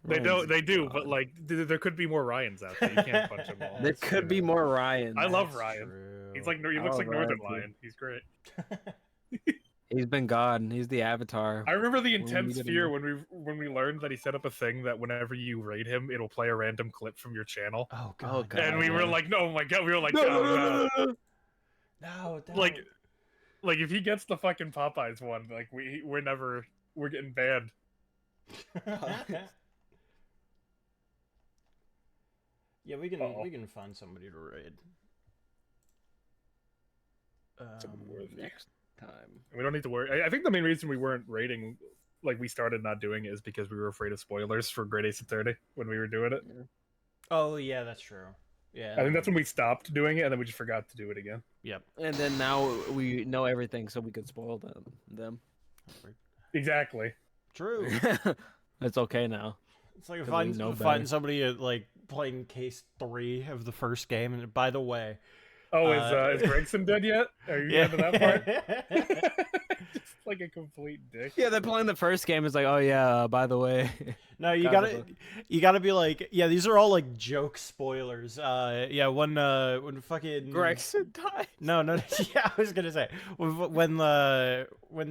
They don't. They do, but like there could be more Ryans out there. You can't punch them all. There could be more Ryans. I love Ryan. True. He's like he looks like Northern Lion. He's great. He's been God. He's the Avatar. I remember the intense fear when we learned that he set up a thing that whenever you raid him, it'll play a random clip from your channel. Oh god. And we were like, no, oh my god. We were like, no. Like if he gets the fucking Popeyes one, like we're getting banned. Yeah, we can find somebody to raid. Next time. We don't need to worry. I think the main reason we weren't raiding, like we started not doing it, is because we were afraid of spoilers for Great Ace Attorney when we were doing it. Yeah. Oh yeah, that's true. Yeah. I think that's when we stopped doing it, and then we just forgot to do it again. Yep. And then now we know everything, so we could spoil them. Exactly. True. It's okay now. It's like find somebody like playing case 3 of the first game, and by the way, is Gregson dead yet? Are you into that part? Just like a complete dick. Yeah, they're playing the first game. It's like, oh yeah, by the way. No, you gotta be like, yeah, these are all like joke spoilers. Yeah, when fucking Gregson died. No, yeah, I was gonna say when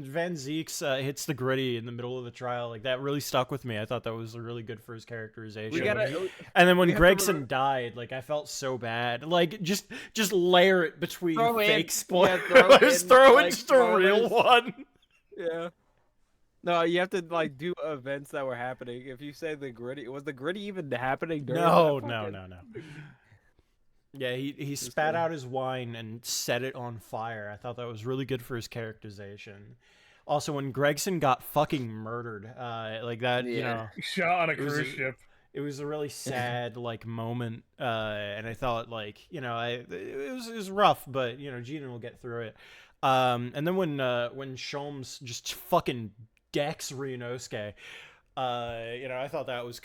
Van Zeeks hits the gritty in the middle of the trial, like that really stuck with me. I thought that was really good for his characterization. And then when Gregson died, like I felt so bad. Like just layer it between fake spoilers. Throw in just a real one. Yeah. No, you have to like do events that were happening. If you say the gritty, was the gritty even happening during? No. Yeah, he spat out his wine and set it on fire. I thought that was really good for his characterization. Also, when Gregson got fucking murdered, like that, you know, shot on a cruise ship. It was a really sad like moment, and I thought like, you know, it was rough, but you know, Gina will get through it. And then when Sholmes just fucking decks Ryunosuke, you know, I thought that was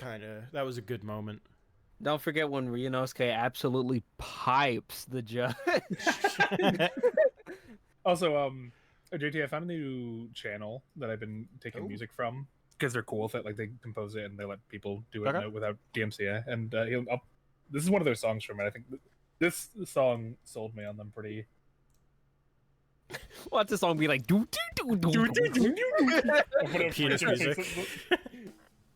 a good moment. Don't forget when Ryunosuke absolutely pipes the judge. Also, JT, I found a new channel that I've been taking music from because they're cool with it. Like they compose it and they let people do it without DMCA. And this is one of their songs from it. I think this song sold me on them pretty. Watch the song be like do do do do do. Penis music.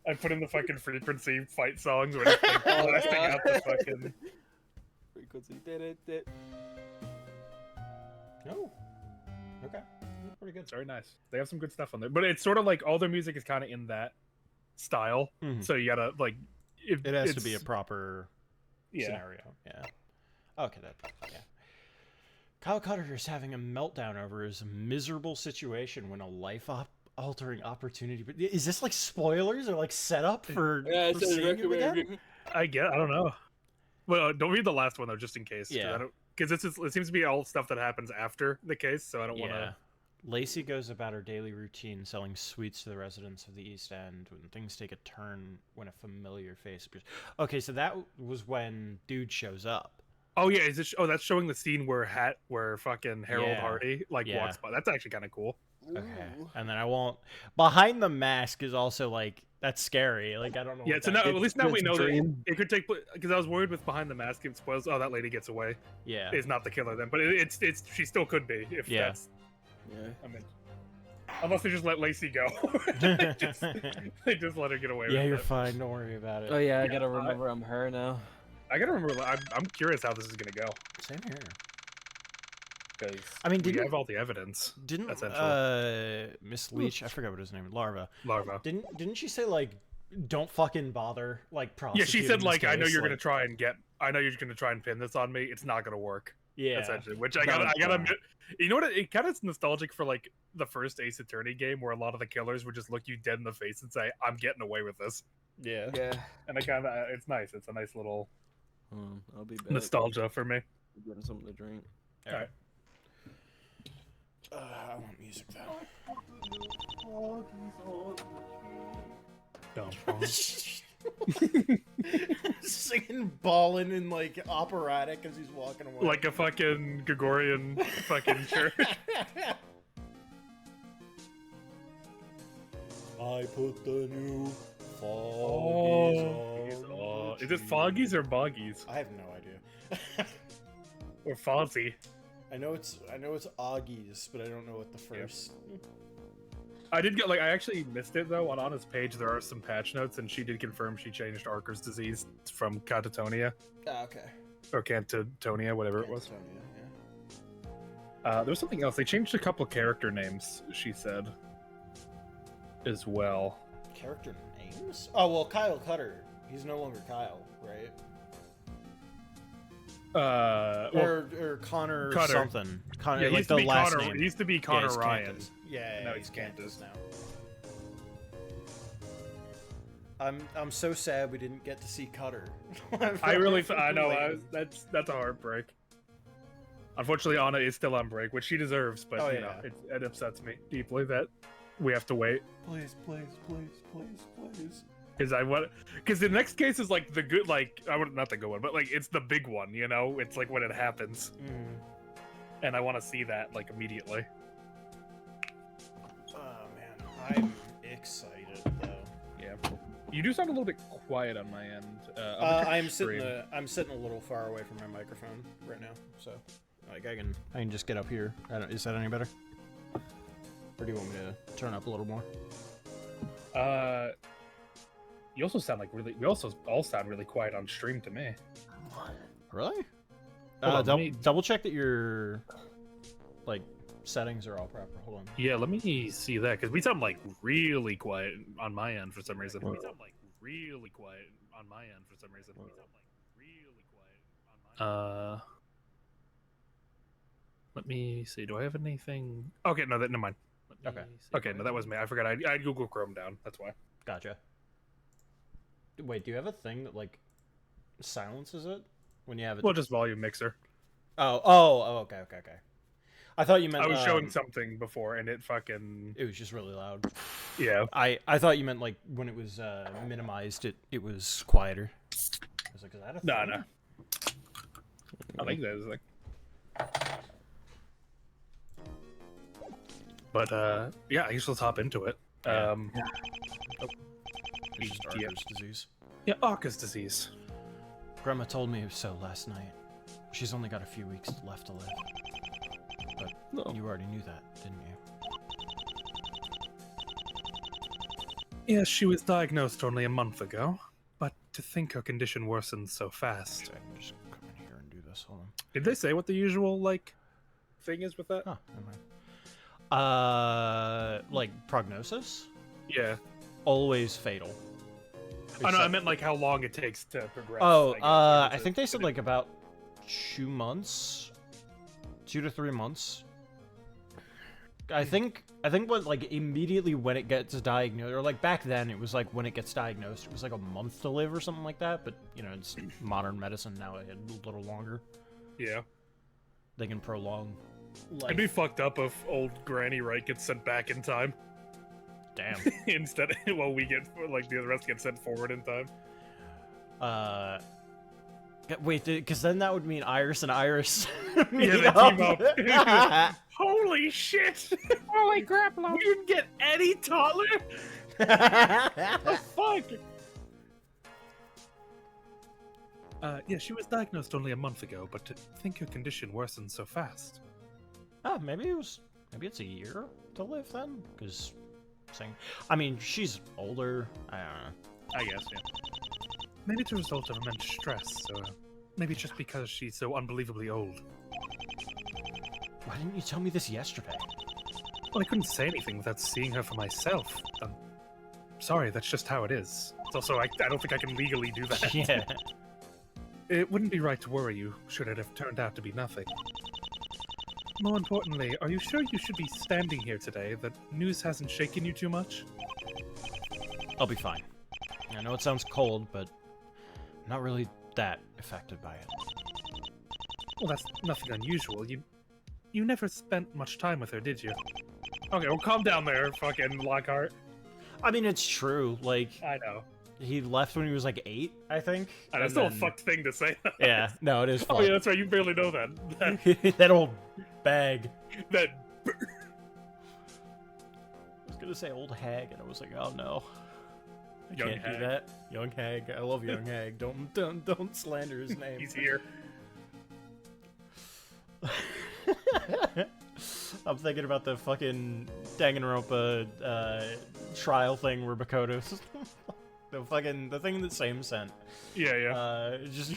I put in the fucking frequency fight songs where it's like blasting out the fucking frequency. Oh, okay, that's pretty good. It's very nice. They have some good stuff on there, but it's sort of like all their music is kind of in that style. Mm-hmm. So you gotta like it has to be a proper scenario. Yeah. Okay, yeah. Kyle Cutter is having a meltdown over his miserable situation when a life-altering opportunity. Is this like spoilers or like setup for seeing him again? I don't know. Well, don't read the last one though, just in case. Yeah. Because it seems to be all stuff that happens after the case, so I don't want to. Lacey goes about her daily routine, selling sweets to the residents of the East End when things take a turn when a familiar face appears. Okay, so that was when Dude shows up. Oh yeah, that's showing the scene where fucking Harold Hardy walks by. That's actually kind of cool. Okay, and then I won't. Behind the Mask is also like that's scary. Like I don't know. Yeah, so now at least now we know that it could take place because I was worried with Behind the Mask. It spoils. Oh, that lady gets away. Yeah, it's not the killer then, but it's she still could be if that's. Yeah. I mean, unless they just let Lacey go. they just let her get away. Yeah, with you're it. fine. Don't worry about it. Oh yeah, I gotta remember I'm her now. I gotta remember. I'm curious how this is gonna go. Same here. Because we have all the evidence. Didn't Miss Leach? I forgot what his name is. Larva. Didn't she say like, don't fucking bother like prosecuting? Yeah, she said like, I know you're gonna try and pin this on me. It's not gonna work. Yeah. Essentially, which I gotta admit. You know what? It kind of is nostalgic for like the first Ace Attorney game where a lot of the killers would just look you dead in the face and say, "I'm getting away with this." Yeah. Yeah. And it's nice. It's a nice little. I'll be back. Nostalgia for me. Getting something to drink. All right. I want music though. Singing, ballin' in like operatic as he's walking away, like a fucking Gregorian fucking church. I put the new foggy Is it Foggies or Boggies? I have no idea. Or Fozzie? I know it's Augies, but I don't know what the first. I did get, like, I actually missed it, though. On Anna's page, there are some patch notes, and she did confirm she changed Arker's disease from Catatonia. Ah, okay. Or Cantatonia, whatever it was. Yeah. There was something else. They changed a couple character names, she said, as well. Character names? Oh, well, Kyle Cutter. He's no longer Kyle, right? Or Connor Cutter. something. Connor, Yeah, like the last Connor, name. He used to be Connor he's Ryan. Candace. Yeah, Now he's he's Candace. now. I'm so sad we didn't get to see Cutter. I know. That's a heartbreak. Unfortunately, Anna is still on break, which she deserves, but Oh, you know, it upsets me deeply that we have to wait. Please. Because the next case is like the good, like not the good one, but like it's the big one, you know. It's like when it happens, and I want to see that like immediately. Oh man, I'm excited though. Yeah, you do sound a little bit quiet on my end. I'm sitting a little far away from my microphone right now, so like I can just get up here. Is that any better? Or do you want me to turn up a little more? You also sound like really. We also all sound really quiet on stream to me. Really? Hold on, double check that your like settings are all proper. Hold on. Yeah, let me see that because we sound like really quiet on my end for some reason. We sound like really quiet on my end for some reason. We sound like really quiet on my end. Let me see. Do I have anything? Okay, no, never mind. Okay. Okay, no, that was me. I forgot. I had Google Chrome down. That's why. Gotcha. Wait, do you have a thing that like silences it when you have it? Well, just volume mixer. Oh, okay. I thought you meant I was showing something before, and it fucking. It was just really loud. Yeah. I thought you meant like when it was minimized, it was quieter. I was like, is that a thing? No. I think that is like. But yeah, I guess let's hop into it. Yeah. It's just Arker's disease. Yeah, Arker's disease. Grandma told me so last night. She's only got a few weeks left to live. But you already knew that, didn't you? Yes, she was diagnosed only a month ago. But to think her condition worsened so fast. Okay, I can just come in here and do this. Hold on. Did they say what the usual, like, thing is with that? Oh, never mind. Like, prognosis? Yeah. Always fatal. Oh, no, I meant, like, how long it takes to progress. Oh, I think they said, like, about 2 months. 2 to 3 months. I think what, like, immediately when it gets diagnosed, or, like, back then, it was, like, when it gets diagnosed, it was, like, a month to live or something like that, but, you know, it's modern medicine now, it a little longer. Yeah. They can prolong life. It'd be fucked up if old Granny Wright gets sent back in time. Damn. Instead, well, we get, like, the rest get sent forward in time. Wait, because then that would mean Iris and Iris. Yeah, they team up. Holy shit! Holy crap, we didn't get any taller? The fuck? Yeah, she was diagnosed only a month ago, but to think her condition worsened so fast. Oh, maybe it's a year to live then? Because, I mean, she's older. I don't know. I guess, yeah. Maybe it's a result of immense stress, or maybe just because she's so unbelievably old. Why didn't you tell me this yesterday? Well, I couldn't say anything without seeing her for myself. Sorry, that's just how it is. It's also, I don't think I can legally do that. Yeah. It wouldn't be right to worry you, should it have turned out to be nothing. More importantly, are you sure you should be standing here today? That news hasn't shaken you too much? I'll be fine. I know it sounds cold, but I'm not really that affected by it. Well, that's nothing unusual. You never spent much time with her, did you? Okay, well, calm down there, fucking Lockhart. I mean, it's true. Like, I know. He left when he was like 8, I think. And that's still a fucked thing to say. Yeah, no, it is fucked. Oh yeah, that's right. You barely know that. That old bag. That. I was gonna say old hag, and I was like, oh no. I Young can't Hag. do that. Young Hag. I love Young Hag. Don't slander his name. He's here. I'm thinking about the fucking Danganronpa trial where Makoto's the thing that Sam sent. Yeah. Just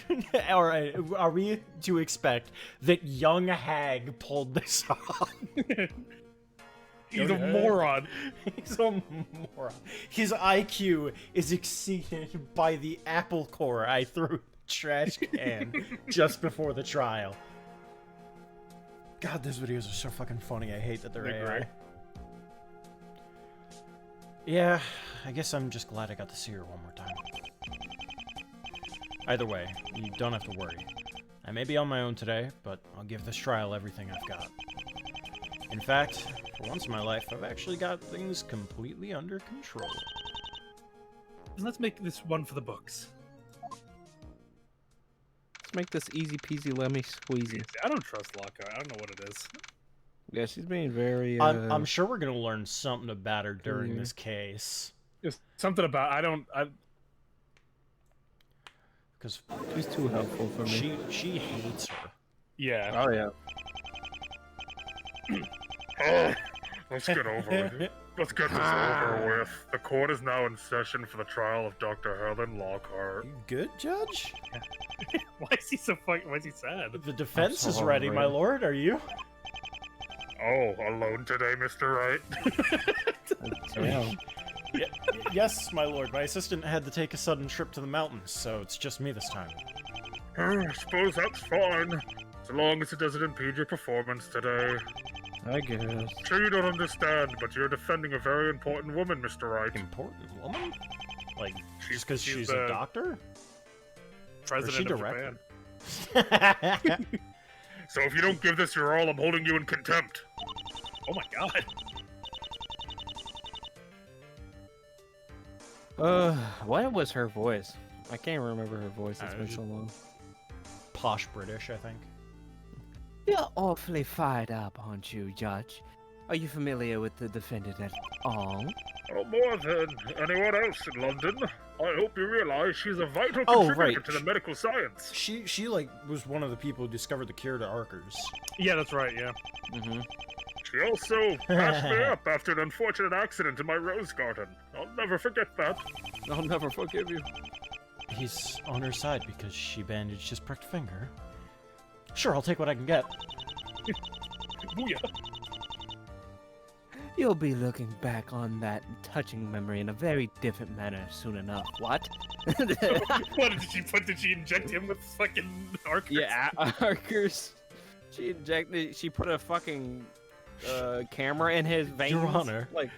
all right. Are we to expect that Young Hag pulled this off? He's a moron. He's a moron. His IQ is exceeded by the apple core I threw in the trash can just before the trial. God, those videos are so fucking funny. I hate that they're AI. Great. Yeah, I guess I'm just glad I got to see her one more time. Either way, you don't have to worry. I may be on my own today, but I'll give this trial everything I've got. In fact, for once in my life, I've actually got things completely under control. Let's make this one for the books. Let's make this easy peasy lemmy squeezy. I don't trust Lockhart. I don't know what it is. Yeah, she's being very. I'm sure we're gonna learn something about her during this case. It's something about Because she's too helpful for me. She hates her. Yeah. Oh yeah. Let's get over it. Let's get this over with. The court is now in session for the trial of Dr. Helen Lockhart. You good, Judge? Why is he so fucking? Why is he sad? The defense I'm so is ready, hungry. my lord. Are you? Oh, alone today, Mr. Wright? Damn. Yes, my lord. My assistant had to take a sudden trip to the mountains, so it's just me this time. I suppose that's fine. So long as it doesn't impede your performance today. I guess. Sure you don't understand, but you're defending a very important woman, Mr. Wright. Important woman? Like, She's- just because she's she's the- a doctor? President of director? Japan. So if you don't give this your all, I'm holding you in contempt. Oh my god. What was her voice? I can't remember her voice. It's been just- so long. Posh British, I think. You're awfully fired up, aren't you, Judge? Are you familiar with the defendant at all? Oh, more than anyone else in London. I hope you realize she's a vital Oh, contributor right. to the medical science. She like was one of the people who discovered the cure to Arkers. Yeah, that's right. Yeah. Mm-hmm. She also patched me up after an unfortunate accident in my rose garden. I'll never forget that. I'll never forgive you. He's on her side because she bandaged his pricked finger. Sure, I'll take what I can get. Booyah. You'll be looking back on that touching memory in a very different manner soon enough, what? What did she put? Did she inject him with fucking arcers? Yeah, Arkers. She injected. She put a fucking camera in his veins. Your Honor. Like,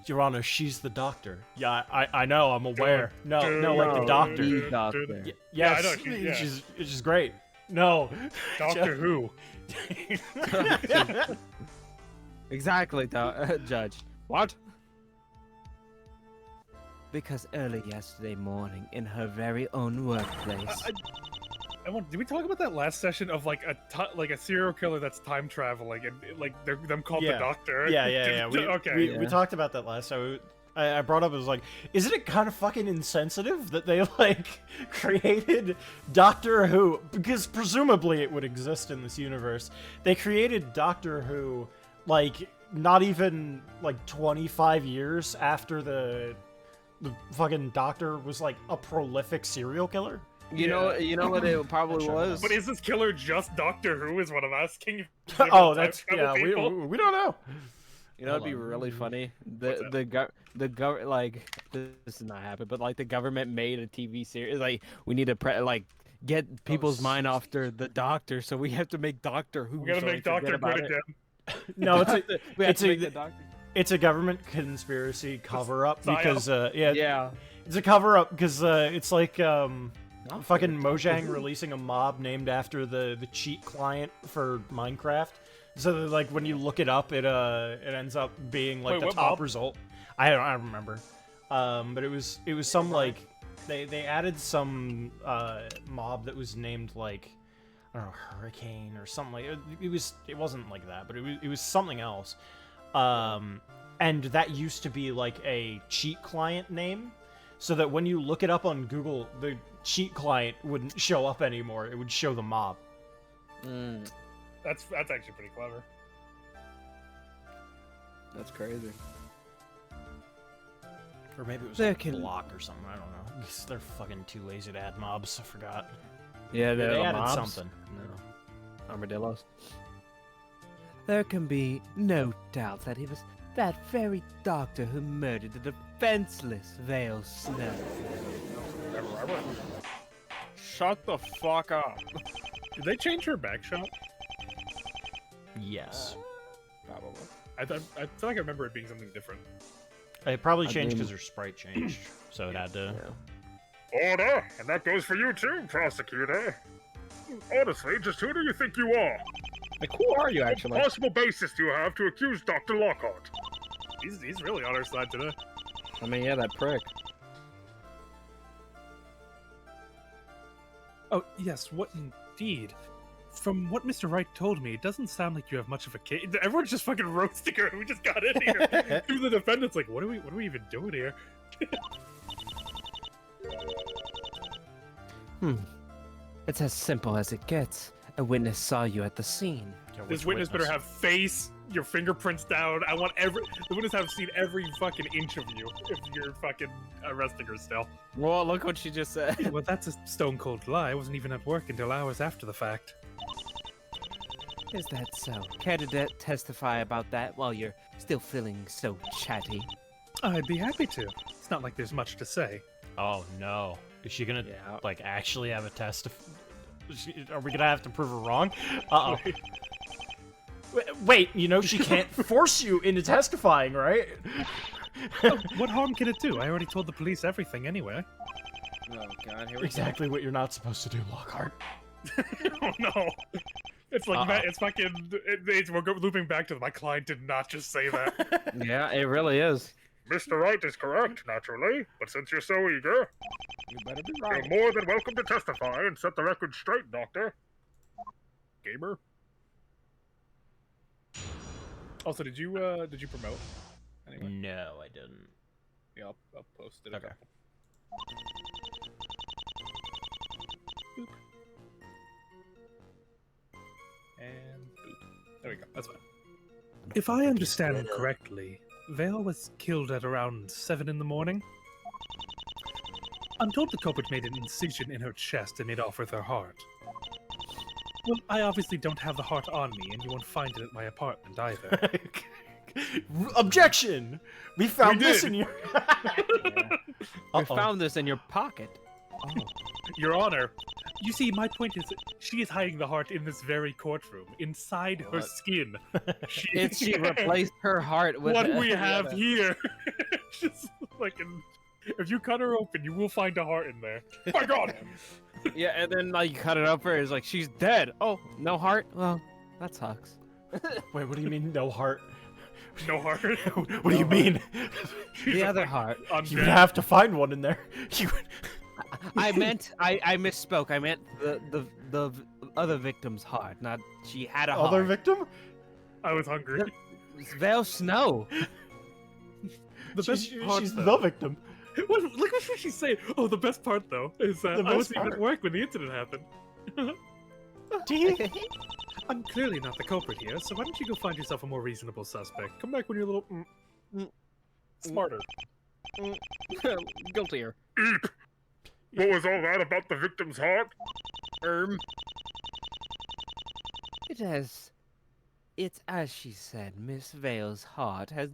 Your Honor, she's the doctor. Yeah, I know, I'm aware. No, like the No, doctor. the doctor. Yes, Yeah, I know, she's great. No. Doctor Who. Exactly, Judge. What? Because early yesterday morning, in her very own workplace, Did we talk about that last session of like a serial killer that's time traveling and like they're them called Yeah. the Doctor? Yeah. Okay. We talked about that last time. I brought up, it was like, isn't it kind of fucking insensitive that they, like, created Doctor Who? Because presumably it would exist in this universe. They created Doctor Who, like, not even, like, 25 years after the fucking Doctor was, like, a prolific serial killer. You know what it probably was. But is this killer just Doctor Who? Is what I'm asking. Oh, that's, Time yeah, travel people? we don't know. You know, it'd be Hold on. really funny. What's Like this is not happening, but like the government made a TV series. Like we need to get people's mind after the Doctor, so we have to make Doctor Who. We gotta so make forget Doctor about good it. again. No, it's a, We have it's to make a, the Doctor. it's a government conspiracy cover-up Psyop. because, Yeah. it's a cover-up because, it's like, fucking Mojang releasing a mob named after the cheat client for Minecraft. So that, like, when you look it up, it ends up being like Wait, the what top mob? result. I don't remember. But it was some like they added some mob that was named like, I don't know, Hurricane or something like it wasn't like that, but it was something else. And that used to be like a cheat client name. so that when you look it up on Google, the cheat client wouldn't show up anymore. It would show the mob. That's actually pretty clever. That's crazy. Or maybe it was There like can- block or something. I don't know. Guess they're fucking too lazy to add mobs. I forgot. Yeah, They added mobs. something. No. Armadillos. There can be no doubt that he was that very doctor who murdered the defenseless Vale Snow. Shut the fuck up. Did they change her back shot? Yes. Probably. I feel like I remember it being something different. It probably I changed mean- because her sprite changed, so it had to. Order! And that goes for you too, prosecutor. Honestly, just who do you think you are? Like, who are you actually? What possible basis do you have to accuse Dr. Lockhart? He's really on our side today. I mean, yeah, that prick. Oh, yes, what indeed? From what Mr. Wright told me, it doesn't sound like you have much of a case. Everyone's just fucking roasting her. We just got in here. Even the defendant's like, what are we even doing here? It's as simple as it gets. A witness saw you at the scene. Yeah, This which witness better have face, your fingerprints down. I want the witness have seen every fucking inch of you if you're fucking arresting her still. Well, look what she just said. Well, that's a stone cold lie. I wasn't even at work until hours after the fact. Is that so? Care to testify about that while you're still feeling so chatty? I'd be happy to. It's not like there's much to say. Oh no. Is she gonna Yeah. like actually have a test? Are we gonna have to prove her wrong? Uh oh. Wait, you know she can't force you into testifying, right? What harm can it do? I already told the police everything anyway. Oh god, here we Exactly what you're not supposed to do, Lockhart. Oh no. It's like Uh-oh. it's fucking. We're looping back to my client did not just say that. go. Yeah, it really is. Mr. Wright is correct, naturally, but since you're so eager, You better be you're right. more than welcome to testify and set the record straight, Doctor. Gamer. Also, did you promote? Anyway, No, I didn't. yeah, I'll post it. Okay. Boop. And boop. There we go. That's fine. If I understand correctly, Vale was killed at around 7 in the morning. I'm told the culprit made an incision in her chest and made off with her heart. Well, I obviously don't have the heart on me, and you won't find it at my apartment either. Objection! We found We this did. in your. We Uh-oh. found this in your pocket. Oh, Your Honor, you see, my point is that she is hiding the heart in this very courtroom, inside her What? skin. She replaced her heart with what we have yeah. here. Just fucking. If you cut her open, you will find a heart in there. My God! Yeah, and then like you cut it up for her, it's like she's dead. Oh, no heart. well, that sucks. Wait, what do you mean no heart? No heart. What do you mean? The other heart. You would have to find one in there. You would... I meant I misspoke. I meant the other victim's heart. Not she had a Other heart. victim? I was hungry. It's Vale Snow. The best part, She's though- the victim. Look what she's saying. Oh, the best part though is that The I best wasn't even part. at work when the incident happened. I'm clearly not the culprit here, so why don't you go find yourself a more reasonable suspect? Come back when you're a little smarter. Guiltier. Eep! What was all that about the victim's heart? It's as she said. Miss Vale's heart has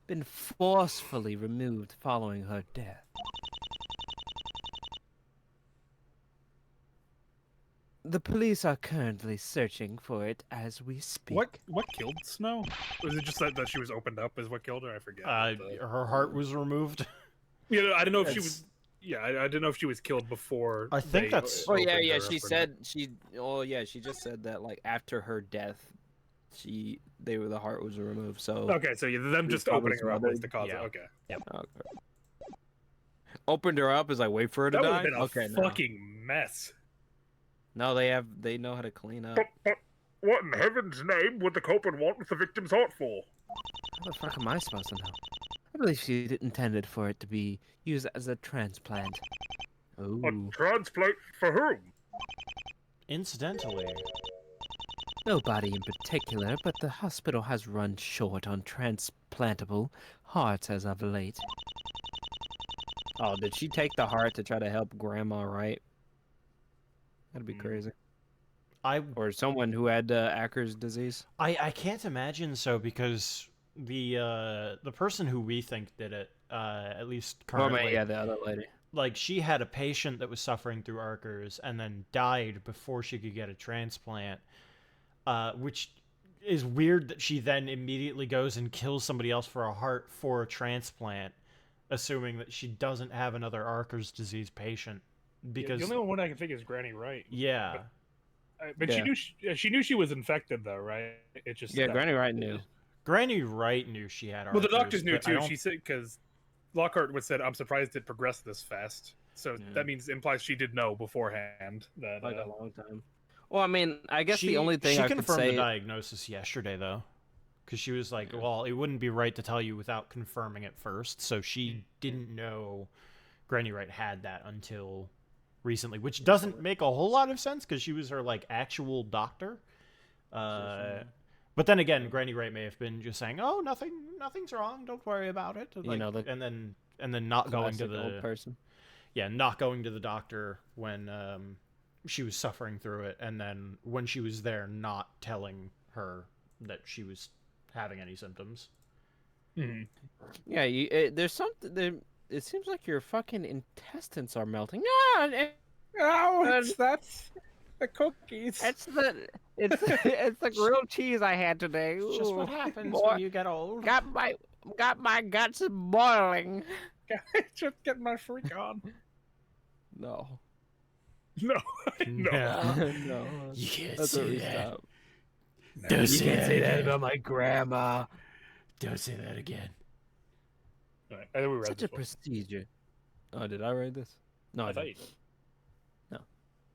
been forcefully removed following her death. The police are currently searching for it as we speak. What killed Snow? Was it just that she was opened up is what killed her? I forget. Her heart was removed. Yeah, I don't know if she It's- was. Yeah, I didn't know if she was killed before. I think they that's- Oh yeah, opened yeah. her She up or said she. Oh yeah, she just said that like after her death, the heart was removed. So not. Okay, so yeah, them just Probably opening her up some was the cause. yeah. Okay, Okay. Opened her up is like wait for her to that would die. have been a Okay, no. fucking mess. No, they know how to clean up. But what in heaven's name would the culprit want with the victim's heart for? How the fuck am I supposed to know? I believe she intended for it to be used as a transplant. A Oh. transplant for whom? Incidentally, Nobody in particular, but the hospital has run short on transplantable hearts as of late. Oh, did she take the heart to try to help Grandma, right? That'd be crazy. I Or someone who had Acker's disease. I can't imagine so because the person who we think did it, at least currently, Yeah, the other lady. like she had a patient that was suffering through Arcers and then died before she could get a transplant, which is weird that she then immediately goes and kills somebody else for a heart for a transplant, assuming that she doesn't have another Arcers disease patient. Because the only one I can think is Granny Wright. yeah. But Yeah. she knew she was infected though, right? It just Yeah, Granny Wright knew. Granny Wright knew she had Arcers. Well, the doctors knew but I too. don't- She said because Lockhart was said, "I'm surprised it progressed this fast." So Yeah. that means implies she did know beforehand that. Like a long time. Well, I mean, I guess she, the only thing she I could confirmed say. the diagnosis yesterday, though, because she was like, "Well, it wouldn't be right to tell you without confirming it first." So she didn't know Granny Wright had that until recently, which doesn't make a whole lot of sense because she was her like actual doctor. But then again, Granny Wright may have been just saying, "Oh, nothing's wrong. Don't worry about it." Like, You know, the and then not going to classic old the person. not going to the doctor when she was suffering through it, and then when she was there, not telling her that she was having any symptoms. Mhm. Yeah, there's something. It seems like your fucking intestines are melting. Oh, that's the cookies. It's the grilled cheese I had today. It's just what Ooh, happens boy, when you get old. got my guts boiling. Just get my freak on. No. No, no. No. You can't That's where say we that. stop. Don't You say can't say that again. about my grandma. Don't say that again. All right, I think we read Such this a one. procedure. Oh, did I read this? No, I I thought didn't. you did.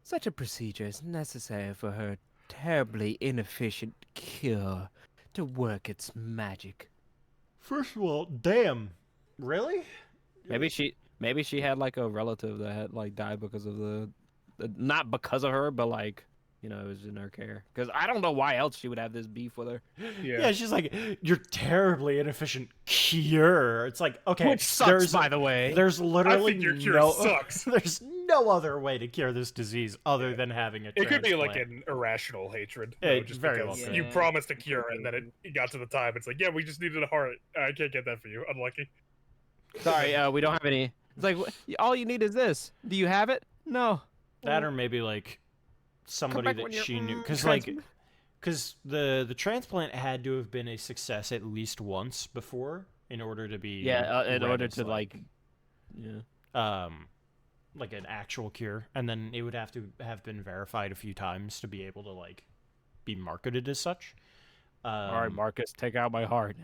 Such a procedure is necessary for her terribly inefficient cure to work its magic. First of all, damn. Really? Maybe she had like a relative that had like died because of the not because of her, but like it was in her care. Because I don't know why else she would have this beef with her. Yeah, she's like, "You're terribly inefficient cure." It's like, okay, Which sucks, by the way. There's literally think your cure no sucks. There's no other way to cure this disease other than having a It could be like transplant. an irrational hatred. It though, just very because well could. you Yeah. promised a cure and then it got to the time. It's like, yeah, we just needed a heart. I can't get that for you. Unlucky. Sorry, we don't have any. It's like all you need is this. Do you have it? No. That or maybe like somebody back that when you're, she knew, trans- because the transplant had to have been a success at least once before in order to be Yeah, in read order as, to like like an actual cure, and then it would have to have been verified a few times to be able to like be marketed as such. all right, Marcus, take out my heart.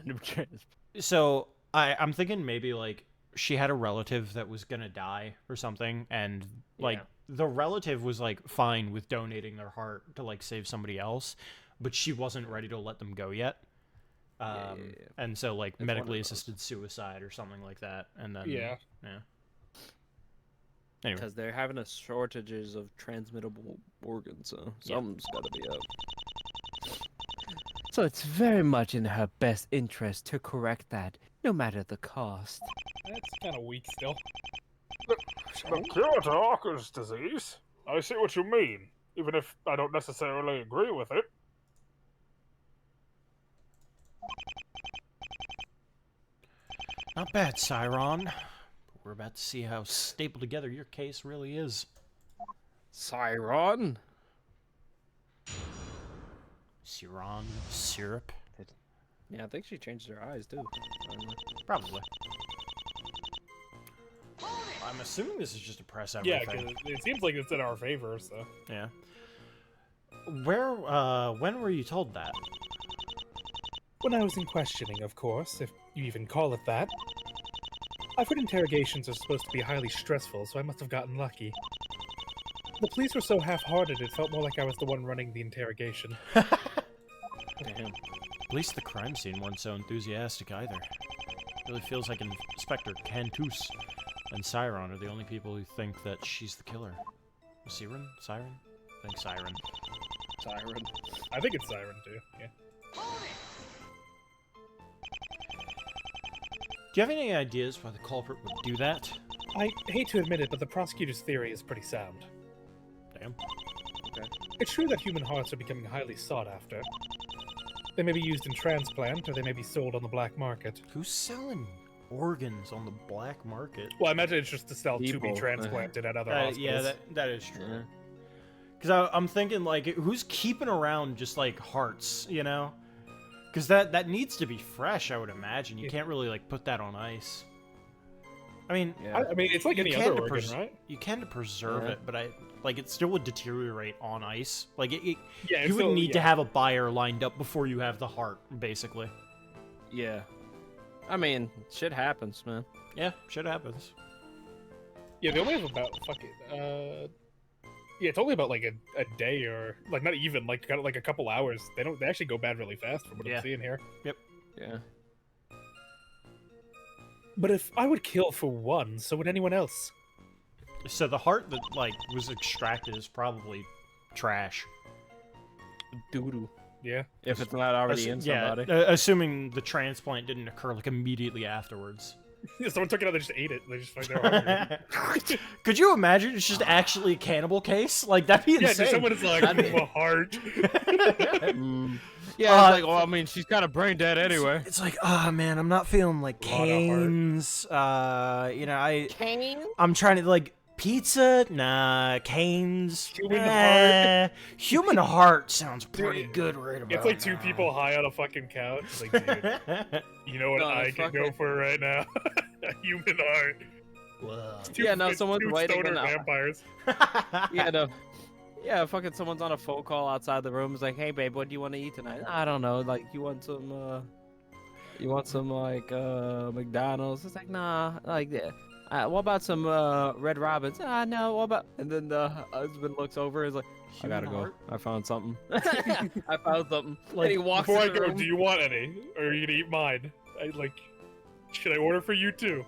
So I'm thinking maybe like she had a relative that was gonna die or something, and like the relative was like fine with donating their heart to like save somebody else, but she wasn't ready to let them go yet. And so like one medically of those. assisted suicide or something like that, and then Yeah. Anyway, Because they're having a shortages of transmittable organs, so something's got to be up. So it's very much in her best interest to correct that, no matter the cost. That's kind of weak still. The cure to Arcus disease? I see what you mean, even if I don't necessarily agree with it. not bad, Cyron. We're about to see how stapled together your case really is. Cyron? Cyron syrup, Yeah, I think she changed her eyes too. probably. I'm assuming this is just to press Yeah, everything. because it seems like it's in our favor. So Yeah. When were you told that? when I was in questioning, of course, if you even call it that. I've heard interrogations are supposed to be highly stressful, so I must have gotten lucky. The police were so half-hearted, it felt more like I was the one running the interrogation. Damn. At least the crime scene weren't so enthusiastic either. Really feels like Inspector Cantus and Siren are the only people who think that she's the killer. Siren? Siren? I think Siren. Siren. I think it's Siren too. Yeah. Do you have any ideas why the culprit would do that? I hate to admit it, but the prosecutor's theory is pretty sound. Damn. Okay. It's true that human hearts are becoming highly sought after. They may be used in transplant, or they may be sold on the black market. Who's selling organs on the black market? Well, I imagine it's just to sell to People. be transplanted at other hospitals. Yeah, that is true. Yeah. Because I'm thinking, like, who's keeping around just, like, hearts, you know? Because that needs to be fresh, I would imagine. You can't really, like, put that on ice. I mean, Yeah. I mean, it's like any other organ, right? You can to preserve Yeah. it, but it still would deteriorate on ice. Like, Yeah, you would need to have a buyer lined up before you have the heart, basically. Yeah. I mean, shit happens, man. Yeah, shit happens. Yeah, they only have about yeah, it's only about like a day or like not even like got like a couple hours. They actually go bad really fast from what Yeah. I'm seeing here. Yeah. But if I would kill for one, so would anyone else. So the heart that, like, was extracted is probably trash. Doo-doo. Yeah. If it's not already in somebody. Assuming the transplant didn't occur, like, immediately afterwards. Someone took it out, they just ate it. They just like they're hungry. Could you imagine it's just actually a cannibal case? Like, that'd be Yeah, insane. just someone is like, a heart. Yeah, it's like, well, I mean, she's kind of brain dead anyway. It's like, oh man, I'm not feeling like Lot of heart. Cane's. You know, I'm trying to like pizza. Nah, Cane's. Human heart. Human heart sounds pretty good right about It's like two now. people high on a fucking couch. It's like, dude, you know what No, I can fuck go it. for right now? A human heart. Whoa. Yeah, no, Two someone's waiting stoner in the- vampires. Yeah, no. Yeah, fucking someone's on a phone call outside the room. It's like, hey, babe, what do you want to eat tonight? I don't know. Like, you want some like, McDonald's? It's like, nah. Like, yeah. What about some, Red Robins? No. What about? And then the husband looks over and is like, I gotta go. heart? I found something. I found something. Like, and he walks Before I in the go, room. do you want any? Or are you gonna eat mine? Should I order for you too?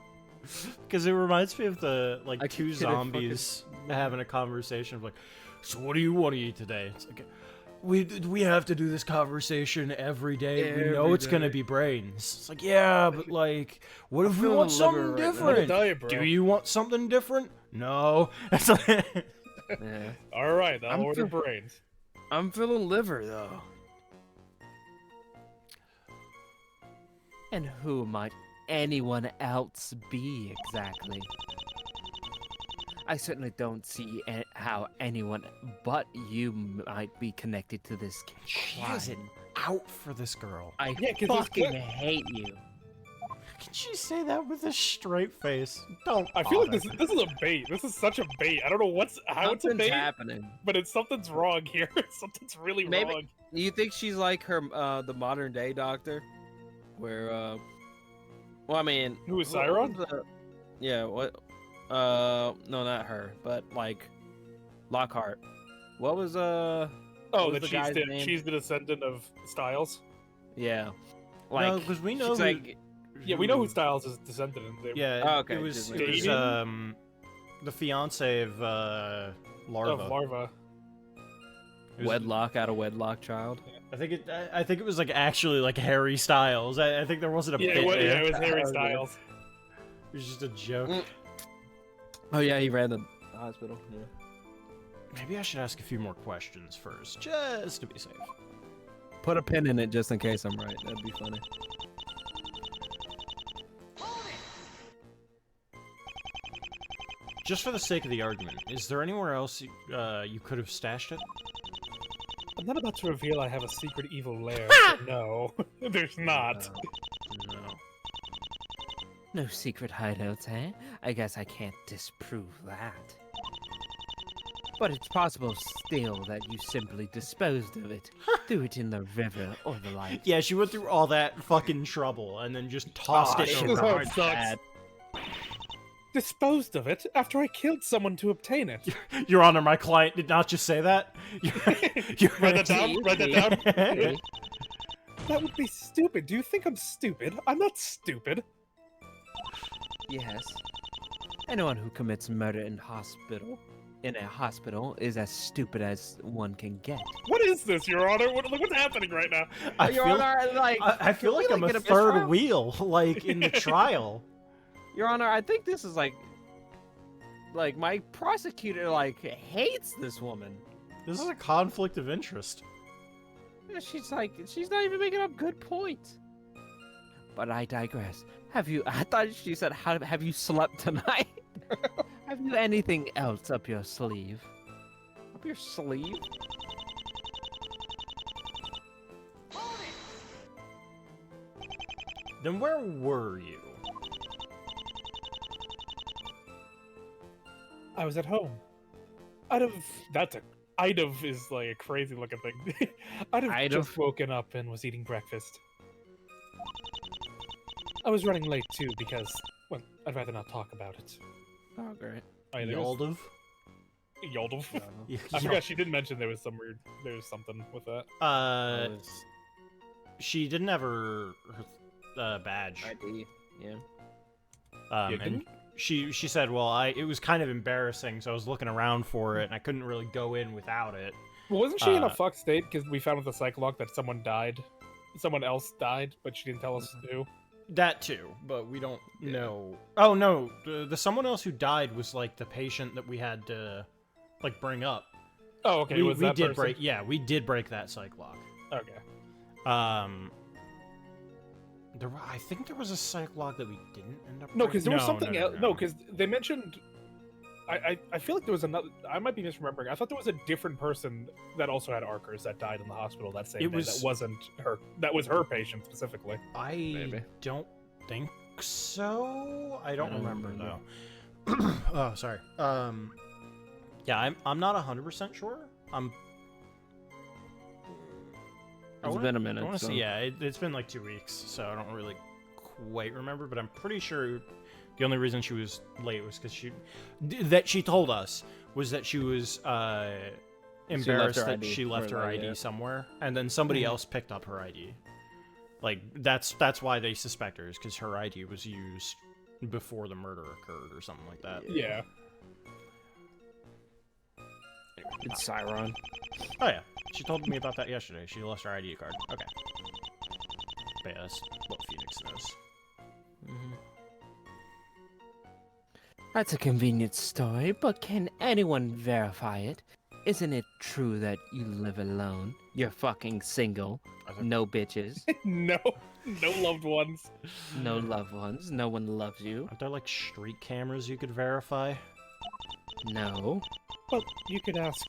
Because it reminds me of the like I two couldn't zombies having a conversation of like, so what do you want to eat today? It's like, we have to do this conversation every day. We know Every it's gonna day. be brains. It's like, yeah, but like, what if we feeling want the something liver right now. different? Diet, bro. Do you want something different? No. It's like, Yeah. All right, I'll I'm order feel- brains. I'm feeling liver though. And who might anyone else be exactly? I certainly don't see how anyone but you might be connected to this she has it crime. out for this girl. I Yeah, 'cause this fucking kid- hate you. Can she say that with a straight face? Don't. I feel like bother. this is a bait. This is such a bait. I don't know how it's a Something's bait, happening. but something's wrong here. Something's really Maybe- wrong. You think she's like her, the modern day doctor, where, well, I mean, Who is what Siron? was the- Yeah. What? No, not her, but like Lockhart. What was Oh, what was that the guy's name? she's the descendant of Styles. Yeah. No, Like, 'cause we know she's who- like, Yeah, we know who Styles is descendant. Yeah. Oh, okay, It was. just It was Dating? the fiance of Of Larva. Larva. It was- wedlock out of wedlock child. I think it was like actually like Harry Styles. I think there wasn't a Yeah, bit it was, there. it was Harry Okay. Styles. It was just a joke. Mm. Oh yeah, he ran the hospital. Yeah. Maybe I should ask a few more questions first, just to be safe. Put a pin in it just in case I'm right. That'd be funny. Just for the sake of the argument, is there anywhere else you could have stashed it? I'm not about to reveal I have a secret evil lair. but no, there's not. No. No secret hideouts, eh? I guess I can't disprove that. But it's possible still that you simply disposed of it. Threw it in the river or the like. Yeah, she went through all that fucking trouble and then just tossed Aw, it shit. in the Oh, garbage. it sucks. Disposed of it after I killed someone to obtain it. Your Honor, my client did not just say that. Write that down. Write that down. down. That would be stupid. Do you think I'm stupid? I'm not stupid. Yes. Anyone who commits murder in a hospital is as stupid as one can get. What is this, Your Honor? What's happening right now? I Your feel, Honor, like, I feel can we, like I'm get a mistrial? third wheel, like in the trial. Your Honor, I think this is like my prosecutor like hates this woman. This is a conflict of interest. Yeah, she's not even making up good points. But I digress. I thought she said, have you slept tonight? Have you anything else up your sleeve? Up your sleeve? Then where were you? I was at home. I'd have is like a crazy looking thing. I'd have just woken up and was eating breakfast. I was running late too because, well, I'd rather not talk about it. Oh, great. Yoldiv? Yoldiv? Yeah, I forgot she did mention there was something with that. She didn't have her badge. ID, yeah. And she said, well, it was kind of embarrassing, so I was looking around for it, and I couldn't really go in without it. Well, wasn't she in a fucked state because we found with the psych log that someone else died, but she didn't tell us who? That too, but we don't know. Oh no, the someone else who died was like the patient that we had to like bring up. Oh, okay. We did break that psych log. Okay. I think there was a psych log that we didn't end up. No, because there was something else. No, No, because they mentioned. I feel like there was another. I might be misremembering. I thought there was a different person that also had Arcers that died in the hospital that same day. That wasn't her. That was her patient specifically. I don't think so. I don't remember though. Oh, sorry. Yeah, I'm not 100% sure. It's been a minute. I want to so. see. Yeah, it's been like 2 weeks, so I don't really quite remember. But I'm pretty sure the only reason she was late was because she told us was that she was embarrassed that she left her ID somewhere, and then somebody else picked up her ID. Like that's why they suspect her, is because her ID was used before the murder occurred or something like that. Yeah. It's Cyron. Oh yeah, she told me about that yesterday. She lost her ID card. Okay. But yeah, that's what Phoenix knows. That's a convenient story, but can anyone verify it? Isn't it true that you live alone? You're fucking single. No bitches. No loved ones. No loved ones. No one loves you. Aren't there like street cameras you could verify? No. Well, you could ask.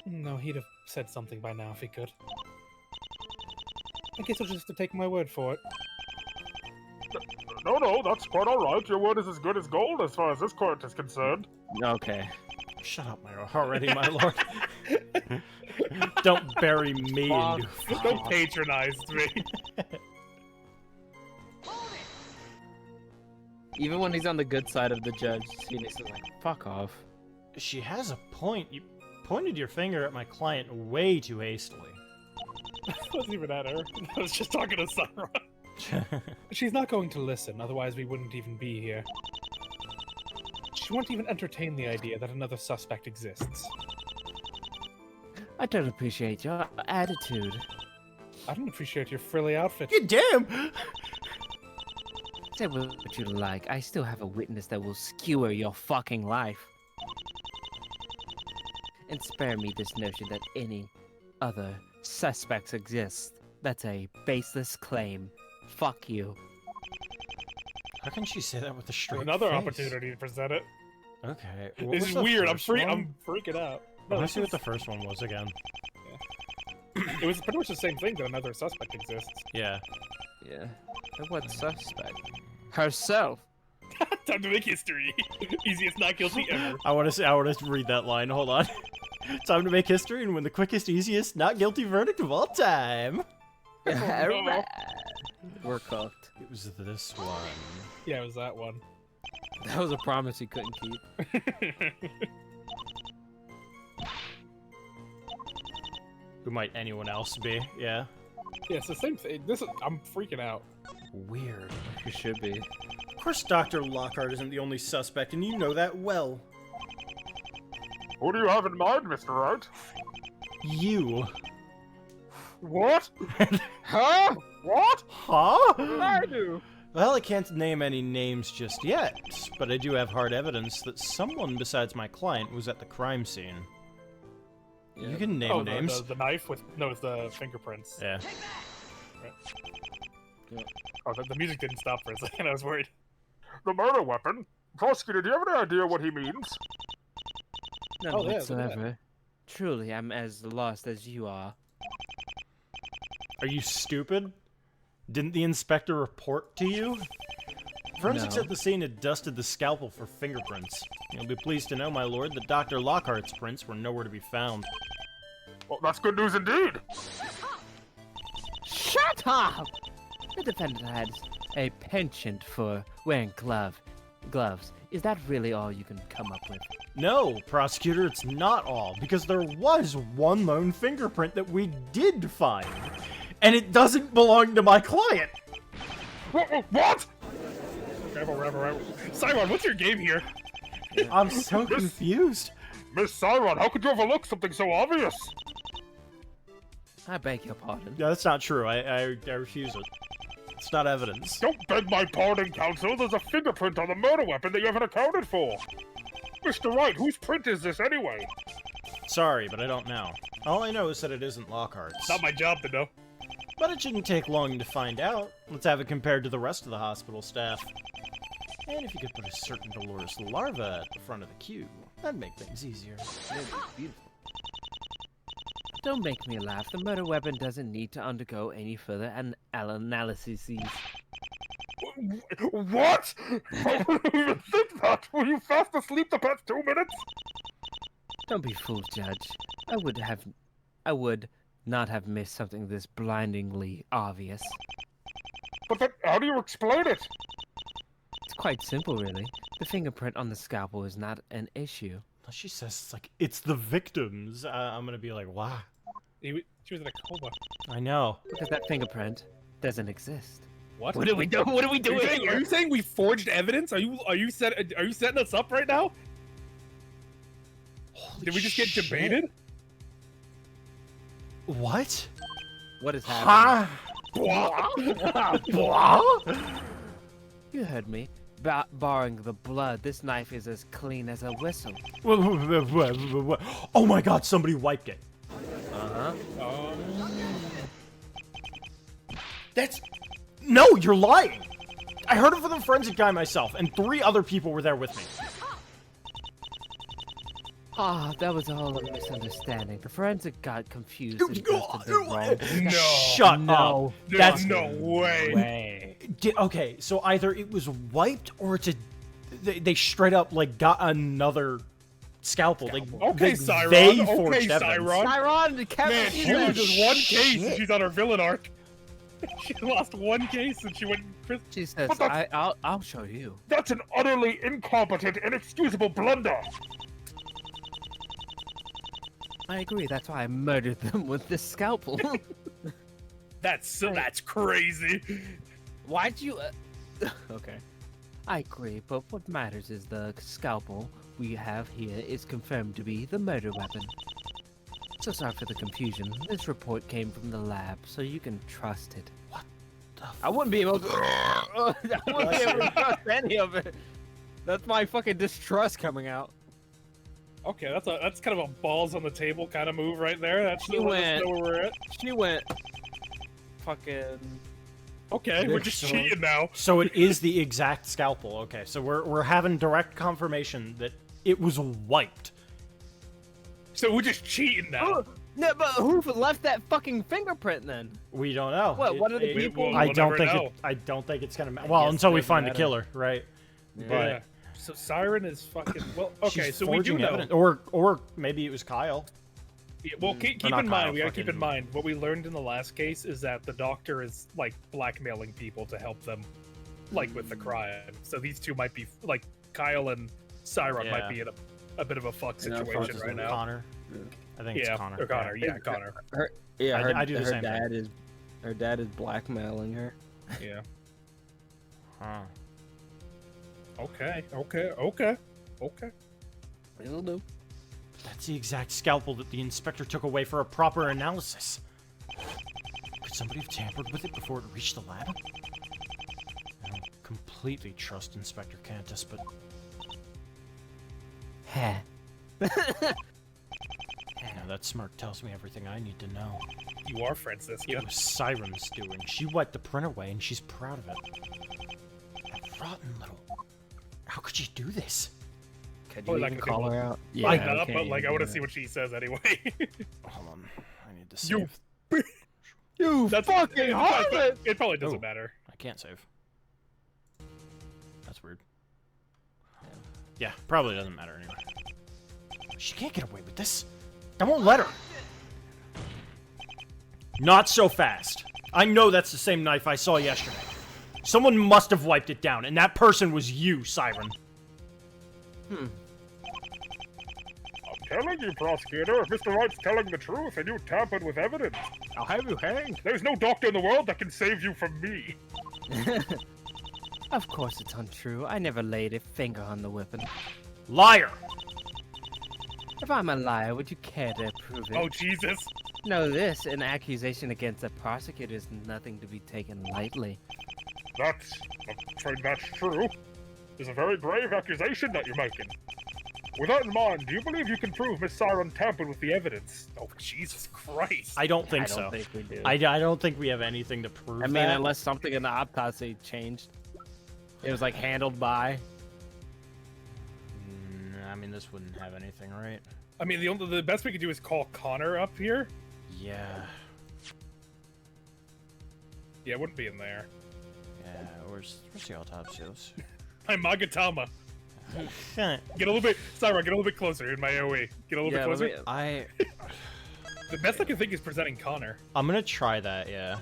No, he'd have said something by now if he could. I guess I'll just have to take my word for it. No, that's quite alright. Your word is as good as gold as far as this court is concerned. Okay. Shut up, already, my lord. Don't bury me. Don't patronize me. Even when he's on the good side of the judge, Phoenix is like, fuck off. She has a point. You pointed your finger at my client way too hastily. I wasn't even at her. I was just talking to Sarah. She's not going to listen, otherwise we wouldn't even be here. She won't even entertain the idea that another suspect exists. I don't appreciate your attitude. I don't appreciate your frilly outfit. You damn! Say what you like, I still have a witness that will skewer your fucking life. And spare me this notion that any other suspects exist. That's a baseless claim. Fuck you. How can she say that with a straight Another face? opportunity to present it. Okay. This is weird. I'm freaking out. No, let's see what the first one was again. Yeah. It was pretty much the same thing, that another suspect exists. Yeah. Yeah. And what suspect? Herself. Time to make history. Easiest not guilty ever. I want to read that line. Hold on. Time to make history and win the quickest, easiest, not guilty verdict of all time. No. We're cooked. It was this one. Yeah, it was that one. That was a promise he couldn't keep. Who might anyone else be? Yeah. Yeah, it's the same thing. I'm freaking out. Weird. You should be. course Dr. Lockhart isn't the only suspect, and you know that well. Who do you have in mind, Mr. Wright? You. What? Huh? What? Huh? I do. Well, I can't name any names just yet, but I do have hard evidence that someone besides my client was at the crime scene. Yeah. You can name the names. the knife with it's the fingerprints. Yeah. Oh, the music didn't stop for a second. I was worried. The murder weapon? Prosecutor, do you have any idea what he means? None Oh, yeah, look at that. whatsoever. Truly, I'm as lost as you are. Are you stupid? Didn't the inspector report to you? Forensics No. at the scene had dusted the scalpel for fingerprints. You'll be pleased to know, my lord, that Dr. Lockhart's prints were nowhere to be found. Well, that's good news indeed. Shut up! The defendant had a penchant for wearing gloves. Is that really all you can come up with? No, prosecutor, it's not all, because there was one lone fingerprint that we did find, and it doesn't belong to my client. What? Whatever. Simon, what's your game here? I'm so confused. Miss Siron, how could you overlook something so obvious? I beg your pardon. Yeah, that's not true. I refuse it. It's not evidence. Don't beg my pardon, counsel. There's a fingerprint on the murder weapon that you haven't accounted for. Mr. Wright, whose print is this anyway? Sorry, but I don't know. All I know is that it isn't Lockhart's. It's not my job to know. But it shouldn't take long to find out. Let's have it compared to the rest of the hospital staff. And if you could put a certain Dolores larva at the front of the queue, that'd make things easier. Beautiful. Don't make me laugh. The murder weapon doesn't need to undergo any further analyses. What? I wouldn't even think that. Were you fast asleep the past 2 minutes? Don't be fooled, Judge. I would not have missed something this blindingly obvious. But then, how do you explain it? It's quite simple, really. The fingerprint on the scalpel is not an issue. She says it's the victims. I'm gonna be like, wow. She was in a coma. I know. Because that fingerprint doesn't exist. What? What are we doing? What are we doing? Are you saying we forged evidence? Are you setting us up right now? Holy Did we just get shit. debated? What? What is happening? What? You heard me. Barring the blood, this knife is as clean as a whistle. Oh my god, somebody wiped it. That's... No, you're lying! I heard it from the forensic guy myself, and 3 other people were there with me. Ah, that was all a misunderstanding. The forensic got confused and adjusted the wrong. No. Shut up. There's That's no way. Okay, so either it was wiped or they straight up like got another scalpel. Okay, Siron. They forged evidence. Siron. Siron, Man, she Holy loses one case and shit. she's on her villain arc. She lost one case and she went in prison. She says, But that's- I'll show you. That's an utterly incompetent, inexcusable blunder. I agree. That's why I murdered them with this scalpel. That's crazy. Why'd you? Okay. I agree, but what matters is the scalpel we have here is confirmed to be the murder weapon. So sorry for the confusion. This report came from the lab, so you can trust it. What the I wouldn't be able to. I wouldn't be able to trust any of it. That's my fucking distrust coming out. Okay, that's kind of a balls on the table kind of move right there. That's She where we're at. She went. Fucking. Okay, we're just cheating now. So it is the exact scalpel. Okay, so we're having direct confirmation that it was wiped. So we're just cheating now. Oh, no, but who left that fucking fingerprint then? We don't know. What? What are the people? we'll I don't never think know. I don't think it's gonna matter. Well, guess until it we doesn't find the matter. killer, right? Yeah. So Siren is fucking well. Okay, She's so we do forging know. evidence. Or maybe it was Kyle. Yeah, well, keep Or not in mind, Kyle, we gotta keep in fucking- mind what we learned in the last case is that the doctor is like blackmailing people to help them, like with the crime. So these two might be like Kyle and Siren might Yeah. be in a bit of a fuck Yeah, situation fuck right now. Connor. I think it's Yeah, Connor. or Connor. Yeah, Connor. Yeah, her, I do the her same thing. dad is. Her dad is blackmailing her. Yeah. Huh. Okay. It'll do. That's the exact scalpel that the inspector took away for a proper analysis. Could somebody have tampered with it before it reached the lab? I don't completely trust Inspector Cantus, but... Heh. Now that smirk tells me everything I need to know. You are Francisca. It was Siren's doing. She wiped the print away, and she's proud of it. That rotten little... How could she do this? Could Probably you not even gonna call be her out? Like we that, can't but like even I want do to see that. what she says anyway. Hold on. I need to save. You That's fucking harlot! It probably doesn't Oh. matter. I can't save. That's weird. Yeah, probably doesn't matter anyway. She can't get away with this. I won't let her. Not so fast. I know that's the same knife I saw yesterday. Someone must have wiped it down, and that person was you, Siren. I'm telling you, prosecutor, if Mr. Wright's telling the truth and you tampered with evidence, I'll have you hanged. there's no doctor in the world that can save you from me. Of course it's untrue. I never laid a finger on the weapon. Liar! If I'm a liar, would you care to prove it? Oh Jesus! Know this, an accusation against a prosecutor is nothing to be taken lightly. I'm afraid that's true. It's a very grave accusation that you're making. With that in mind, do you believe you can prove Miss Siren tampered with the evidence? Oh Jesus Christ! I don't think I don't so. think we do. I don't think we have anything to prove I mean, that. unless something in the autopsy changed. It was like handled by. I mean, this wouldn't have anything, right? I mean, the best we could do is call Connor up here. Yeah. Yeah, it wouldn't be in there. Yeah, where's the autopsy? I'm Magatama. Get a little bit, Siren, get a little bit closer in my AoE. Get a little bit closer. The best I can think is presenting Connor. I'm gonna try that, yeah.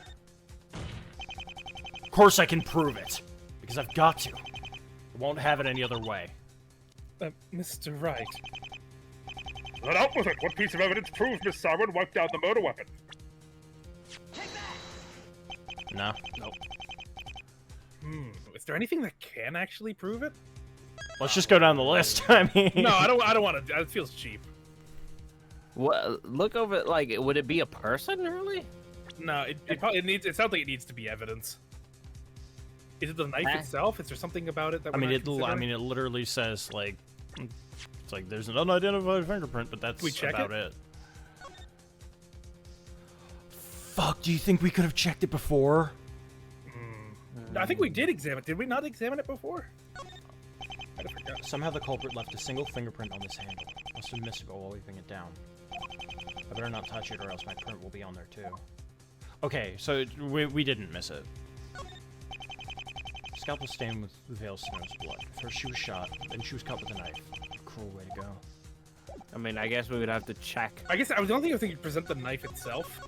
Of course I can prove it. Because I've got to. I won't have it any other way. Mr. Wright. Let out with it! What piece of evidence proves Miss Siren wiped out the murder weapon? No. Nope. Is there anything that can actually prove it? Let's just go down the list. I mean... No, I don't want to. It feels cheap. What? Look over. Like, would it be a person really? No, it probably needs. It sounds like it needs to be evidence. Is it the knife itself? Is there something about it that? I mean, we're not considering? it literally says, like... It's like, there's an unidentified fingerprint, but that's We check about it. Fuck, do you think we could have checked it before? I think we did examine it. Did we not examine it before? I forgot. Somehow the culprit left a single fingerprint on this handle. Must have missed it while leaving it down. I better not touch it or else my print will be on there too. Okay, so we didn't miss it. Scalp was stained with Vale Snow's blood. First she was shot, then she was cut with a knife. Cruel way to go. I mean, I guess we would have to check. I guess I was the only thing I think you present the knife itself.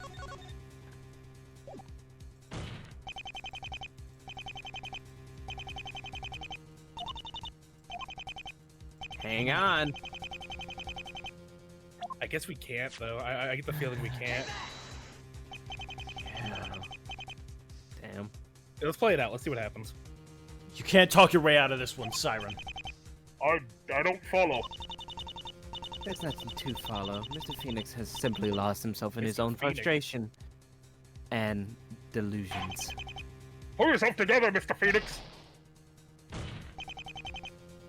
Hang on. I guess we can't though. I get the feeling we can't. Yeah. Damn. Let's play it out. Let's see what happens. You can't talk your way out of this one, Siren. I don't follow. There's nothing to follow. Mr. Phoenix has simply lost himself in his Mr. own Phoenix. frustration and delusions. Pull yourself together, Mr. Phoenix.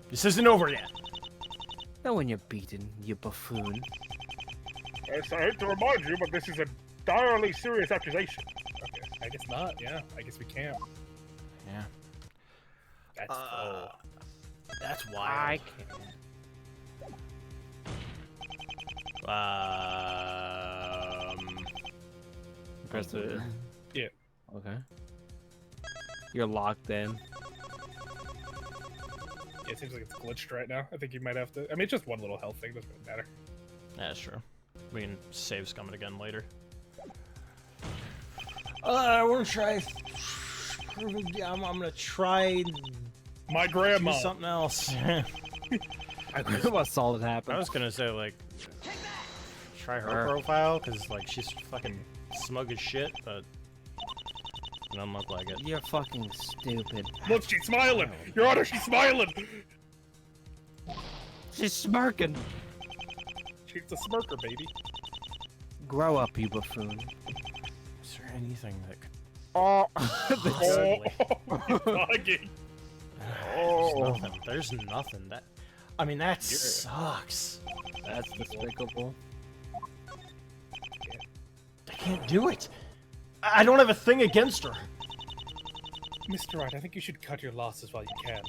This isn't over yet. Not when you're beaten, you buffoon. Yes, I hate to remind you, but this is a direly serious accusation. Okay. I guess not. Yeah. I guess we can't. Yeah. That's That's I wild. can't. Press it. Yeah. Okay. You're locked in. Yeah, it seems like it's glitched right now. I think you might have to. I mean, it's just one little health thing. Doesn't really matter. That's true. We can save Scum it again later. I want to try. I'm gonna try My grandma. do something else. What solid happened? I was gonna say like try her Her. profile because like she's fucking smug as shit, but Doesn't look like it. You're fucking stupid. Look, she's smiling! Your Honor, she's smiling! She's smirking. She's a smirker, baby. Grow up, you buffoon. Is there anything that could... Oh, There's nothing. There's nothing. That... I mean, that sucks. That's despicable. I can't do it. I don't have a thing against her. Mr. Wright, I think you should cut your losses while you can.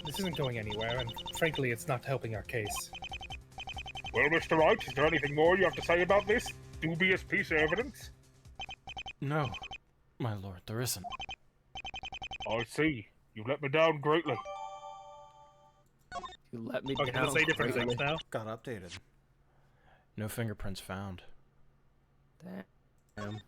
This isn't going anywhere, and frankly, it's not helping our case. Well, Mr. Wright, is there anything more you have to say about this dubious piece of evidence? No, my lord, there isn't. I see. You let me down greatly. You let me Okay, down. let's say different greatly. things now. Got updated. No fingerprints found. Damn.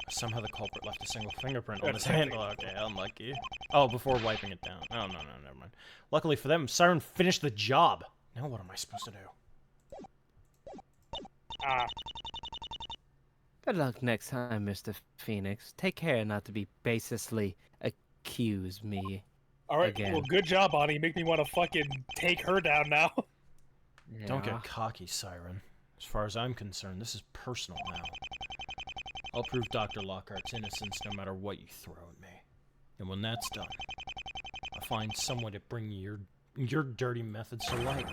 Somehow the culprit left a single fingerprint on his handle. Okay, unlucky. Oh, before wiping it down. Oh, no, never mind. Luckily for them, Siren finished the job. Now what am I supposed to do? Good luck next time, Mr. Phoenix. Take care not to be baselessly accuse me. Alright, Again. well, good job, Bonnie. You make me want to fucking take her down now. Don't Yeah. get cocky, Siren. As far as I'm concerned, this is personal now. I'll prove Dr. Lockhart's innocence no matter what you throw at me. And when that's done, I'll find some way to bring your dirty methods to light.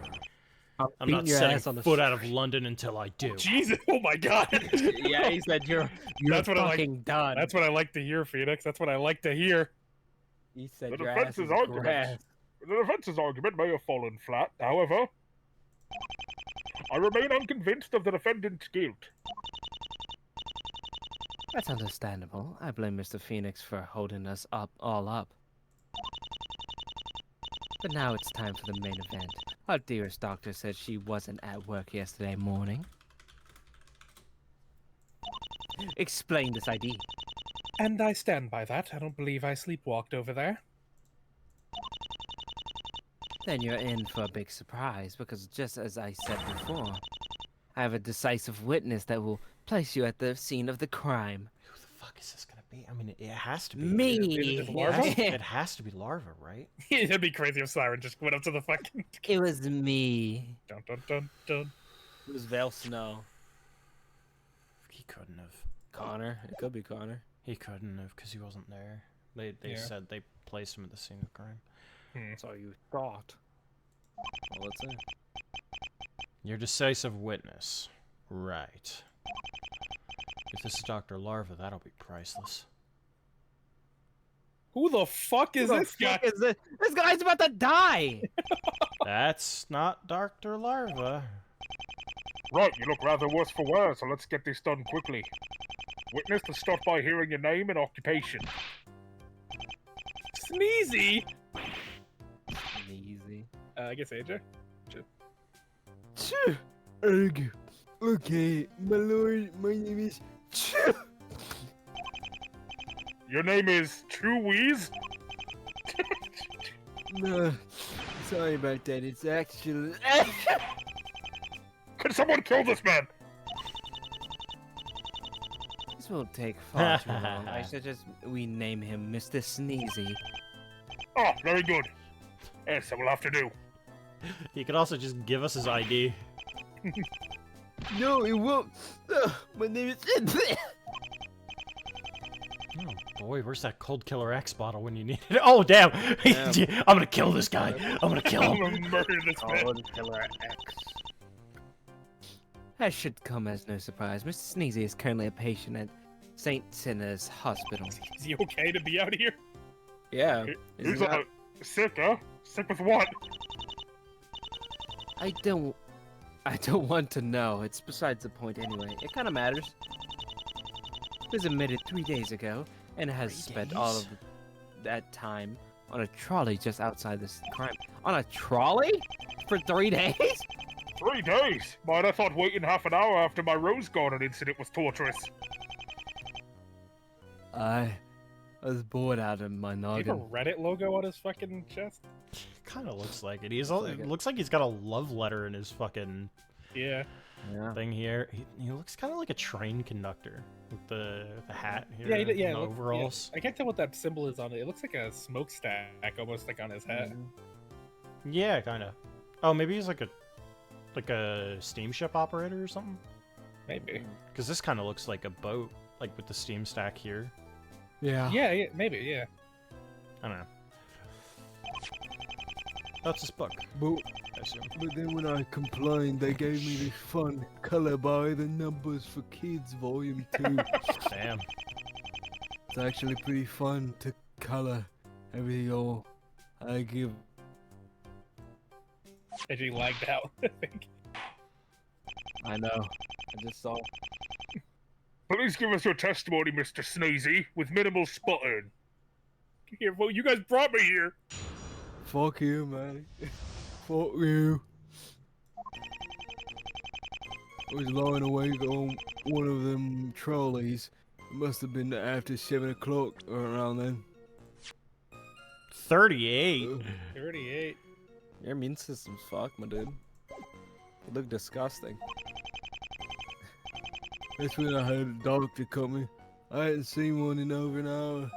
I'm not setting foot out of London until I do. Jesus, oh my god. Yeah, he said you're That's what I like. fucking done. That's what I like to hear, Phoenix. That's what I like to hear. He said The your ass defense's is argument. grass. The defense's argument may have fallen flat, however. I remain unconvinced of the defendant's guilt. That's understandable. I blame Mr. Phoenix for holding us all up. But now it's time for the main event. Our dearest doctor said she wasn't at work yesterday morning. Explain this ID. And I stand by that. I don't believe I sleepwalked over there. Then you're in for a big surprise, because just as I said before, I have a decisive witness that will place you at the scene of the crime. Who the fuck is this gonna be? I mean, it has to be. Me! Is it Larva? It has to be Larva, right? It'd be crazy if Siren just went up to the fucking... It was me. Dun, dun, dun, dun. It was Val Snow. He couldn't have. Connor. It could be Connor. He couldn't have, because he wasn't there. They Yeah. said they placed him at the scene of crime. That's all you thought. Well, let's see. Your decisive witness. Right. If this is Dr. Larva, that'll be priceless. Who the fuck is this guy? Is this? This guy's about to die! That's not Dr. Larva. Right, you look rather worse for wear, so let's get this done quickly. Witness, to start by hearing your name and occupation. Sneezy! Easy. I guess AJ. Okay, my lord, my name is... Your name is Chewies? No, sorry about that, it's actually... Can someone kill this man? This won't take far too long. I suggest we name him Mr. Sneezy. Oh, very good. Yes, that will have to do. He could also just give us his ID. No, it won't. My name is... Oh boy, where's that Cold Killer X bottle when you need it? Oh damn! I'm gonna kill this guy. I'm gonna kill I'm him. gonna murder this man. Killer X. That should come as no surprise. Mr. Sneezy is currently a patient at St. Sinner's Hospital. Is he okay to be out here? Yeah. He's sick, huh? Sick with what? I don't want to know. It's besides the point anyway. It kind of matters. He was admitted 3 days ago and has 3 spent all days? of that time on a trolley just outside this crime. On a trolley? For 3 days? 3 days? Man, I thought waiting half an hour after my rose garden incident was torturous. I was bored out of my Do you have a noggin. Reddit logo on his fucking chest? Kind of looks like it. It looks like he's got a love letter in his fucking Yeah. thing here. He looks kind of like a train conductor with the hat here. Yeah, and yeah. the overalls. Yeah. I can't tell what that symbol is on it. It looks like a smokestack, almost like on his hat. Yeah, kind of. Oh, maybe he's like a steamship operator or something. Maybe. Because this kind of looks like a boat, like with the steam stack here. Yeah. Yeah, maybe. Yeah. I don't know. That's his book. But, I assume. but then when I complained, they gave me this fun color by the Numbers for Kids Volume 2. Damn. It's actually pretty fun to color everything all I give. And he lagged out, I think. I know. I just saw. Please give us your testimony, Mr. Sneezy, with minimal spotting. Here, well, you guys brought me here. Fuck you, man. Fuck you. I was lying awake on one of them trolleys. It must have been after 7 o'clock or around then. 38. 38. Your immune system's fucked, my dude. You look disgusting. That's when I had a doctor coming. I hadn't seen one in over an hour.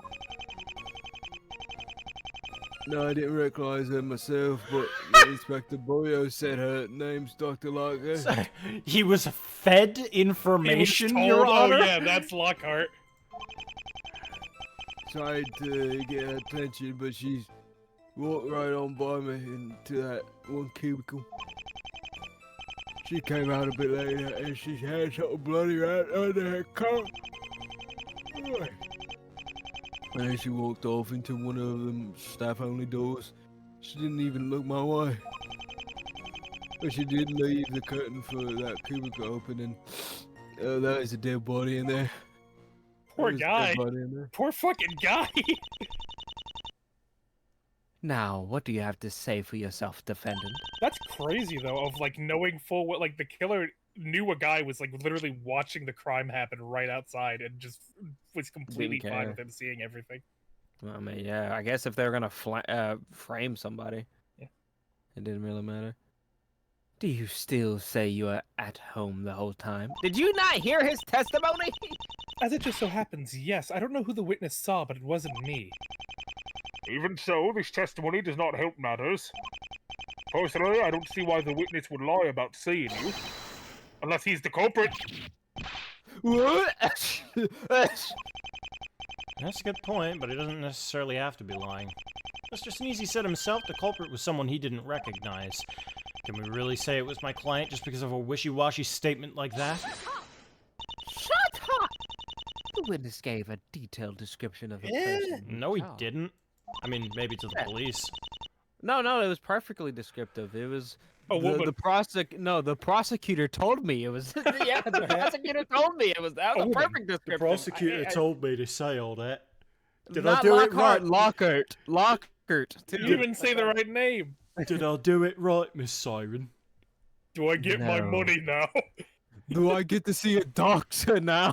No, I didn't recognize her myself, but Inspector Boyo said her name's Dr. Locker. He was fed information, He was Your told, Honor? Oh yeah, that's Lockhart. Tried to get her attention, but she's walked right on by me into that one cubicle. She came out a bit later and she had something bloody right under her coat. And then she walked off into one of them staff-only doors. She didn't even look my way. But she did leave the curtain for that cubicle open, and there is a dead body in there. Poor There's a guy. dead body in there. Poor fucking guy. Now, what do you have to say for yourself, defendant? That's crazy though, of like knowing full well, like the killer knew a guy was like literally watching the crime happen right outside and just was completely Didn't fine care. with him seeing everything. I mean, yeah. I guess if they were gonna frame somebody, Yeah. it didn't really matter. Do you still say you are at home the whole time? Did you not hear his testimony? As it just so happens, yes. I don't know who the witness saw, but it wasn't me. Even so, this testimony does not help matters. Personally, I don't see why the witness would lie about seeing you. Unless he's the culprit. What? That's a good point, but he doesn't necessarily have to be lying. Mr. Sneezy said himself the culprit was someone he didn't recognize. Can we really say it was my client just because of a wishy-washy statement like that? Shut up! The witness gave a detailed description of the person. No, he Oh. didn't. I mean, maybe to the police. No, it was perfectly descriptive. It was A woman. the prosecutor told me it was. Yeah, the prosecutor told me it was. That was a woman. perfect description. told me to say all that. Not Lockhart, Lockhart. You didn't even say the right name. Did I do it right, Miss Siren? Do I get my No. money now? Do I get to see a doctor now?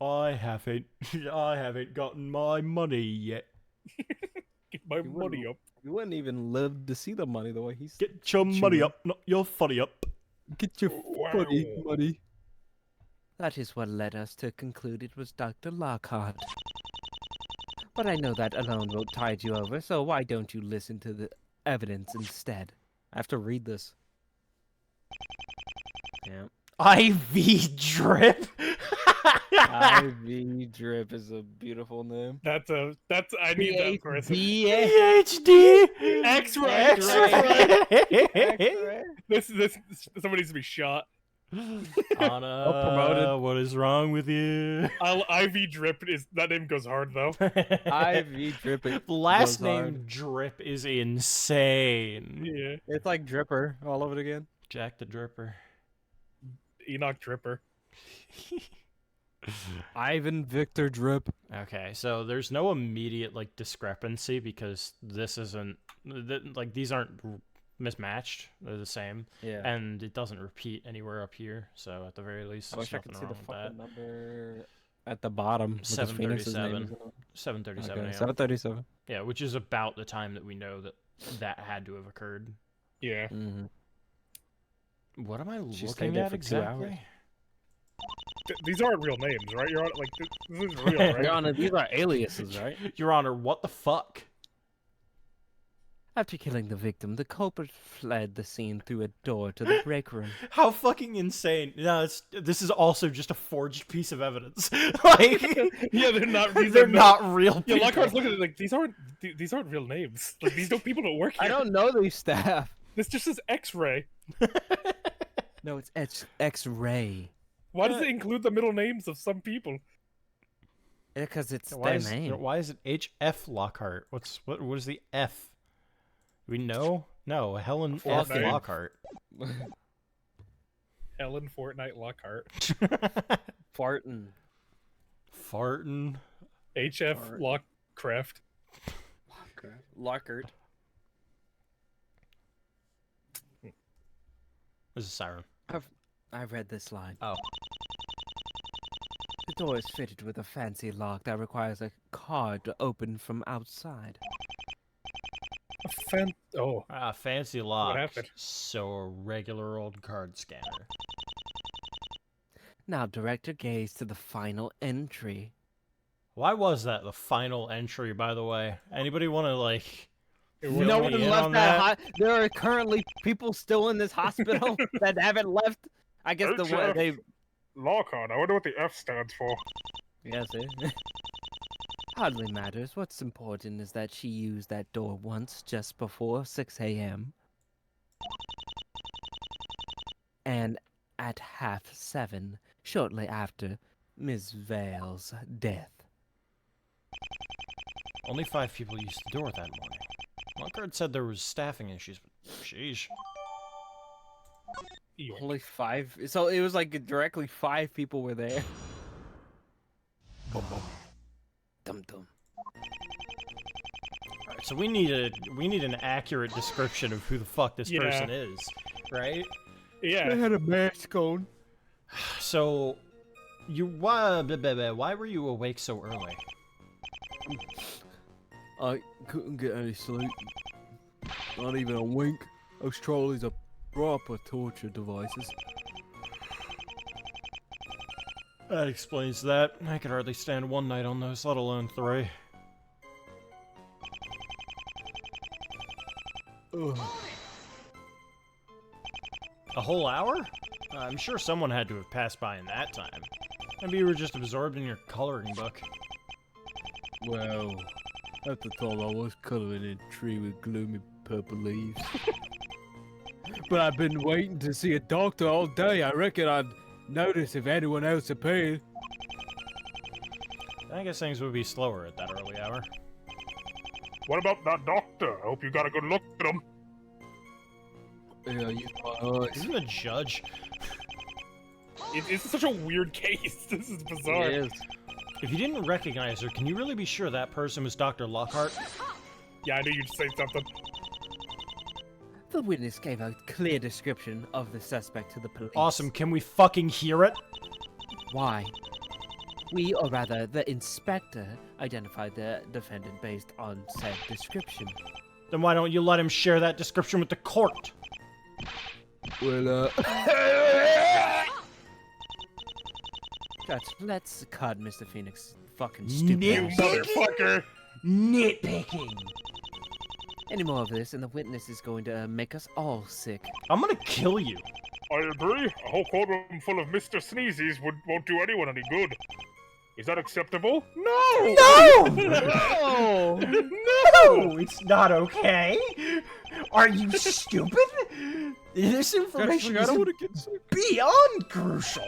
I haven't gotten my money yet. Get my money up. You wouldn't even live to see the money the way he's. Get your money up, not your funny up. Get your funny money. That is what led us to conclude it was Dr. Lockhart. But I know that alone won't tide you over, so why don't you listen to the evidence instead? I have to read this. Yeah. IV drip. IV drip is a beautiful name. That's I need that person. PhD. X-ray. X-ray. This somebody needs to be shot. Anna, promoted. what is wrong with you? IV drip is that name goes hard though. IV drip. Last goes name hard. Drip is insane. Yeah. It's like Dripper all over it again. Jack the Dripper. Enoch Dripper. Ivan Victor Drip. Okay, so there's no immediate like discrepancy because this isn't like these aren't mismatched. They're the same, Yeah. and it doesn't repeat anywhere up here. So at the very least, I there's wish I could nothing see the wrong with that. fucking number at the bottom. because Phoenix's name 737. is on it. 7:37 Okay, a.m. 7:37. Yeah, which is about the time that we know that had to have occurred. Yeah. Mm-hmm. What am I She looking stayed there at for 2 hours. exactly? These aren't real names, right? You're on, like, this is real, right? Your Honor, these are aliases, right? Your Honor, what the fuck? After killing the victim, the culprit fled the scene through a door to the break room. How fucking insane! No, this is also just a forged piece of evidence. Like, Yeah, they're not. they're not real Yeah, people. Lockhart's looking at it like these aren't real names. Like these people don't work here. I don't know these staff. This just says X-ray. No, it's X-ray. Why does it include the middle names of some people? Because it's Why their is, name. why is it H.F. Lockhart? What is the F? Do we know? No, Helen F. Fortnite. Lockhart. Ellen Fortnite Lockhart. Farting. Fartin. HF Lockcraft. Lockhart. This is Siren. I've read this line. Oh. The door is fitted with a fancy lock that requires a card to open from outside. Oh, Ah, fancy lock. happened? So a regular old card scanner. Now direct your gaze to the final entry. Why was that the final entry, by the way? Anybody want to, like... It fill No me one in left on that. There are currently people still in this hospital that haven't left. I guess the one HF. they. Lockhart. I wonder what the F stands for. Yes, Hardly matters. What's important is that she used that door once just before 6 a.m. and at 7:30, shortly after Ms. Vale's death. Only 5 people used the door that morning. Lockhart said there was staffing issues, but sheesh. only 5. So it was like directly 5 people were there. Dum dum. Alright, so we need an accurate description of who the fuck this Yeah. person is, right? yeah. had a mask on. So, why were you awake so early? I couldn't get any sleep. Not even a wink. Those trolleys are proper torture devices. That explains that. I could hardly stand one night on those, let alone 3. Ugh. A whole hour? I'm sure someone had to have passed by in that time. Maybe you were just absorbed in your coloring book. Well, at the time I was colouring a tree with gloomy purple leaves. But I've been waiting to see a doctor all day. I reckon I'd notice if anyone else appeared. I guess things would be slower at that early hour. What about that doctor? I hope you got a good look at him. Yeah, use my eyes. Isn't the judge? It's such a weird case. This is bizarre. It is. If you didn't recognize her, can you really be sure that person was Dr. Lockhart? Yeah, I knew you'd say something. The witness gave a clear description of the suspect to the police. Awesome, can we fucking hear it? Why? We, or rather, the inspector, identified the defendant based on said description. Then why don't you let him share that description with the court? Well, Judge, let's cut Mr. Phoenix fucking stupid. You ass. motherfucker! Nitpicking. Any more of this, and the witness is going to make us all sick. I'm gonna kill you. I agree. A whole courtroom full of Mr. Sneezies won't do anyone any good. Is that acceptable? No! No! Oh! No! It's not okay. Are you stupid? This information I is don't want to get sick. beyond crucial.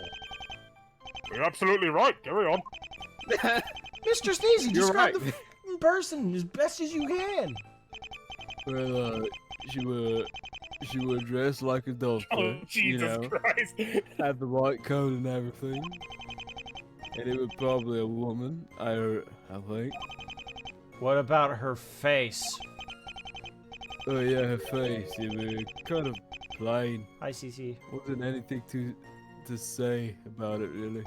You're absolutely right. Carry on. Mr. Sneezy, You're describe right. the f***ing person as best as you can. Well, she were dressed like a doctor, Oh, Jesus you know, Christ. had the white coat and everything. And it was probably a woman, I think. What about her face? Oh yeah, her face, it was kind of plain. Hi, CC. Wasn't anything to say about it, really.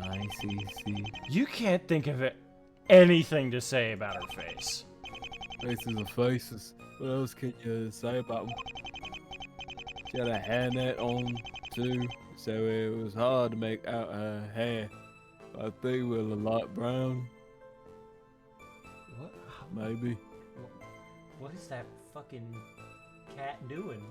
I see. You can't think of anything to say about her face. Faces are faces. What else can you say about them? She had a hairnet on too, so it was hard to make out her hair. I think it was a light brown, What? maybe. What is that fucking cat doing?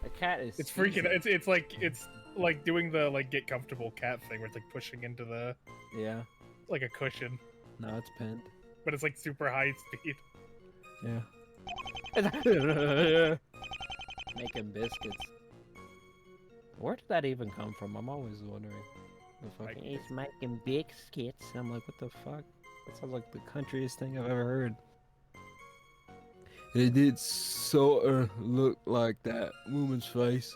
The cat is. It's freaking. It's like doing the like get comfortable cat thing where it's like pushing into the Yeah. like a cushion, No, it's pinned. but it's like super high speed. Yeah. Making biscuits. Where did that even come from? I'm always wondering. The fucking he's making biscuits. I'm like, what the fuck? That sounds like the countryest thing I've ever heard. It did sort of look like that woman's face,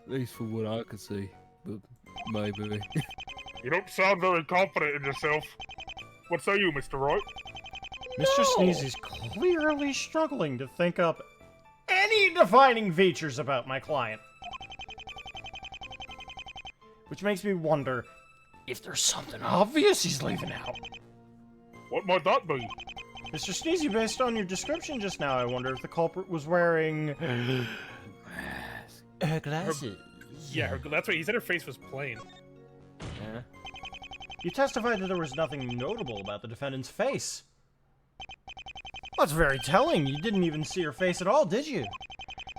at least for what I could see, but maybe. You don't sound very confident in yourself. What say you, Mr. Wright? Mr. Sneeze is clearly struggling to think up any defining features about my client. Which makes me wonder if there's something obvious he's leaving out. What might that be? Mr. Sneezy, based on your description just now, I wonder if the culprit was wearing glasses. Yeah, that's right. He said her face was plain. Yeah. You testified that there was nothing notable about the defendant's face. That's very telling. You didn't even see her face at all, did you?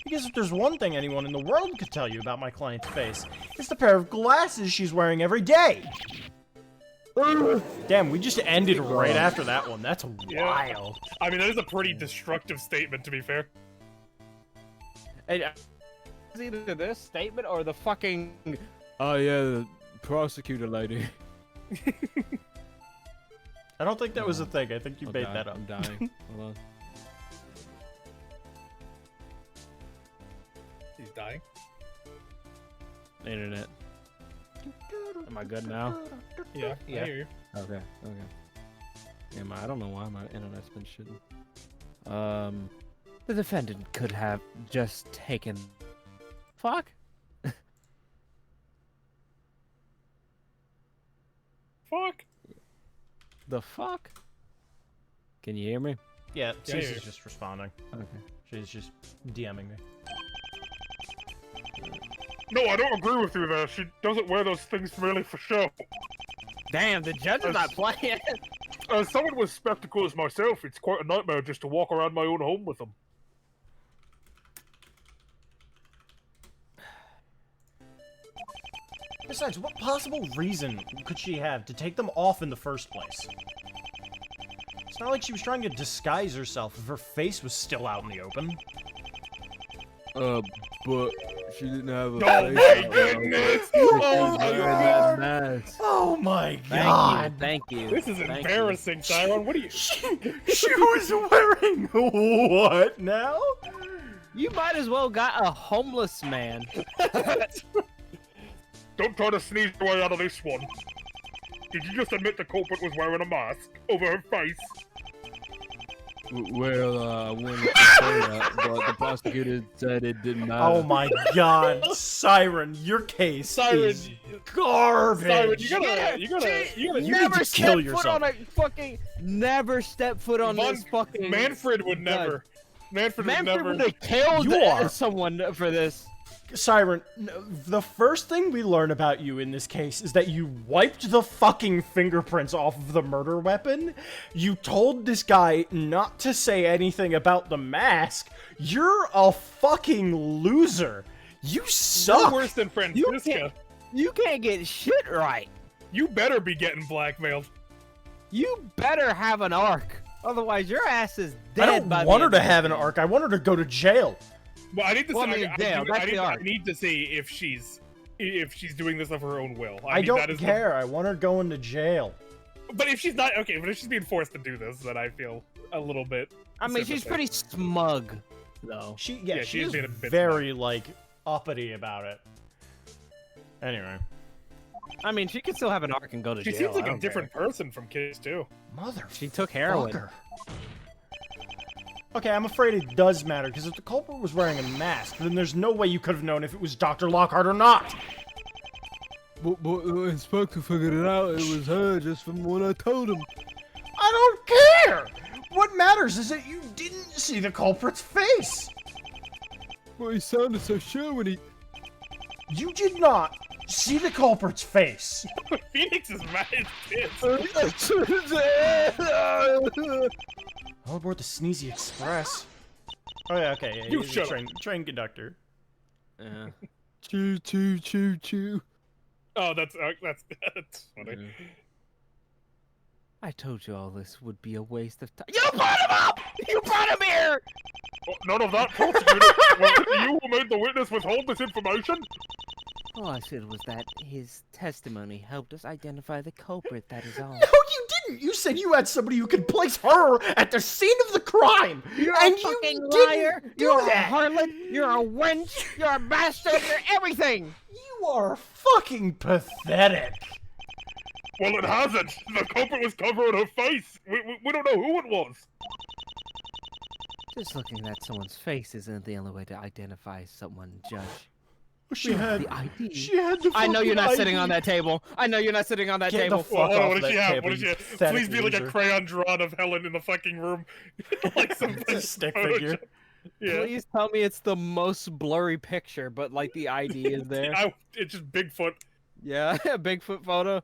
Because if there's one thing anyone in the world could tell you about my client's face, it's the pair of glasses she's wearing every day. Damn, we just ended right after that one. That's wild. I mean, that is a pretty destructive statement, to be fair. And, it's either this statement or the fucking. Oh yeah, the prosecutor lady. I don't think that was a thing. I think you I'll made die. that up. I'm dying. Hold on. He's dying. Internet. Am I good now? Yeah, I hear you. Okay. Am I don't know why my internet's been shitting. The defendant could have just taken. Fuck. Fuck. The fuck? Can you hear me? Yeah, Yeah, Cece's yeah. just responding. Okay. She's just DMing me. No, I don't agree with you there. She doesn't wear those things really for show. Damn, the judge is not playing. As someone with spectacles myself, it's quite a nightmare just to walk around my own home with them. Besides, what possible reason could she have to take them off in the first place? It's not like she was trying to disguise herself if her face was still out in the open. But she didn't have a Oh face. my goodness! Oh my god! Mask. Oh my god! Thank you. This is embarrassing, Siren. What are you? She was wearing what now? You might as well got a homeless man. Don't try to sneeze your way out of this one. Did you just admit the culprit was wearing a mask over her face? Well, I wanted to say that, but the prosecutor said it didn't matter. Oh my god, Siren, your case Siren, is garbage. Siren, you gotta You never need to step kill foot yourself. on a fucking. Never step foot on this fucking. Manfred would never. Manfred would Manfred never. would have killed You are. someone for this. Siren, the first thing we learn about you in this case is that you wiped the fucking fingerprints off of the murder weapon. You told this guy not to say anything about the mask. You're a fucking loser. You suck. You're worse than Francisca. You can't get shit right. You better be getting blackmailed. You better have an arc. Otherwise, your ass is dead. I don't by want the her end to of have the an game. arc. I want her to go to jail. Well, I need to Well, see. I mean, damn, that's the I arc. need to see if she's doing this of her own will. I mean, don't that is care. I want her going to jail. But if she's not okay, but if she's being forced to do this, then I feel a little bit. I mean, she's sympathetic. pretty smug, though. She Yeah, she she's is being a bit very like uppity about it. Anyway, I mean, she could still have an arc and go to She jail. seems like I a don't different care. person from Kiss too. mother. She took heroin. Fucker. Okay, I'm afraid it does matter, because if the culprit was wearing a mask, then there's no way you could have known if it was Dr. Lockhart or not! But the inspector figured it out. It was her just from what I told him. I don't care! What matters is that you didn't see the culprit's face! Well, he sounded so sure when he... You did not see the culprit's face. Phoenix is mad as pissed. All aboard the Sneezy Express. Oh yeah, okay. Yeah, You he's a shut up. train conductor. Yeah. Choo choo choo choo. Oh, that's funny. Yeah. I told you all this would be a waste of time. You brought him up! You brought him here! Oh, none of that, prosecutor. Was it you who made the witness withhold this information? All I said was that his testimony helped us identify the culprit, that is all. No, you didn't. You said you had somebody who could place her at the scene of the crime. You're and a fucking you liar! didn't do You're that. a harlot! You're a wench! You're a bastard! You're everything! You are fucking pathetic. Well, it hasn't. The culprit was covering her face. We don't know who it was. Just looking at someone's face isn't the only way to identify someone, Judge. She had The ID. She had the I know you're not fucking sitting on ID. that table. I know you're not sitting on that Get table. the fuck Well, hold on, off what did that she have? table, What did she you have? pathetic Please be like a loser. crayon drawing of Helen in the fucking room. Like some It's a stick figure. Yeah. Please tell me it's the most blurry picture, but like the ID is there. It's just Bigfoot. Yeah, Bigfoot photo.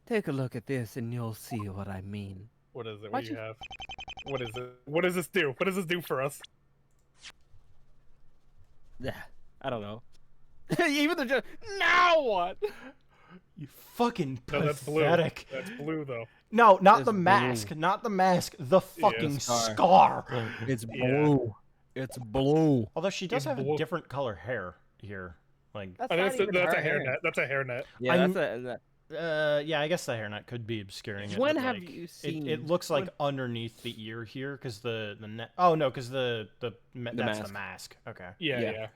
Take a look at this and you'll see what I mean. What is it? What Why'd do you you- have? What is it? What does this do? What does this do for us? Yeah, I don't know. Even the judge. Now what? You fucking No, that's blue. pathetic. That's blue though. No, not It's the mask. blue. Not the mask. The fucking scar. scar. It's Yeah. blue. It's blue. Although she does It's have a blue. different color hair here. Like, That's I not think even that's her a hairnet. That's a hairnet. Yeah, I'm- that's a. yeah, I guess the hairnet could be obscuring it. When but, have like, you seen? It looks like underneath the ear here, because the net. Oh no, because that's mask. the mask. Okay. Yeah, Yeah. yeah.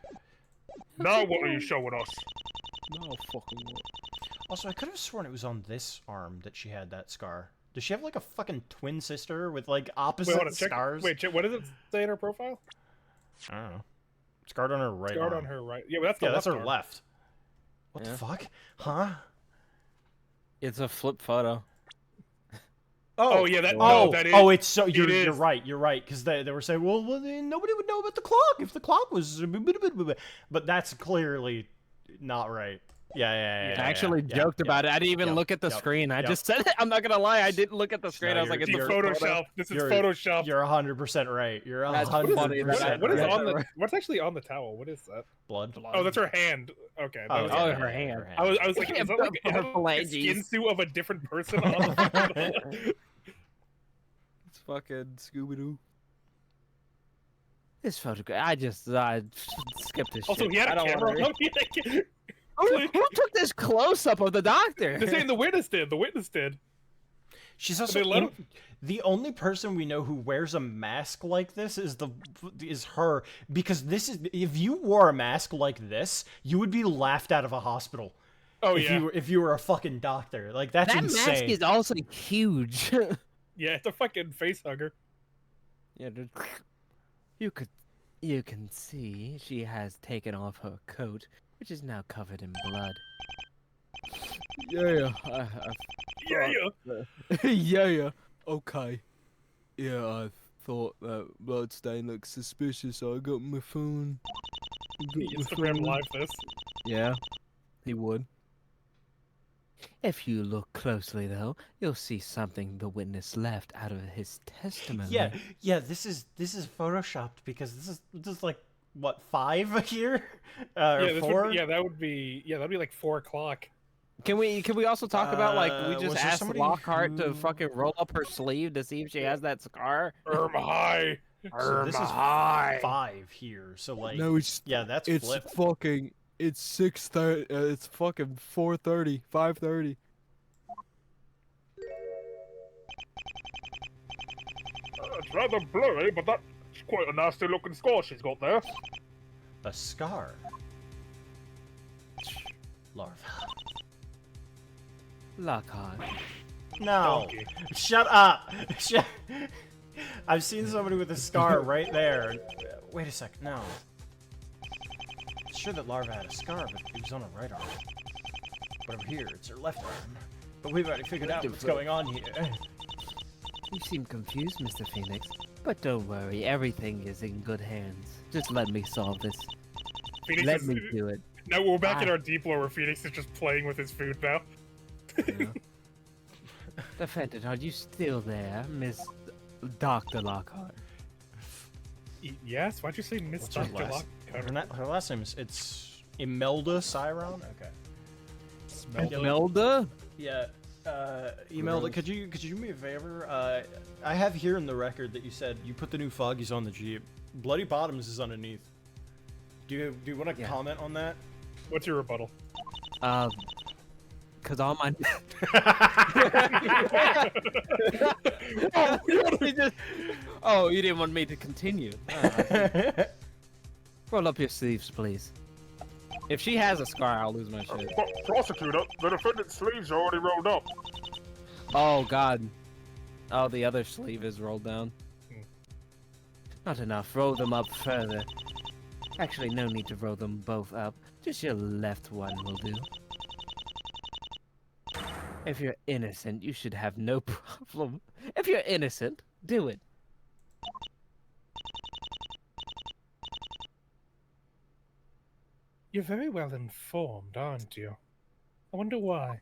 Now what are you showing us? No fucking. Also, I could have sworn it was on this arm that she had that scar. Does she have like a fucking twin sister with like Wait, opposite hold on. Check. scars? Wait, check. What does it say in her profile? I don't know. Scarred on her right Scarred arm. on her right. Yeah, well, that's the Yeah, that's her arm. left. What Yeah. the fuck? Huh? It's a flip photo. Oh yeah, that. Oh, No, that is. oh, it's so you're is. right. You're right because they were saying, well, then nobody would know about the clock if the clock was, but that's clearly not right. Yeah. I actually joked about it. I didn't even look at the screen. I just said it. I'm not gonna lie. I didn't look at the screen. No, I was like, you're- it's It's a you're- Photoshop. This is You're- Photoshop. You're 100% right. You're That's 100% funny that I- What is Yeah. on the? What's actually on the towel? What is that? blood. Oh, that's her hand. Okay. that was- yeah, her hand. I was like, is that like, is Her that like a phalanges. skin suit of a different person on the It's fucking Scooby Doo. This photograph, I skipped this Also, shit. he had I a don't camera. wanna on. He had a Who took this close up of the doctor? They're saying the witness did. The witness did. She's They also let him- the only person we know who wears a mask like this is her, because this is, if you wore a mask like this, you would be laughed out of a hospital. Oh if you were a fucking doctor, like that's That insane. mask is also huge. Yeah, it's a fucking face hugger. Yeah, dude. You can see she has taken off her coat, which is now covered in blood. Yeah. Yeah. Yeah. Okay. Yeah, I thought that bloodstain looked suspicious, so I got my phone. Instagram live this. Yeah, he would. If you look closely, though, you'll see something the witness left out of his testimony. Yeah. This is photoshopped because this is like what, 5 here, or Yeah, 4? that would be like 4 o'clock. Can we also talk about like we was just there asked somebody Lockhart to who- fucking roll up her sleeve to see if she has that scar? High. So this is 5 here. So like, No, it's yeah, that's it's flipped. fucking. It's 6:30. It's fucking 4:30. 5:30. It's rather blurry, but that's quite a nasty looking scar she's got there. A scar. Larva. Lockhart. No. Donkey. Shut up. I've seen somebody with a scar right there. Wait a sec. No. Sure that Larva had a scar, but it was on her right arm. But over here, it's her left arm. But we've already figured out what's going on here. You seem confused, Mr. Phoenix. But don't worry, everything is in good hands. Just let me solve this. Phoenix Let is, me do it. Now we're back in our deep lore where Phoenix is just playing with his food now. Yeah. Defendant, are you still there, Miss Dr. Lockhart? Yes, why'd you say Miss What's her Dr. last? Lockhart? Her last name is Imelda Cyron. Okay. Imelda? Yeah. Imelda, could you do me a favor? I have here in the record that you said you put the new foggies on the Jeep. Bloody Bottoms is underneath. Do you want to comment on that? What's your rebuttal? Cause all my oh, you didn't want me to continue. Roll up your sleeves, please. If she has a scar, I'll lose my shit. Prosecutor, the defendant's sleeves are already rolled up. Oh God. Oh, the other sleeve is rolled down. Not enough. Roll them up further. Actually, no need to roll them both up. Just your left one will do. If you're innocent, you should have no problem. If you're innocent, do it. You're very well informed, aren't you? I wonder why.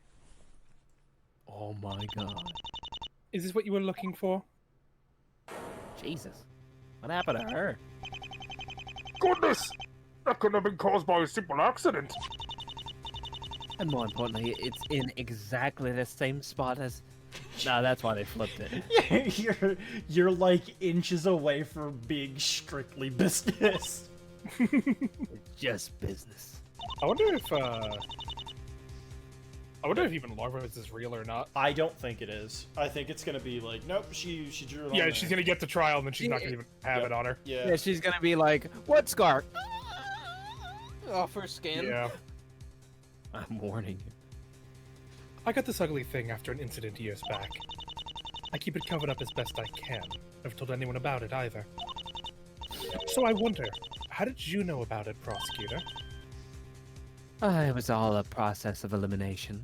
Oh my God. Is this what you were looking for? Jesus. What happened to her? Goodness! That couldn't have been caused by a simple accident. And more importantly, it's in exactly the same spot as... No, that's why they flipped it. you're like inches away from being strictly business. It's just business. I wonder if even Larva's is real or not. I don't think it is. I think it's gonna be like, nope, she drew it on Yeah, there. she's gonna get to trial and then she's not gonna even have it on her. Yeah. Yeah, she's gonna be like, what scar? Off her skin. Yeah. I'm warning you. I got this ugly thing after an incident years back. I keep it covered up as best I can. Never told anyone about it either. So I wonder, how did you know about it, prosecutor? It was all a process of elimination.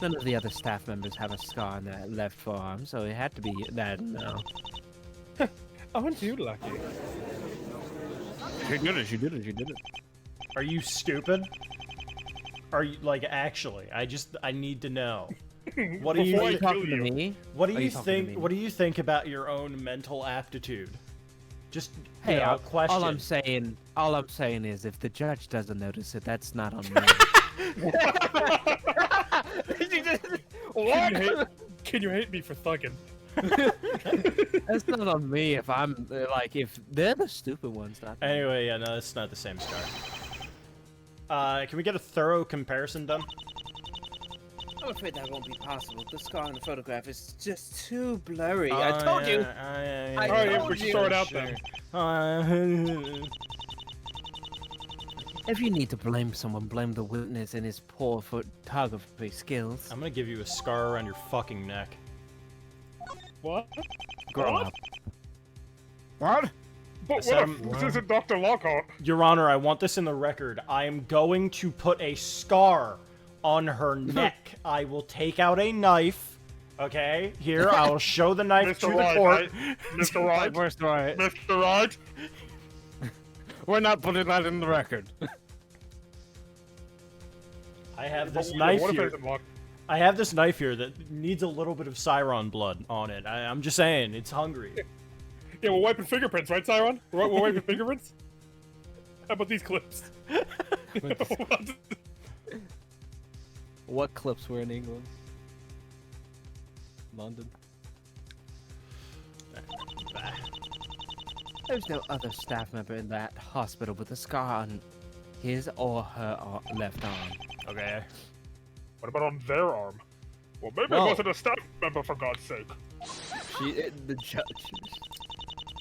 None of the other staff members have a scar on their left forearm, so it had to be that now. Aren't you lucky? She did it, she did it, she did it. Are you stupid? Are you, like, actually? I need to know. What do you Are you talking to me? What do you think? What do you think about your own mental aptitude? Just Hey, question. all I'm saying is, if the judge doesn't notice it, that's not on me. What? Can you hate me for thugging? That's not on me. If I'm like, if they're the stupid ones, not me. Anyway, yeah, no, that's not the same scar. Can we get a thorough comparison done? I'm afraid that won't be possible. The scar in the photograph is just too blurry. I told you. Alright, we should throw it out then. If you need to blame someone, blame the witness and his poor photography skills. I'm gonna give you a scar around your fucking neck. What? Grow up. What? But what if this isn't Dr. Lockhart? Your Honor, I want this in the record. I am going to put a scar on her neck. I will take out a knife. Okay, here, I will show the knife to the court. Mr. Wright? Mr. Wright? We're not putting that in the record. I have this knife here. I have this knife here that needs a little bit of Cyron blood on it. I'm just saying, it's hungry. Yeah, we're wiping fingerprints, right, Cyron? We're wiping fingerprints? How about these clips? What clips were in England? London? There's no other staff member in that hospital with a scar on his or her left arm. Okay. What about on their arm? Well, maybe it wasn't a staff member, for God's sake. The judge.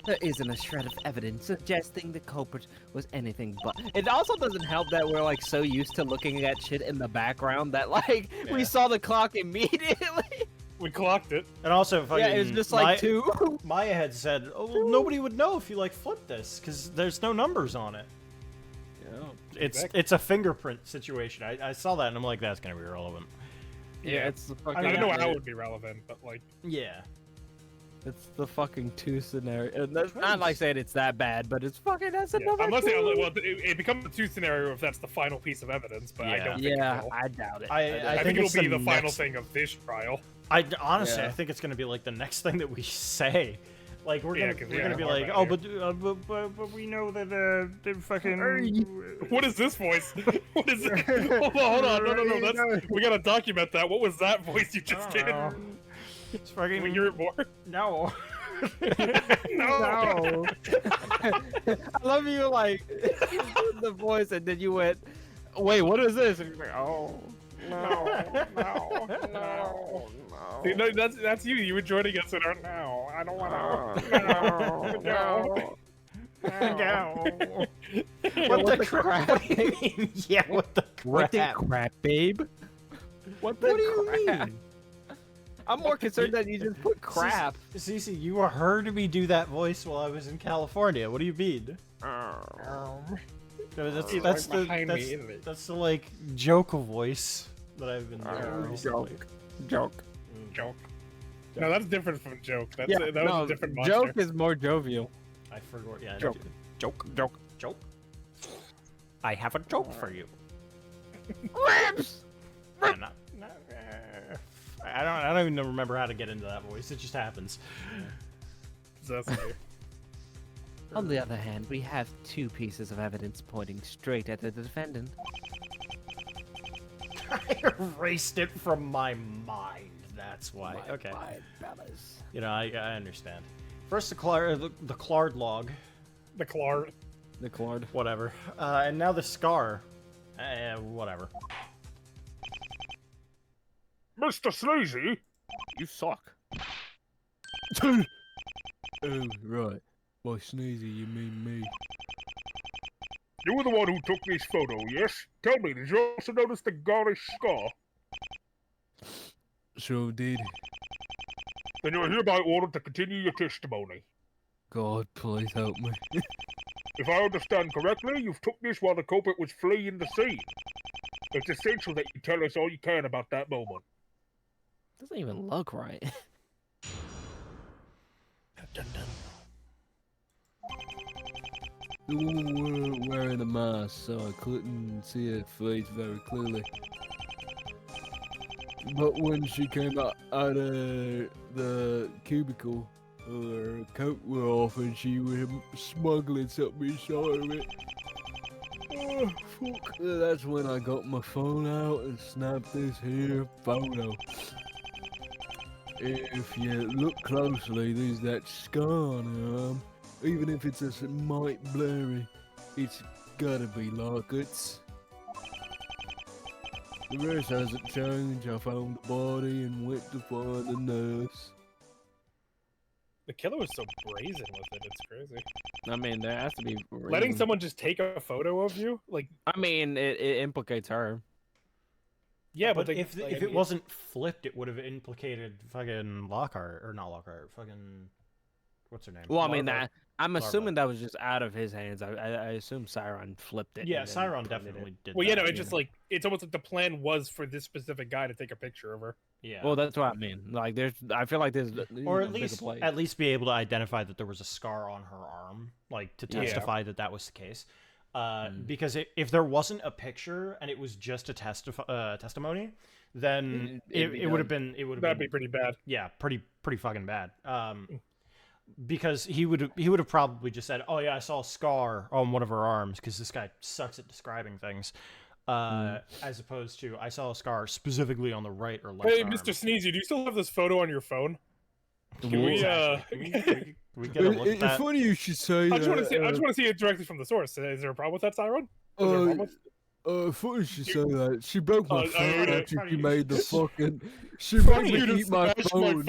There isn't a shred of evidence suggesting the culprit was anything but. It also doesn't help that we're like so used to looking at shit in the background that like we saw the clock immediately. We clocked it. And also, yeah, it was just like two. Maya had said, "Oh, well, nobody would know if you like flipped this because there's no numbers on it." Yeah, it's a fingerprint situation. I saw that and I'm like, that's gonna be irrelevant. Yeah, it's the fucking. I don't know how it would be relevant, but like. Yeah. It's the fucking 2 scenario. And that's not like saying it's that bad, but it's fucking that's another. Unless it becomes a 2 scenario if that's the final piece of evidence, but I don't think it will. I doubt it. I think it'll be the final thing of this trial. Honestly, I think it's gonna be like the next thing that we say. Like we're gonna be like, oh, but we know that the fucking. What is this voice? What is it? Hold on, no. We gotta document that. What was that voice you just did? It's fucking. Can we hear it more? No. No. I love you like the voice, and then you went, "Wait, what is this?" And you're like, "Oh, no." See, no, that's you. You were joining us in our no. I don't want to. No. What the crap? Yeah, what the crap? What the crap, babe? What do you mean? I'm more concerned that you just put crap. Cece, you heard me do that voice while I was in California. What do you mean? That's the like joke voice that I've been doing recently. Joke. No, that's different from joke. That was a different monster. Joke is more jovial. I forgot. Yeah. Joke. I have a joke for you. Ribs. I don't even remember how to get into that voice. It just happens. On the other hand, we have 2 pieces of evidence pointing straight at the defendant. I erased it from my mind. That's why. Okay. You know, I understand. First, the Clart log. The Clart. Whatever. And now the scar. Whatever. Mr. Sleazy? You suck. Oh, right. By sneezy, you mean me. You were the one who took this photo, yes? Tell me, did you also notice the garnish scar? Sure did. Then you're hereby ordered to continue your testimony. God, please help me. If I understand correctly, you've took this while the culprit was fleeing the scene. It's essential that you tell us all you can about that moment. Doesn't even look right. The woman weren't wearing a mask, so I couldn't see her face very clearly. But when she came out of the cubicle, her coat was off and she was smuggling something inside of it. Oh, fuck. That's when I got my phone out and snapped this here photo. If you look closely, there's that scar on her arm. Even if it's a mite blurry, it's gotta be Lockett's. The rest hasn't changed. I found the body and went to find the nurse. The killer was so brazen with it, it's crazy. I mean, there has to be letting someone just take a photo of you, like. I mean, it implicates her. Yeah, but if it wasn't flipped, it would have implicated fucking Lockhart, or not Lockhart, fucking what's her name? Well, I mean I'm assuming that was just out of his hands. I assume Siron flipped it. Yeah, Siron definitely did. Well, it's just like it's almost like the plan was for this specific guy to take a picture of her. Yeah. Well, that's what I mean. Like, I feel like there's or at least be able to identify that there was a scar on her arm, like to testify that was the case. Because if there wasn't a picture and it was just a testimony, then it would have been that'd be pretty bad. Yeah, pretty fucking bad. Because he would have probably just said, "Oh yeah, I saw a scar on one of her arms," because this guy sucks at describing things. As opposed to, I saw a scar specifically on the right or left arm. Mr. Sneezy, do you still have this photo on your phone? Can we get a look at that? It's funny you should say that. I just want to see it directly from the source. Is there a problem with that, Siron? Funny you should say that. She broke my phone after she made the fucking. She made me keep my phone.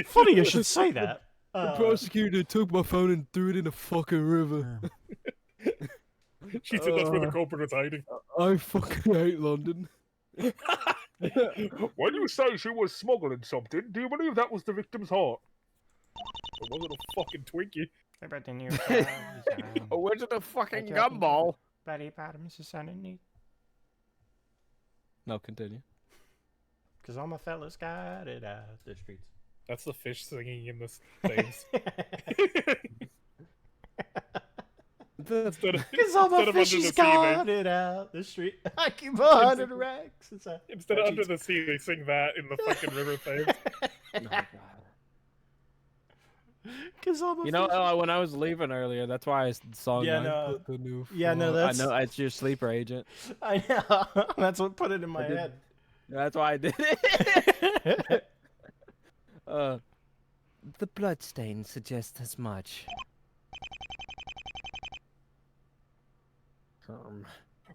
Funny you should say that. The prosecutor took my phone and threw it in a fucking river. She said that's where the culprit was hiding. I fucking hate London. When you say she was smuggling something, do you believe that was the victim's heart? It wasn't a fucking Twinkie. Where's the fucking gumball? No, continue. Because all my fellas got it out the streets. That's the fish singing in the things. Instead of, Cause all instead the of under fishes the sea, got it out the street. I keep 100 racks. instead of under the sea, they sing that in the fucking river things. Oh, God. Cause all the You know, fishes... when I was leaving earlier, that's why I song. Yeah, I no. put the new Yeah, no, frog- that's... I know it's your sleeper agent. I know. That's what put it in my did- head. That's why I did it. The bloodstain suggests as much.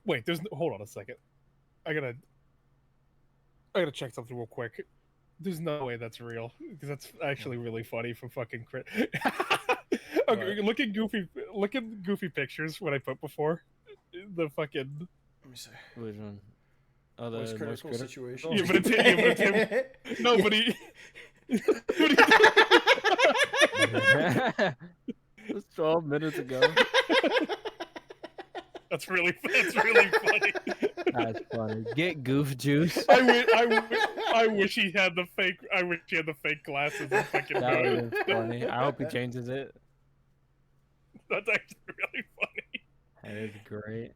Wait, hold on a second. I gotta check something real quick. There's no way that's real, because that's actually really funny from fucking crit. Okay, look at goofy pictures what I put before. The fucking. Let me see. Which one? Oh, the Most most critical critical situation. Yeah, but it's him. No, but he. That's 12 minutes ago. That's really funny. That's funny. Get goof juice. I wish he had the fake. I wish he had the fake glasses and fucking. That would be funny. I hope he changes it. That's actually really funny. That is great.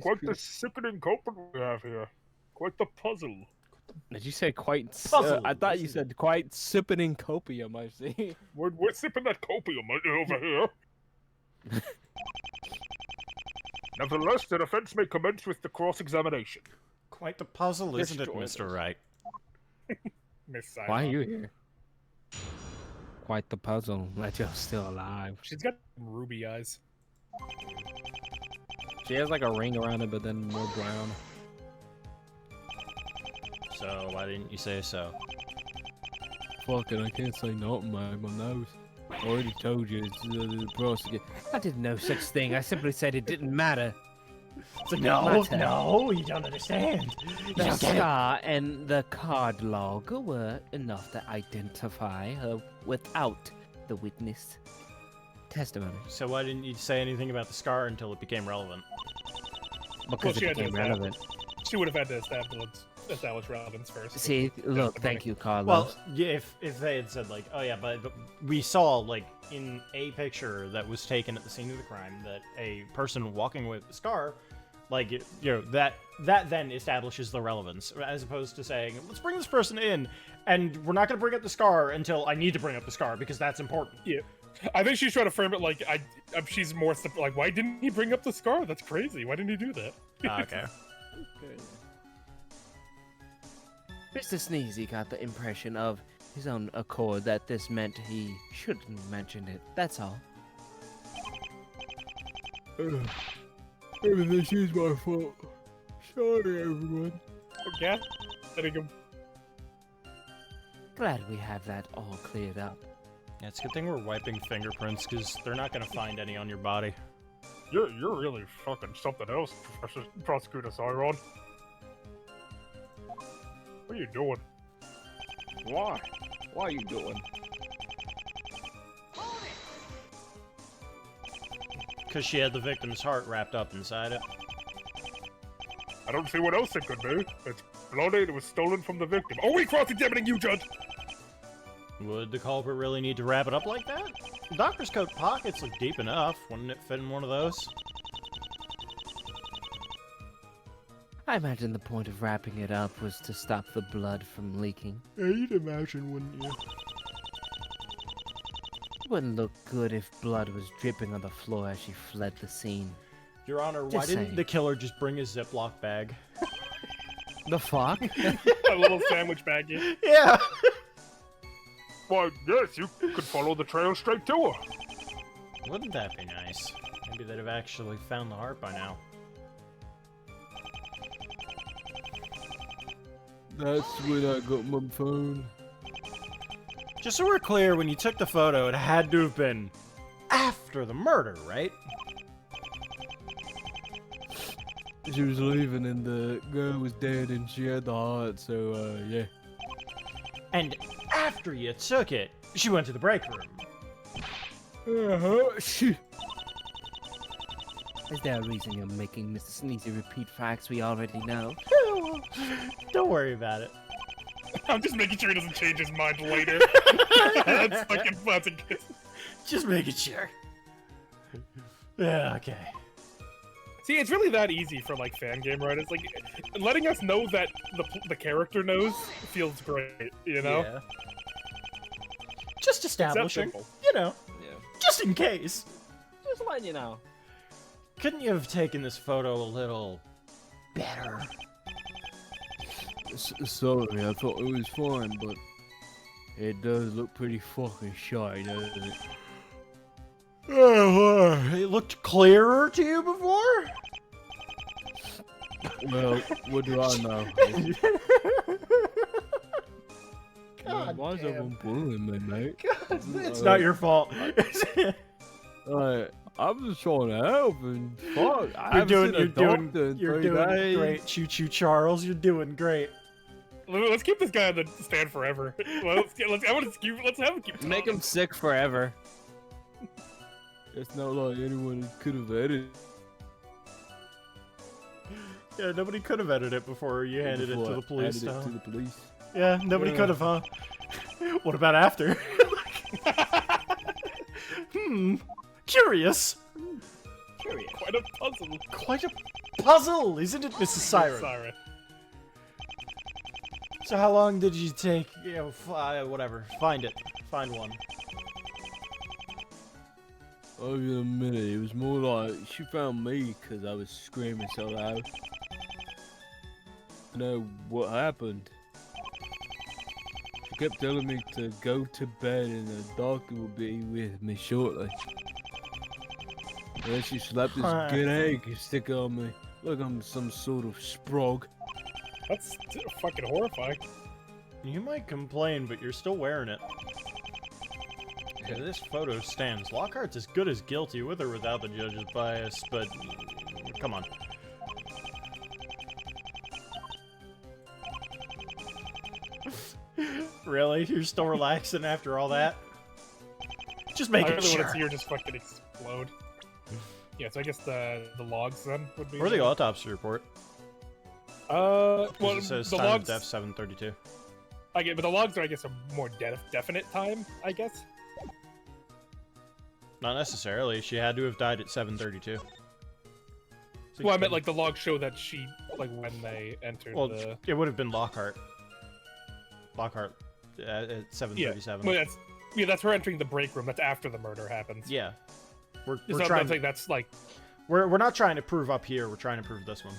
Quite the sickening culprit we have here. Quite the puzzle. Did you say quite? Puzzle, I thought you isn't said quite sipping copium. I see. We're sipping that copium over here. Nevertheless, the defense may commence with the cross-examination. Quite the puzzle, isn't it, Destroy Mr. this. Wright? Miss Simon. Why are you here? Quite the puzzle that you're still alive. She's got ruby eyes. She has like a ring around it, but then more brown. So, why didn't you say so? Fucking, I can't say nothing, man. My nose. I already told you it's the prosecutor. I did no such thing. I simply said it didn't matter. It's like, no, you don't understand. You The don't get it. scar and the card log were enough to identify her without the witness testimony. So why didn't you say anything about the scar until it became relevant? Because she it had to became establish- relevant. She would have had to establish relevance first. See, look, the thank money. you, Carlos. Well, yeah, if they had said like, oh yeah, but we saw like in a picture that was taken at the scene of the crime that a person walking with a scar, like that then establishes the relevance, as opposed to saying let's bring this person in, and we're not going to bring up the scar until I need to bring up the scar because that's important. Yeah, I think she's trying to frame it like she's more like, why didn't he bring up the scar? That's crazy. Why didn't he do that? Okay. Mr. Sneezy got the impression of his own accord that this meant he shouldn't mention it. That's all. Maybe this is my fault. Sorry, everyone. Yeah, letting him. Glad we have that all cleared up. Yeah, it's a good thing we're wiping fingerprints because they're not going to find any on your body. You're really fucking something else, Prosecutor Siron. What are you doing? Why? Why are you doing? Because she had the victim's heart wrapped up inside it. I don't see what else it could be. It's bloody. It was stolen from the victim. Oh, we cross-examining you, Judge. Would the culprit really need to wrap it up like that? The doctor's coat pockets look deep enough. Wouldn't it fit in one of those? I imagine the point of wrapping it up was to stop the blood from leaking. Yeah, you'd imagine, wouldn't you? It wouldn't look good if blood was dripping on the floor as she fled the scene. Your Honor, why Just didn't saying. the killer just bring a Ziploc bag? The fuck? A little sandwich baggie. Yeah! Why, yes, you could follow the trail straight to her. Wouldn't that be nice? Maybe they'd have actually found the heart by now. That's when I got my phone. Just so we're clear, when you took the photo, it had to have been after the murder, right? She was leaving and the girl was dead and she had the heart, so, yeah. And after you took it, she went to the break room. Shit. Is there a reason you're making Mr. Sneezy repeat facts we already know? Don't worry about it. I'm just making sure he doesn't change his mind later. That's fucking funny. Just making sure. Yeah, okay. See, it's really that easy for like fan game writers. Like, letting us know that the character knows feels great. You know? Yeah. Just establishing. simple. You know. Yeah. Just in case. Just letting you know. Couldn't you have taken this photo a little better? Sorry, I thought it was fine, but it does look pretty fucking shy, doesn't it? It looked clearer to you before? Well, what do I know? God Why is damn. everyone bullying me, mate? God, it's not your fault. I'm just trying to help, and fuck, I haven't seen a doctor in you're 3 doing days. great, Choo Choo Charles. You're doing great. Let's keep this guy on the stand forever. Let's have him keep talking. Make him sick forever. It's not like anyone could have edited. Yeah, nobody could have edited it before you handed it to the police. Handed it Huh? to the police. Yeah, nobody Yeah. could have, huh? What about after? Curious. Quite a puzzle. Quite a puzzle, isn't it, Mrs. Siren? Siren. So how long did you take, you know, whatever, find it. Find one. Over a minute, it was more like she found me because I was screaming so loud. I know what happened. She kept telling me to go to bed and the doctor will be with me shortly. And then she slapped this good egg stick on me, like I'm some sort of sprog. That's fucking horrifying. You might complain, but you're still wearing it. Yeah, this photo stands. Lockhart's as good as guilty, with or without the judge's bias, but... come on. Really? You're still relaxing after all that? Just I making really want sure. to see her just fucking explode. Yeah, so I guess the logs then would be. Or the autopsy report. Well, It says the time logs. of death 7:32. I get, but the logs are, I guess, a more definite time. I guess. Not necessarily. She had to have died at 7:32. Well, I meant like the logs show that she, like, when they entered Well, the. it would have been Lockhart. Lockhart at 7:37. Well, that's her entering the break room. That's after the murder happens. Yeah. We're So trying. I think that's like. We're not trying to prove up here. We're trying to prove this one.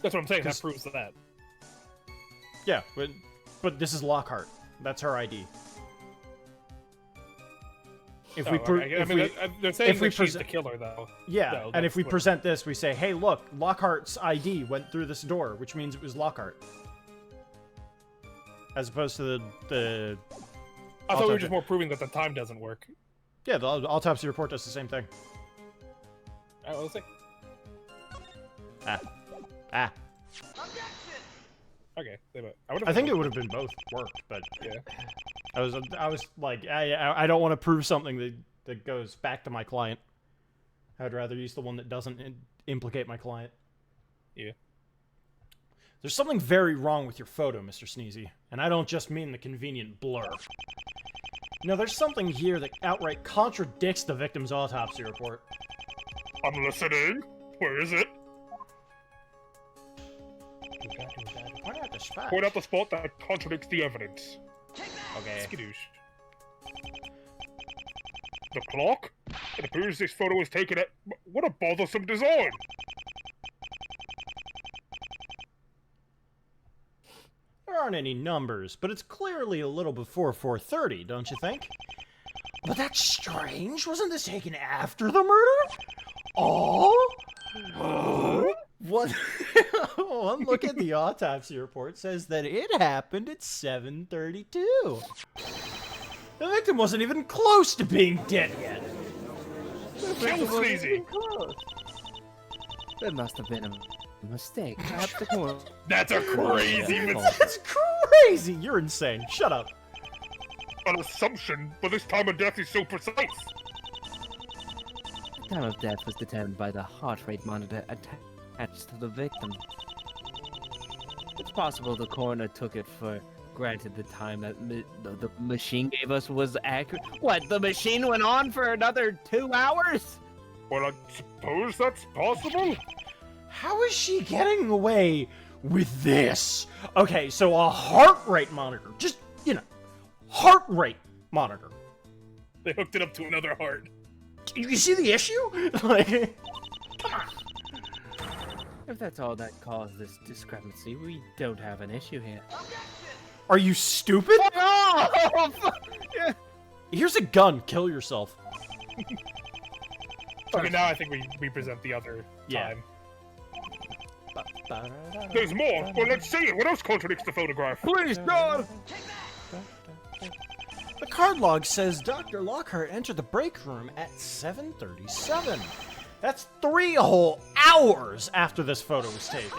That's what I'm saying. That 'Cause- proves that. Yeah, but this is Lockhart. That's her ID. If Oh, we prove, okay. I mean, they're saying if we that she's the present- killer, though. yeah, No, and if that's we what- present this, we say, "Hey, look, Lockhart's ID went through this door," which means it was Lockhart, as opposed to the I thought we were autopsy. just more proving that the time doesn't work. Yeah, the autopsy report does the same thing. Let's see. Ah, Okay. I think it would have been both worked, but Yeah. I was like, I don't want to prove something that goes back to my client. I'd rather use the one that doesn't implicate my client. Yeah. There's something very wrong with your photo, Mr. Sneezy, and I don't just mean the convenient blur. No, there's something here that outright contradicts the victim's autopsy report. I'm listening. Where is it? Point out the spot. Point out the spot that contradicts the evidence. Okay. Skadoosh. The clock? It appears this photo was taken at... What a bothersome design! There aren't any numbers, but it's clearly a little before 4:30, don't you think? But that's strange. Wasn't this taken after the murder? Oh? What? One look at the autopsy report says that it happened at 7:32. The victim wasn't even close to being dead yet. Kill Sneezy! There must have been a mistake. Perhaps the corner. That's a crazy mistake! That's crazy. You're insane. Shut up. An assumption, but this time of death is so precise! The time of death was determined by the heart rate monitor attached to the victim. It's possible the coroner took it for Granted, the time that the machine gave us was accurate. What? The machine went on for another 2 hours? Well, I suppose that's possible. How is she getting away with this? Okay, so a heart rate monitor. Just, you know, heart rate monitor. They hooked it up to another heart. You see the issue? Like, come on. If that's all that caused this discrepancy, we don't have an issue here. Are you stupid? Oh, fuck. Yeah. Here's a gun. Kill yourself. Okay, now I think we present the other time. There's more. Well, let's see it. What else contradicts the photograph? Please, God! The card log says Dr. Lockhart entered the break room at 7:37. That's 3 whole hours after this photo was taken.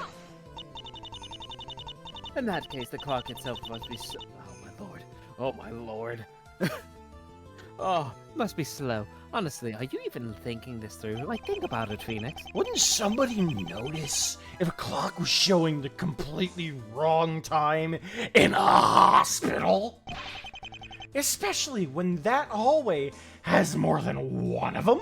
In that case, the clock itself must be so... Oh, my lord. Oh, my lord. Oh, must be slow. Honestly, are you even thinking this through? Like, think about it, Phoenix. Wouldn't somebody notice if a clock was showing the completely wrong time in a hospital? Especially when that hallway has more than one of them?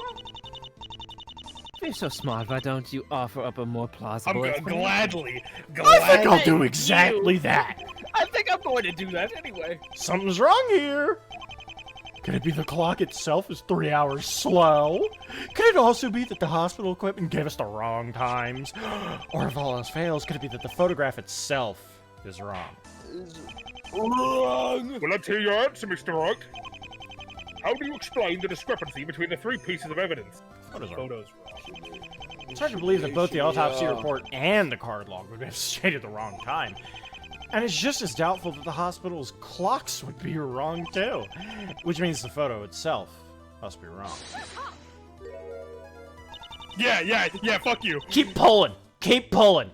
If you're so smart, why don't you offer up a more plausible explanation? Gladly. I think I'll do exactly that. I think I'm going to do that anyway. Something's wrong here. Could it be the clock itself is 3 hours slow? Could it also be that the hospital equipment gave us the wrong times? Or if all else fails, could it be that the photograph itself is wrong? Wrong! Well, let's hear your answer, Mr. Wright. How do you explain the discrepancy between the 3 pieces of evidence? Photos are Photos. It's hard to believe that both the autopsy report and the card log would have stated the wrong time. And it's just as doubtful that the hospital's clocks would be wrong too. Which means the photo itself must be wrong. Yeah, fuck you. Keep pulling! Keep pulling!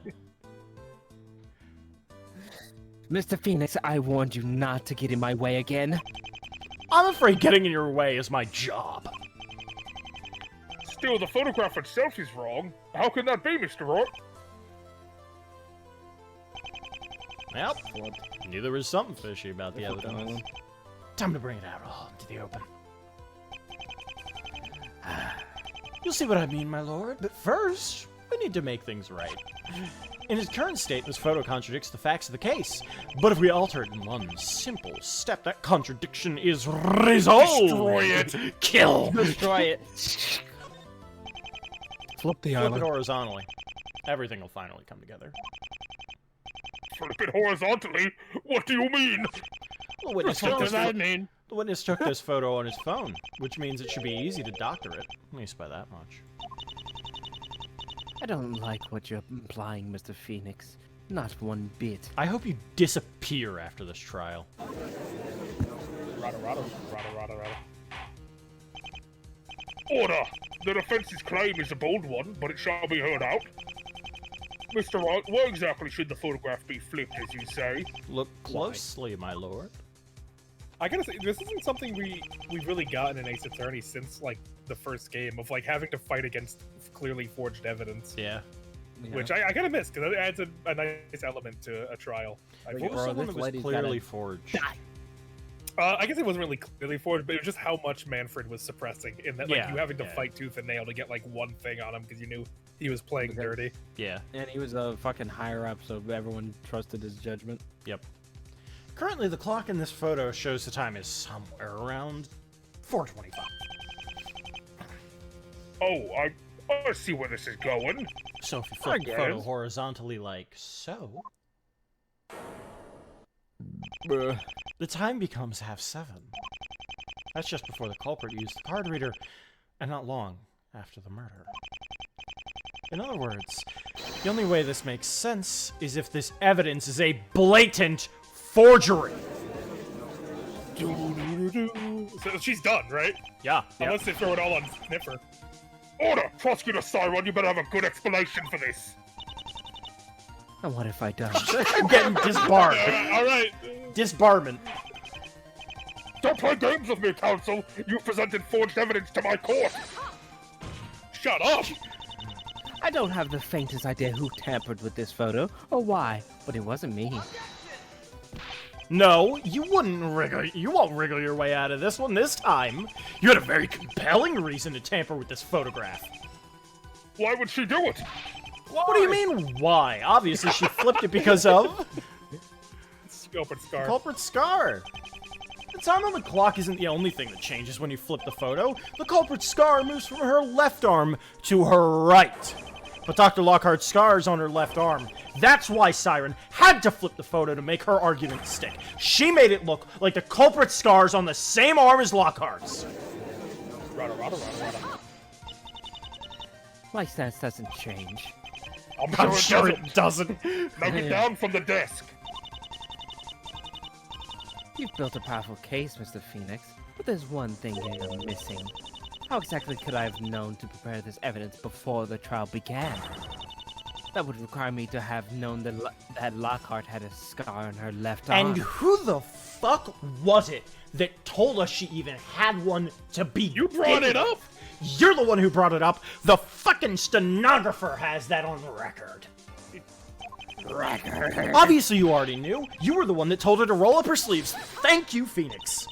Mr. Phoenix, I warned you not to get in my way again. I'm afraid getting in your way is my job. Still, the photograph itself is wrong. How can that be, Mr. Wright? Well, knew there was something fishy about the evidence. Time to bring it out all into the open. You'll see what I mean, my lord, but first, we need to make things right. In its current state, this photo contradicts the facts of the case. But if we alter it in one simple step, that contradiction is resolved! Destroy it! Kill! Destroy it. Flip the Flip it island. horizontally. Everything will finally come together. Flip it horizontally? What do you mean? The witness What took does this that mean? The witness took this photo on his phone, which means it should be easy to doctor it, at least by that much. I don't like what you're implying, Mr. Phoenix. Not one bit. I hope you disappear after this trial. Rada. Order! The defense's claim is a bold one, but it shall be heard out. Mr. Wright, why exactly should the photograph be flipped, as you say? Look closely, my lord. I gotta say, this isn't something we've really gotten in Ace Attorney since, like, the first game, of, like, having to fight against clearly forged evidence. Yeah. Which I gotta miss, because it adds a nice element to a trial. What was the one that was clearly forged? I guess it wasn't really clearly forged, but it was just how much Manfred was suppressing, in that, like, you having to fight tooth and nail to get, like, one thing on him, because you knew he was playing dirty. Yeah. And he was a fucking higher up, so everyone trusted his judgment. Yep. Currently, the clock in this photo shows the time is somewhere around 4:25. Oh, I see where this is going. So if you flip the photo horizontally like so, the time becomes 7:30. That's just before the culprit used the card reader, and not long after the murder. In other words, the only way this makes sense is if this evidence is a blatant forgery. So she's done, right? Yeah. Unless they throw it all on Sniffer. Order! Prosecutor Siron, you better have a good explanation for this. And what if I don't? I'm getting disbarred. Alright. Disbarment. Don't play games with me, counsel! You've presented forged evidence to my court! Shut up! I don't have the faintest idea who tampered with this photo, or why, but it wasn't me. No, you wouldn't wriggle. You won't wriggle your way out of this one this time. You had a very compelling reason to tamper with this photograph. Why would she do it? What do you mean, why? Obviously, she flipped it because of... Culprit scar. Culprit scar. The time on the clock isn't the only thing that changes when you flip the photo. The culprit scar moves from her left arm to her right. But Dr. Lockhart's scar is on her left arm. That's why Siren had to flip the photo to make her argument stick. She made it look like the culprit scar's on the same arm as Lockhart's. Rada. My stance doesn't change. I'm sure it doesn't. Now get down from the desk. You've built a powerful case, Mr. Phoenix, but there's one thing you're missing. How exactly could I have known to prepare this evidence before the trial began? That would require me to have known that Lockhart had a scar on her left arm. And who the fuck was it that told us she even had one to be? You brought it up! You're the one who brought it up. The fucking stenographer has that on record. Obviously you already knew. You were the one that told her to roll up her sleeves. Thank you, Phoenix.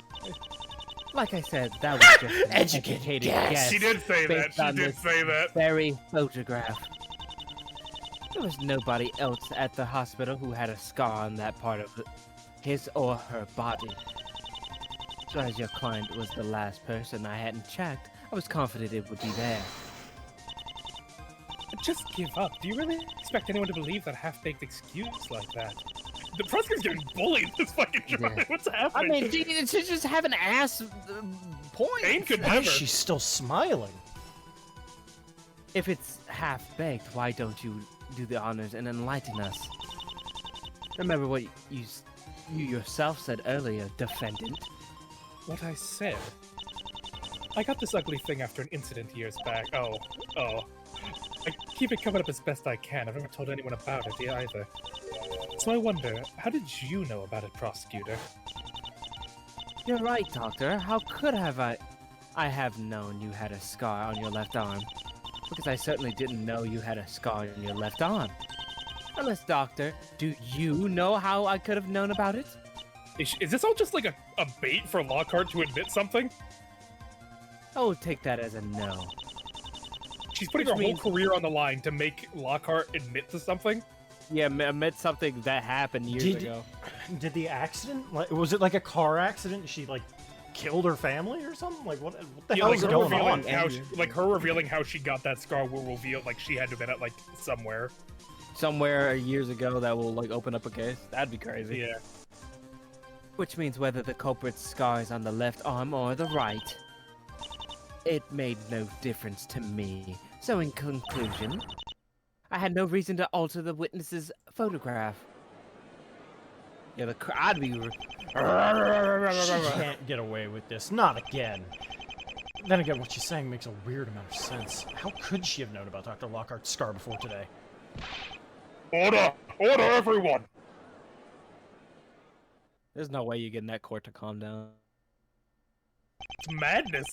Like I said, that was just an educated guess. She did say that. She did say that. Very photograph. There was nobody else at the hospital who had a scar on that part of his or her body. So as your client was the last person I hadn't checked, I was confident it would be there. Just give up. Do you really expect anyone to believe that half-baked excuse like that? The Prescott's getting bullied this fucking trial. Yeah. What's happening? I mean, to just have an ass point. Aim could Why never. is she still smiling? If it's half-baked, why don't you do the honors and enlighten us? Remember what you yourself said earlier, defendant. What I said? I got this ugly thing after an incident years back. Oh. I keep it covered up as best I can. I've never told anyone about it either. So I wonder, how did you know about it, prosecutor? You're right, Doctor. How could I have known you had a scar on your left arm? Because I certainly didn't know you had a scar on your left arm. Unless, Doctor, do you know how I could have known about it? Is this all just like a bait for Lockhart to admit something? I will take that as a no. She's putting her whole career on the line to make Lockhart admit to something? Yeah, admit something that happened years ago. Did the accident? Was it like a car accident? She like killed her family or something? Like what the hell is going on? Her revealing how she got that scar will reveal like she had to have been at like somewhere Years ago that will like open up a case. That'd be crazy. Yeah. Which means whether the culprit's scar is on the left arm or the right, it made no difference to me. So in conclusion, I had no reason to alter the witness's photograph. Yeah, I'd be. She can't get away with this. Not again. Then again, what she's saying makes a weird amount of sense. How could she have known about Dr. Lockhart's scar before today? Order! Order, everyone! There's no way you're getting that court to calm down. It's madness.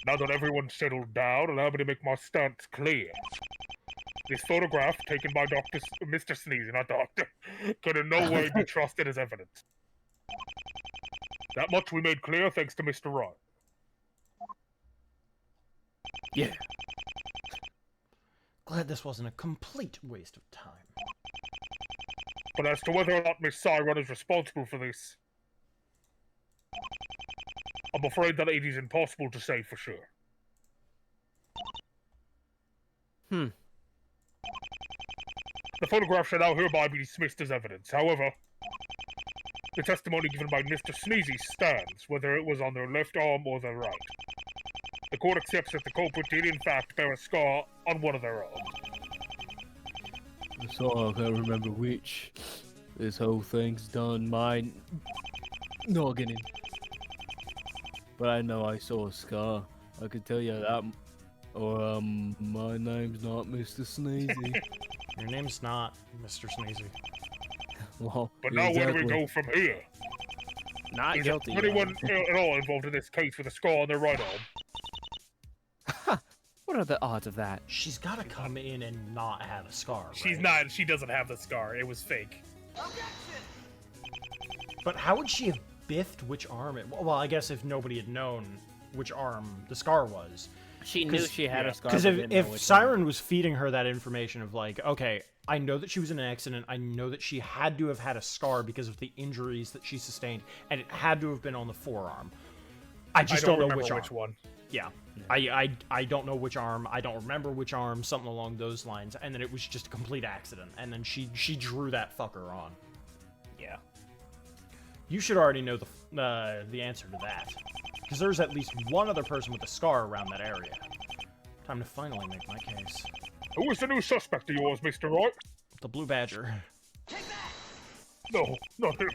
Now that everyone's settled down, allow me to make my stance clear. This photograph, taken by Mr. Sneezy, not Doctor, can in no way be trusted as evidence. That much we made clear thanks to Mr. Ryan. Yeah. Glad this wasn't a complete waste of time. But as to whether or not Miss Siron is responsible for this, I'm afraid that it is impossible to say for sure. The photograph shall now hereby be dismissed as evidence. However, the testimony given by Mr. Sneezy stands, whether it was on their left arm or their right. The court accepts that the culprit did in fact bear a scar on one of their arms. So I can't remember which. This whole thing's done my noggin. But I know I saw a scar. I can tell you that. Or my name's not Mr. Sneezy. Your name's not Mr. Sneezy. Well, But now where do we go from here? Not Is guilty. anyone at all involved in this case with a scar on their right arm? What are the odds of that? She's got to come in and not have a scar. She's right? not. She doesn't have the scar. It was fake. But how would she have biffed which arm it... Well, I guess if nobody had known which arm the scar was. She knew she had a scar. Because if Siren was feeding her that information of like, okay, I know that she was in an accident, I know that she had to have had a scar because of the injuries that she sustained, and it had to have been on the forearm. I just don't know which one. Yeah. I don't know which arm, I don't remember which arm, something along those lines, and then it was just a complete accident, and then she drew that fucker on. Yeah. You should already know the answer to that. Because there's at least one other person with a scar around that area. Time to finally make my case. Who is the new suspect of yours, Mr. Wright? The Blue Badger. No, not him.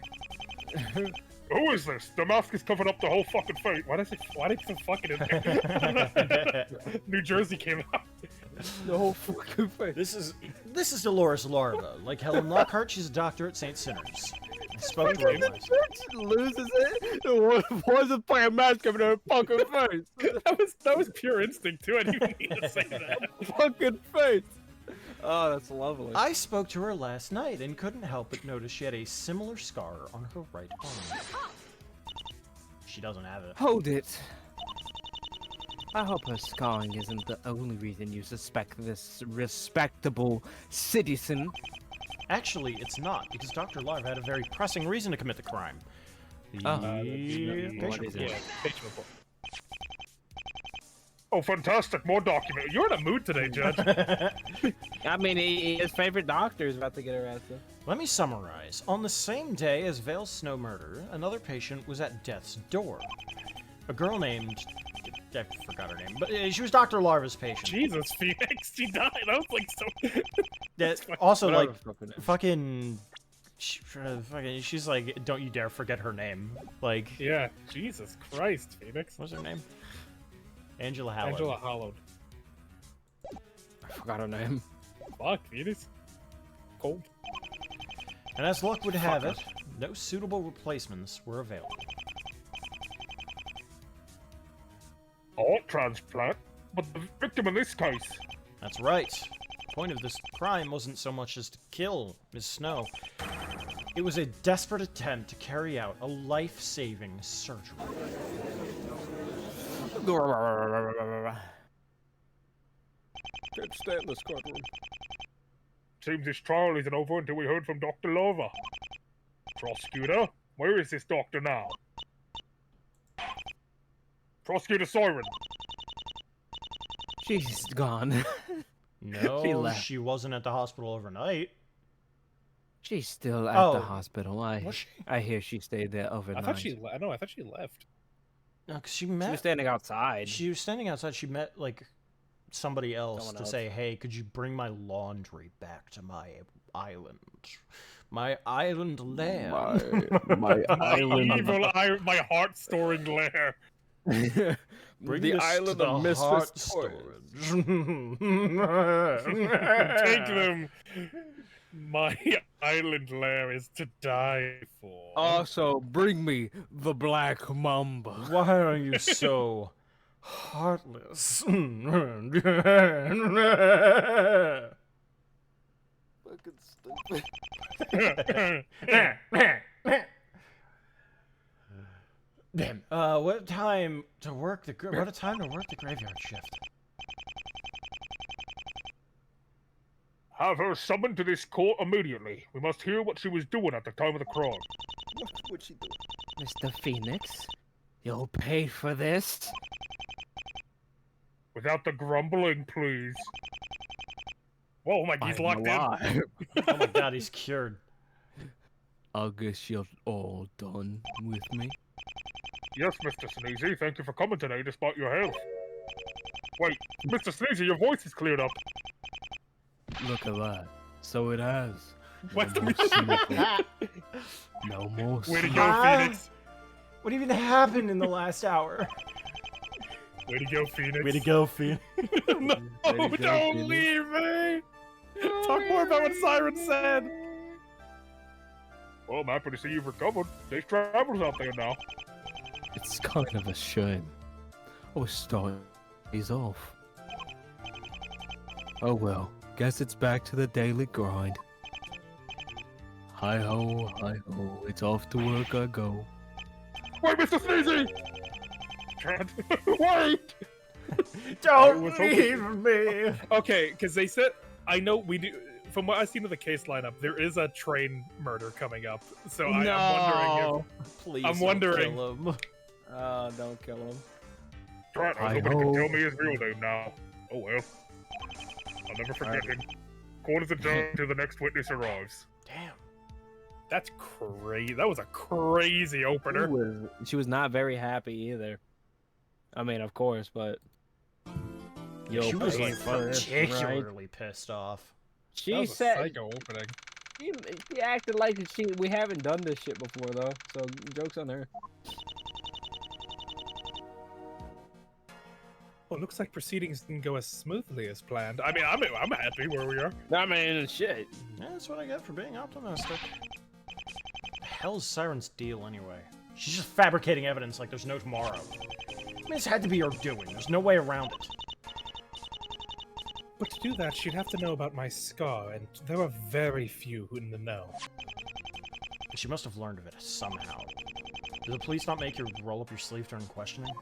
Who is this? The mask is covering up the whole fucking face. Why did it put fucking in there? New Jersey came out. The whole fucking face. This is Dolores Larva. Like Helen Lockhart, she's a doctor at St. Sinners. I spoke to her last. Loses it. Why is it playing mask covering her fucking face? That was pure instinct too. I didn't even need to say that. Fucking face. Oh, that's lovely. I spoke to her last night and couldn't help but notice she had a similar scar on her right arm. She doesn't have it. Hold it. I hope her scarring isn't the only reason you suspect this respectable citizen. Actually, it's not, because Dr. Larva had a very pressing reason to commit the crime. Patient report. Oh, fantastic! More document. You're in a mood today, Judge. I mean, his favorite doctor is about to get arrested. Let me summarize. On the same day as Vale's snow murder, another patient was at death's door. A girl named... I forgot her name, but she was Dr. Larva's patient. Jesus, Phoenix, she died. I was like so... That also, like, fucking... She's like, don't you dare forget her name. Like... Yeah, Jesus Christ, Phoenix. What's her name? Angela Hallowed. Angela Hallowed. I forgot her name. Fuck, Phoenix. Cold. And as luck would have it, no suitable replacements were available. A heart transplant? But the victim in this case... That's right. The point of this crime wasn't so much as to kill Miss Snow. It was a desperate attempt to carry out a life-saving surgery. Can't stand this courtroom. Seems this trial isn't over until we heard from Dr. Larva. Prosecutor, where is this doctor now? Prosecutor Siren. She's gone. No, she wasn't at the hospital overnight. She's still at the hospital. Was she? I hear she stayed there overnight. I thought she left. No, because she met... She was standing outside. She was standing outside. She met, like, somebody else to say, hey, could you bring my laundry back to my island? My island lair. My island. My heart-storing lair. Bring the this island to of the heart Misfits storage. Take them. My island lair is to die for. Also, bring me the Black Mamba. Why are you so heartless? Fucking stupid. Damn. What time to work the graveyard shift? Have her summoned to this court immediately. We must hear what she was doing at the time of the crime. What would she do? Mr. Phoenix, you'll pay for this. Without the grumbling, please. Whoa, my he's locked in. Oh my god, he's cured. I guess you're all done with me. Yes, Mr. Sneezy, thank you for coming today despite your health. Wait, Mr. Sneezy, your voice is cleared up. Look at that. So it has. What's No more sniffle. No more Way to sniffle. go, Phoenix. What even happened in the last hour? Way to go, Phoenix. Way to go, Phoenix. No, There you go, don't Phoenix. leave me. Talk more about what Siren said. Well, I'm happy to see you've recovered. There's travelers out there now. It's kind of a shame. I was starting these off. Oh well, guess it's back to the daily grind. Hi-ho, hi-ho, it's off to work I go. Wait, Mr. Sneezy! Trent, wait! Don't was hoping- leave me! Okay, because they said I know we do. From what I've seen of the case lineup, there is a train murder coming up. So I'm wondering if Please I'm wondering- don't kill him. Don't kill him. Trent, I was hoping he could tell me his real name now. Oh well. I'll never forget him. Court is adjourned till the next witness arrives. Damn. that's crazy. That was a crazy opener. She was not very happy either. I mean, of course, but She was like first, particularly pissed off. That She was a said psycho opening. she acted like we haven't done this shit before though. So joke's on her. Well, it looks like proceedings didn't go as smoothly as planned. I mean, I'm happy where we are. I mean, shit. Yeah, that's what I get for being optimistic. The hell's Siren's deal anyway? She's just fabricating evidence like there's no tomorrow. I mean, this had to be her doing. There's no way around it. But to do that, she'd have to know about my scar, and there are very few in the know. She must have learned of it somehow. Did the police not make you roll up your sleeve during questioning?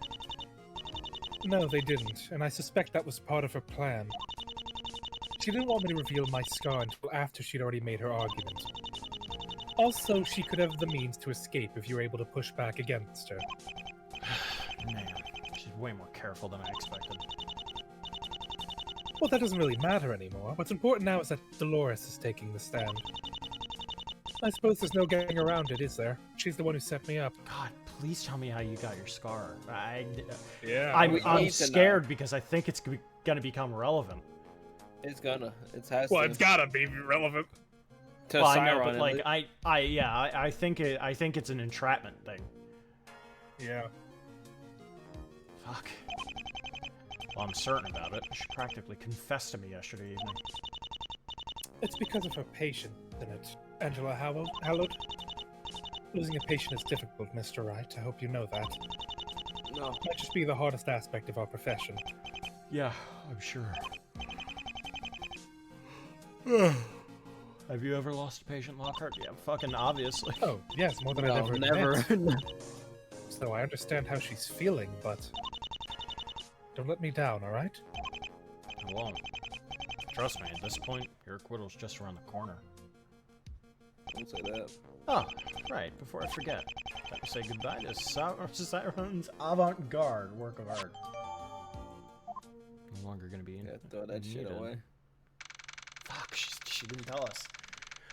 No, they didn't, and I suspect that was part of her plan. She didn't want me to reveal my scar until after she'd already made her argument. Also, she could have the means to escape if you were able to push back against her. Man, she's way more careful than I expected. Well, that doesn't really matter anymore. What's important now is that Dolores is taking the stand. I suppose there's no getting around it, is there? She's the one who set me up. God, please tell me how you got your scar. Yeah. I'm scared because I think it's gonna become relevant. It's gonna. It has Well, to. it's gotta be relevant. To Well, I know, Siren, but at like, least. I think it's an entrapment thing. Yeah. Fuck. Well, I'm certain about it. She practically confessed to me yesterday evening. It's because of her patient, isn't it? Angela Hallowed? Losing a patient is difficult, Mr. Wright. I hope you know that. No. Might just be the hardest aspect of our profession. Yeah, I'm sure. Have you ever lost a patient, Lockhart? Yeah, fucking obviously. Oh, yes, more than I'd ever never. admit. So I understand how she's feeling, but don't let me down, alright? I won't. Trust me, at this point, your acquittal's just around the corner. Don't say that. Oh, right, before I forget. Time to say goodbye to Siren's avant-garde work of art. No longer gonna be in. Yeah, throw that shit needed. away. Fuck, she didn't tell us.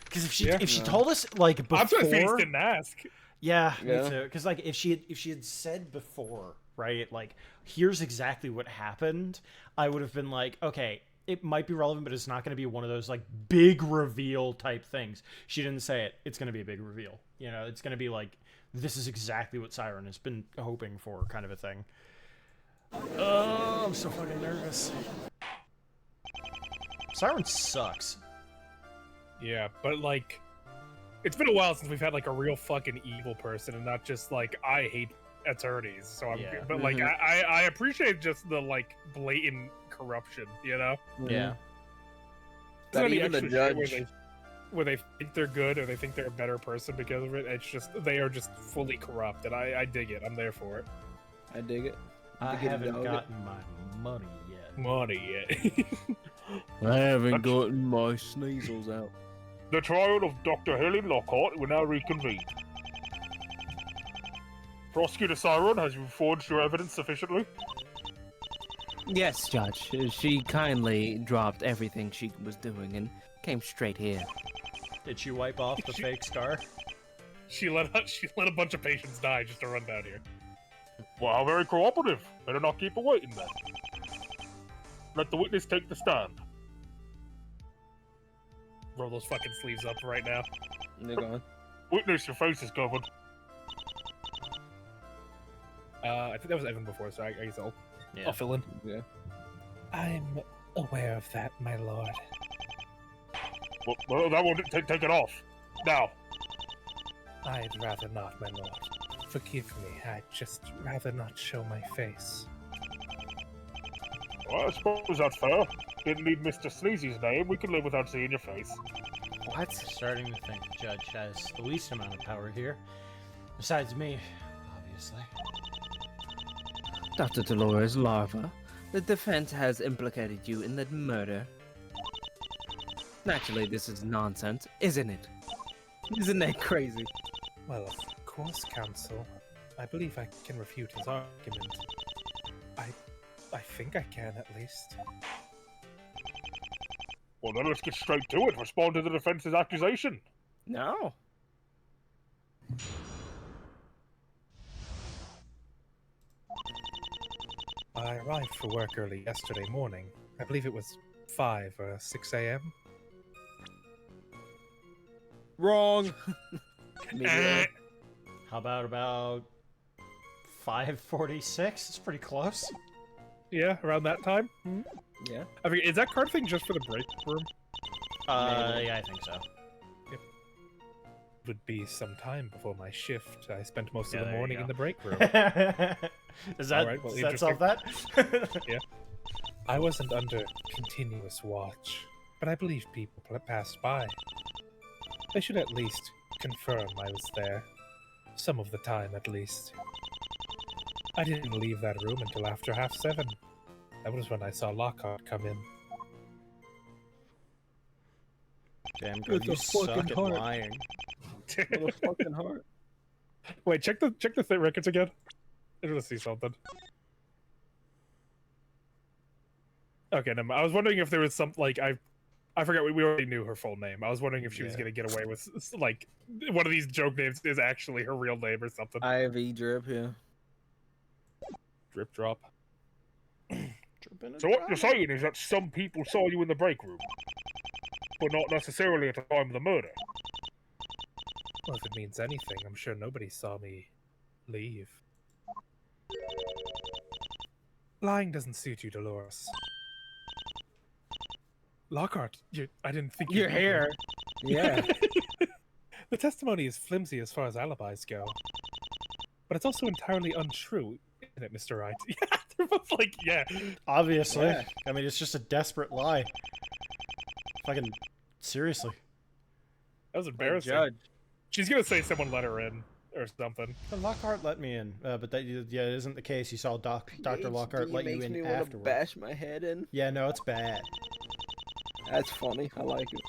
Because if she Yeah. told us like before, I'm surprised Phoenix didn't ask. yeah, me Yeah. too. Because like if she had said before, right, like here's exactly what happened, I would have been like, okay, it might be relevant, but it's not going to be one of those like big reveal type things. She didn't say it. It's going to be a big reveal. You know, it's going to be like this is exactly what Siren has been hoping for, kind of a thing. Oh, I'm so fucking nervous. Siren sucks. Yeah, but like, it's been a while since we've had like a real fucking evil person, and not just like I hate attorneys. So I'm, Yeah. but like I appreciate just the like blatant corruption, you know? Yeah. That It's not even the extra shit judge. where they think they're good or they think they're a better person because of it. It's just they are just fully corrupt, and I dig it. I'm there for it. I dig it. I Dig it, haven't dog. gotten my money yet. Money, yeah. I haven't gotten my sneezels out. The trial of Dr. Helen Lockhart will now reconvene. Prosecutor Siren, has you forged your evidence sufficiently? Yes, Judge. She kindly dropped everything she was doing and came straight here. Did she wipe off the fake scar? she let a bunch of patients die just to run down here. Well, how very cooperative. Better not keep her waiting then. Let the witness take the stand. Roll those fucking sleeves up right now. They're gone. Witness, your face is covered. I think that was Evan before, so I guess I'll Yeah. fill in. Yeah. I'm aware of that, my lord. Well, that won't take it off. Now, I'd rather not, my lord. Forgive me, I'd just rather not show my face. well, I suppose that's fair. Didn't need Mr. Sneezy's name. We can live without seeing your face. What? Starting to think the judge has the least amount of power here. Besides me, obviously. Dr. Dolores Larva, the defense has implicated you in the murder. Naturally, this is nonsense, isn't it? Isn't that crazy? Well, of course, counsel. I believe I can refute his argument. I think I can, at least. Well, then let's get straight to it. Respond to the defense's accusation. No. I arrived for work early yesterday morning. I believe it was 5 or 6 a.m. Wrong. How about 5:46? It's pretty close. Yeah, around that time. Yeah. I mean, is that card thing just for the break room? Yeah, I think so. Would be some time before my shift. I spent most Yeah, of the there you morning go. in the break room. Is that, Alright, well, does that solve that? I wasn't under continuous watch, but I believe people passed by. They should at least confirm I was there. Some of the time, at least. I didn't leave that room until after 7:30. That was when I saw Lockhart come in. Damn good, you suck at lying. What a fucking heart. Wait, check the records again. I want to see something. Okay, never mind. I was wondering if there was some like I forgot we already knew her full name. I was wondering if she was gonna get away with like one of these joke names is actually her real name or something. IV drip, yeah. Drip drop. So what you're saying is that some people saw you in the break room, but not necessarily at the time of the murder. Well, if it means anything, I'm sure nobody saw me leave. Lying doesn't suit you, Dolores. Lockhart, I didn't think Your hair. Yeah. The testimony is flimsy as far as alibis go. But it's also entirely untrue, isn't it, Mr. Wright? Yeah, they're both like, yeah. Obviously. Yeah. I mean, it's just a desperate lie. Fucking seriously. That was embarrassing. Judge. She's gonna say someone let her in or something. Lockhart let me in, but that isn't the case. You saw Dr. Lockhart let you makes me in wanna afterward. bash my head in. Yeah, no, it's bad. That's funny. I like it.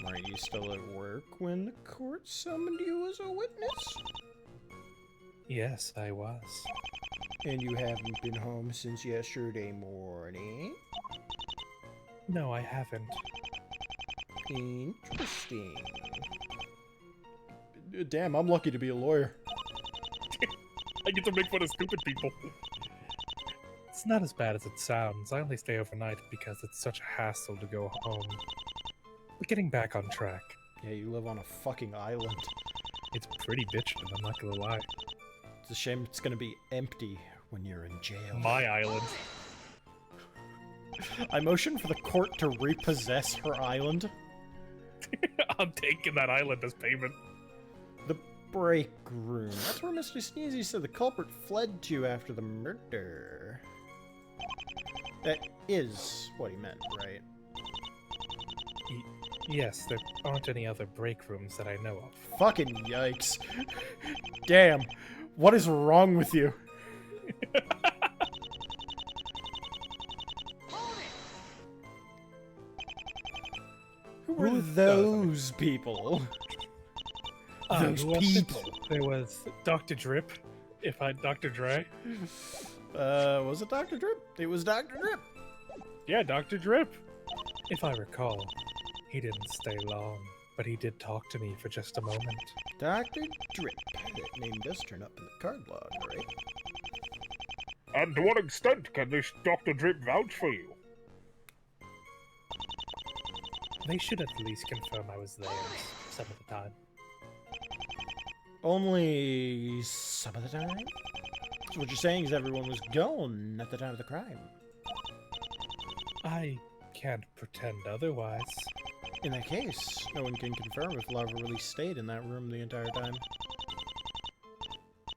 Are you still at work when the court summoned you as a witness? Yes, I was. And you haven't been home since yesterday morning? No, I haven't. Interesting. Damn, I'm lucky to be a lawyer. I get to make fun of stupid people. It's not as bad as it sounds. I only stay overnight because it's such a hassle to go home. But getting back on track. Yeah, you live on a fucking island. It's pretty bitchin', I'm not gonna lie. It's a shame it's gonna be empty when you're in jail. My island. I motion for the court to repossess her island. I'm taking that island as payment. The break room. That's where Mr. Sneezy said the culprit fled to after the murder. That is what he meant, right? Yes, there aren't any other break rooms that I know of. Fucking yikes. Damn. What is wrong with you? Who were those people? Those who was it? people. There was Dr. Drip, Dr. Dre. Was it Dr. Drip? It was Dr. Drip. Yeah, Dr. Drip. If I recall, he didn't stay long, but he did talk to me for just a moment. Dr. Drip. That name does turn up in the card log, right? And to what extent can this Dr. Drip vouch for you? They should at least confirm I was there some of the time. Only some of the time? So what you're saying is everyone was gone at the time of the crime. I can't pretend otherwise. In that case, no one can confirm if Larva really stayed in that room the entire time.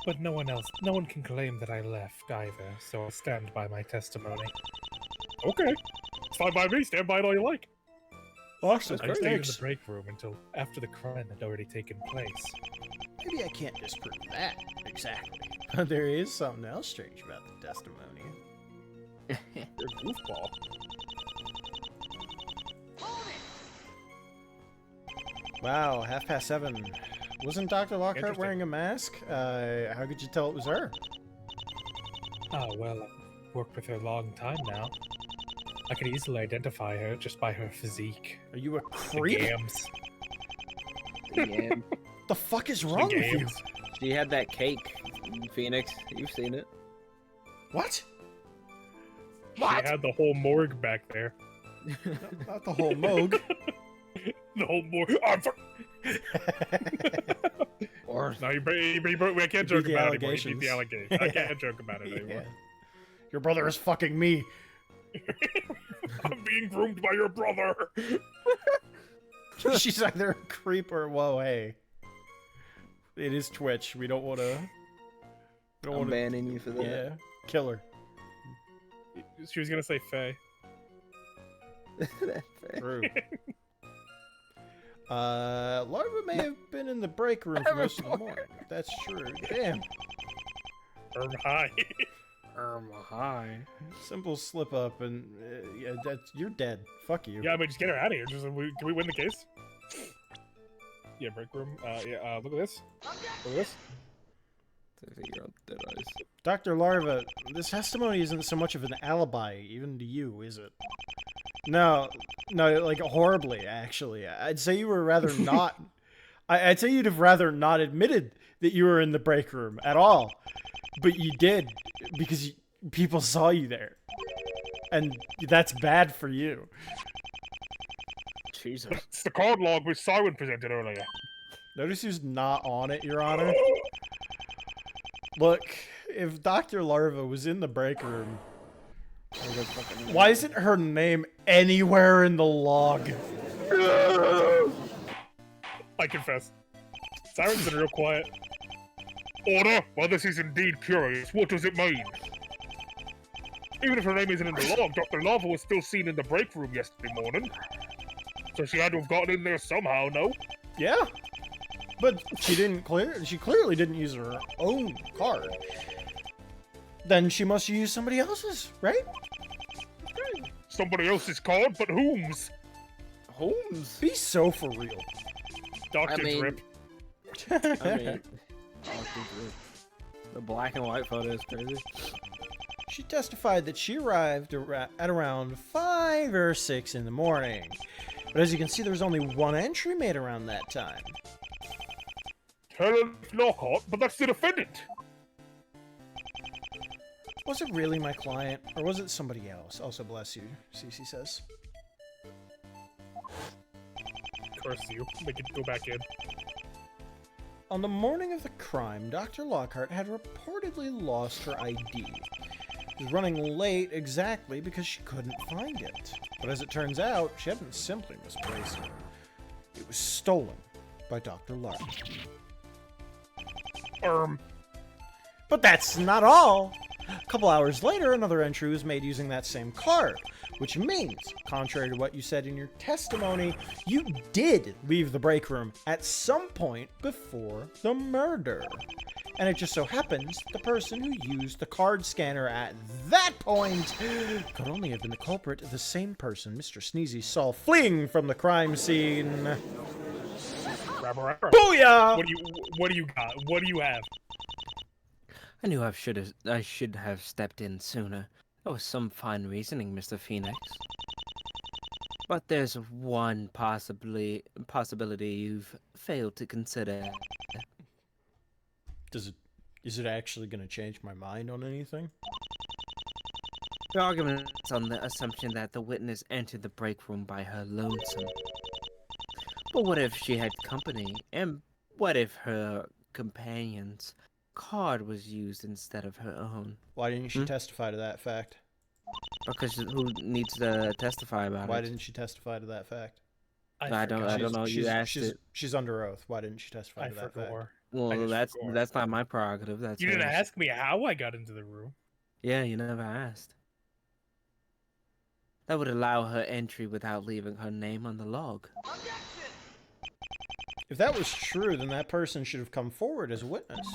But no one can claim that I left either, so I'll stand by my testimony. Okay. fine by me. Stand by it all you like. Awesome. I stayed in the break room until after the crime had already taken place. Maybe I can't disprove that exactly, but there is something else strange about the testimony. You're a goofball. Wow, 7:30. Wasn't Dr. Lockhart Interesting. wearing a mask? How could you tell it was her? Oh, well, I've worked with her a long time now. I could easily identify her just by her physique. Are you a The creep? gams. Yeah. The fuck is The wrong with you? gams. She had that cake, Phoenix. You've seen it. What? She had the whole morgue back there. Not the whole moog. The whole more. Or No, I can't joke the about it anymore. You beat allegations. the allegation. I can't joke about it anymore. Yeah. Your brother is fucking me. I'm being groomed by your brother. She's either a creep or whoa, hey. It is Twitch. We don't want to. I'm banning you for that. Yeah, kill her. She was gonna say Faye. True. Larva may have been in the break room for most of the morning. That's true. Damn. Hi. Hi. Simple slip up and yeah, you're dead. Fuck you. Yeah, but just get her out of here. Can we win the case? Yeah, break room. Yeah. Look at this. Look at this. Dead eyes. Dr. Larva, this testimony isn't so much of an alibi, even to you, is it? No, like horribly, actually. I'd say you were rather not. I'd say you'd have rather not admitted that you were in the break room at all, but you did because people saw you there, and that's bad for you. Jesus. It's the card log which Siren presented earlier. Notice who's not on it, Your Honor. Look, if Dr. Larva was in the break room, why isn't her name anywhere in the log? I confess. Siren's been real quiet. Order! Well, this is indeed curious. What does it mean? Even if her name isn't in the log, Dr. Lava was still seen in the break room yesterday morning. So she had to have gotten in there somehow, no? Yeah, but she clearly didn't use her own card. Then she must use somebody else's, right? Somebody else's card, but whom's? Holmes. Be so for real. Dr. I mean- Drip. I mean, the black and white photo is crazy. She testified that she arrived at around 5 or 6 in the morning. But as you can see, there was only one entry made around that time. Helen Lockhart, but that's the defendant. Was it really my client, or was it somebody else? Also, bless you, Cece says. Curse you. Make it go back in. On the morning of the crime, Dr. Lockhart had reportedly lost her ID. She was running late exactly because she couldn't find it. But as it turns out, she hadn't simply misplaced it. It was stolen by Dr. Lockhart. But that's not all! A couple hours later, another entry was made using that same card, which means, contrary to what you said in your testimony, you did leave the break room at some point before the murder. And it just so happens the person who used the card scanner at that point could only have been the culprit, the same person Mr. Sneezy saw fleeing from the crime scene. Booyah! What do you got? What do you have? I knew I should have stepped in sooner. That was some fine reasoning, Mr. Phoenix. But there's one possibility you've failed to consider. Is it actually going to change my mind on anything? The argument's on the assumption that the witness entered the break room by her lonesome. But what if she had company? And what if her companion's card was used instead of her own? Why didn't she testify to that fact? Because who needs to testify about it? Why didn't she testify to that fact? I don't know. You asked it. She's under oath. Why didn't she testify to that fact? Well, that's not my prerogative. That's You didn't hers. ask me how I got into the room. Yeah, you never asked. That would allow her entry without leaving her name on the log. If that was true, then that person should have come forward as a witness.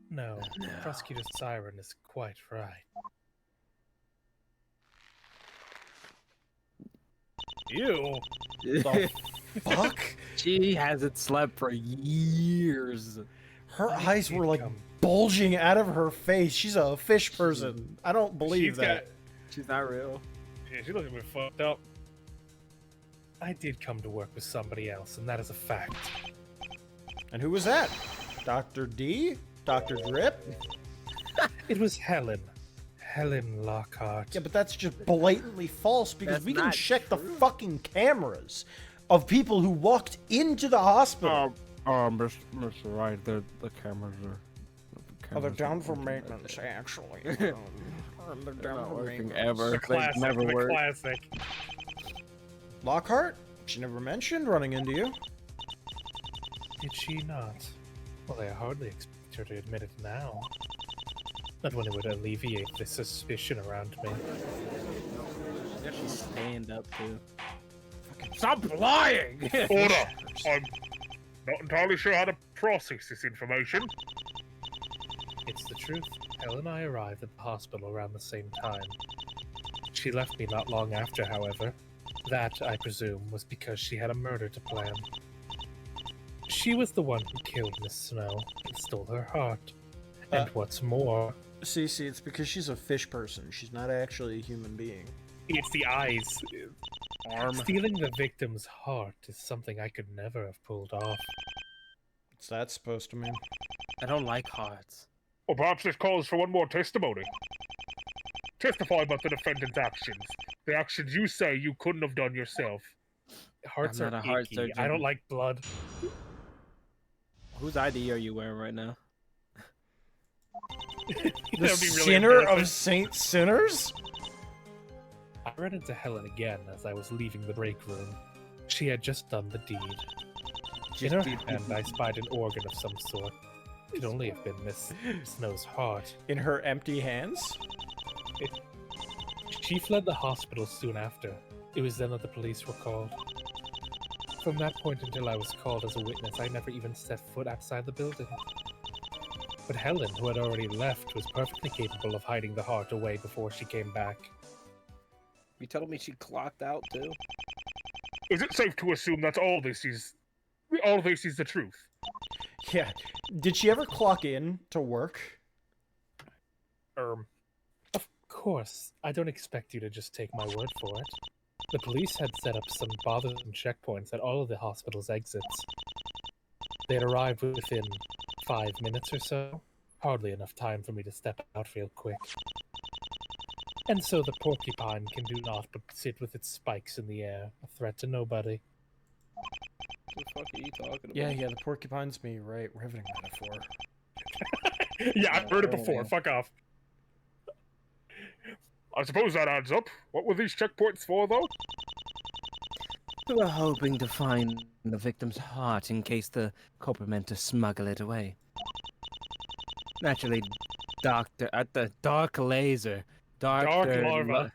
No, Prosecutor Siren is quite right. Ew. The fuck? She hasn't slept for years. Her eyes were like bulging out of her face. She's a fish person. I don't believe that. She's not real. Yeah, she looks a bit fucked up. I did come to work with somebody else, and that is a fact. And who was that? Dr. D? Dr. Drip? It was Helen. Helen Lockhart. Yeah, but that's just blatantly false because That's we can not check the fucking cameras of people who walked into the hospital. Mr. Wright, the cameras are... Oh, they're down for maintenance, actually. They're down for working maintenance. ever. The classic. never The work. classic. Lockhart? She never mentioned running into you. Did she not? Well, I hardly expect her to admit it now. Not when it would alleviate the suspicion around me. She stand up too. Stop lying! Order! I'm not entirely sure how to process this information. It's the truth. Helen and I arrived at the hospital around the same time. She left me not long after, however. That, I presume, was because she had a murder to plan. She was the one who killed Miss Snow and stole her heart. And what's more... See, it's because she's a fish person. She's not actually a human being. It's the eyes. Stealing the victim's heart is something I could never have pulled off. What's that supposed to mean? I don't like hearts. Or perhaps this calls for one more testimony. Testify about the defendant's actions. The actions you say you couldn't have done yourself. Hearts I'm are not a heart icky. surgeon. I don't like blood. Whose ID are you wearing right now? The That'd be really sinner embarrassing. of Saint Sinners? I ran into Helen again as I was leaving the break room. She had just done the deed. In her hand, I spied an organ of some sort. It could only have been Miss Snow's heart. In her empty hands? She fled the hospital soon after. It was then that the police were called. From that point until I was called as a witness, I never even set foot outside the building. But Helen, who had already left, was perfectly capable of hiding the heart away before she came back. You telling me she clocked out too? Is it safe to assume that all this is the truth? Yeah. Did she ever clock in to work? Of course, I don't expect you to just take my word for it. The police had set up some bothersome checkpoints at all of the hospital's exits. They had arrived within 5 minutes or so. Hardly enough time for me to step out real quick. And so the porcupine can do naught but sit with its spikes in the air, a threat to nobody. What the fuck are you talking about? Yeah, the porcupine's me, right? Riveting metaphor. Yeah, I've heard it before. Fuck off. I suppose that adds up. What were these checkpoints for, though? We were hoping to find the victim's heart in case the culprit meant to smuggle it away. Naturally, Dark Laser. Dark Larva.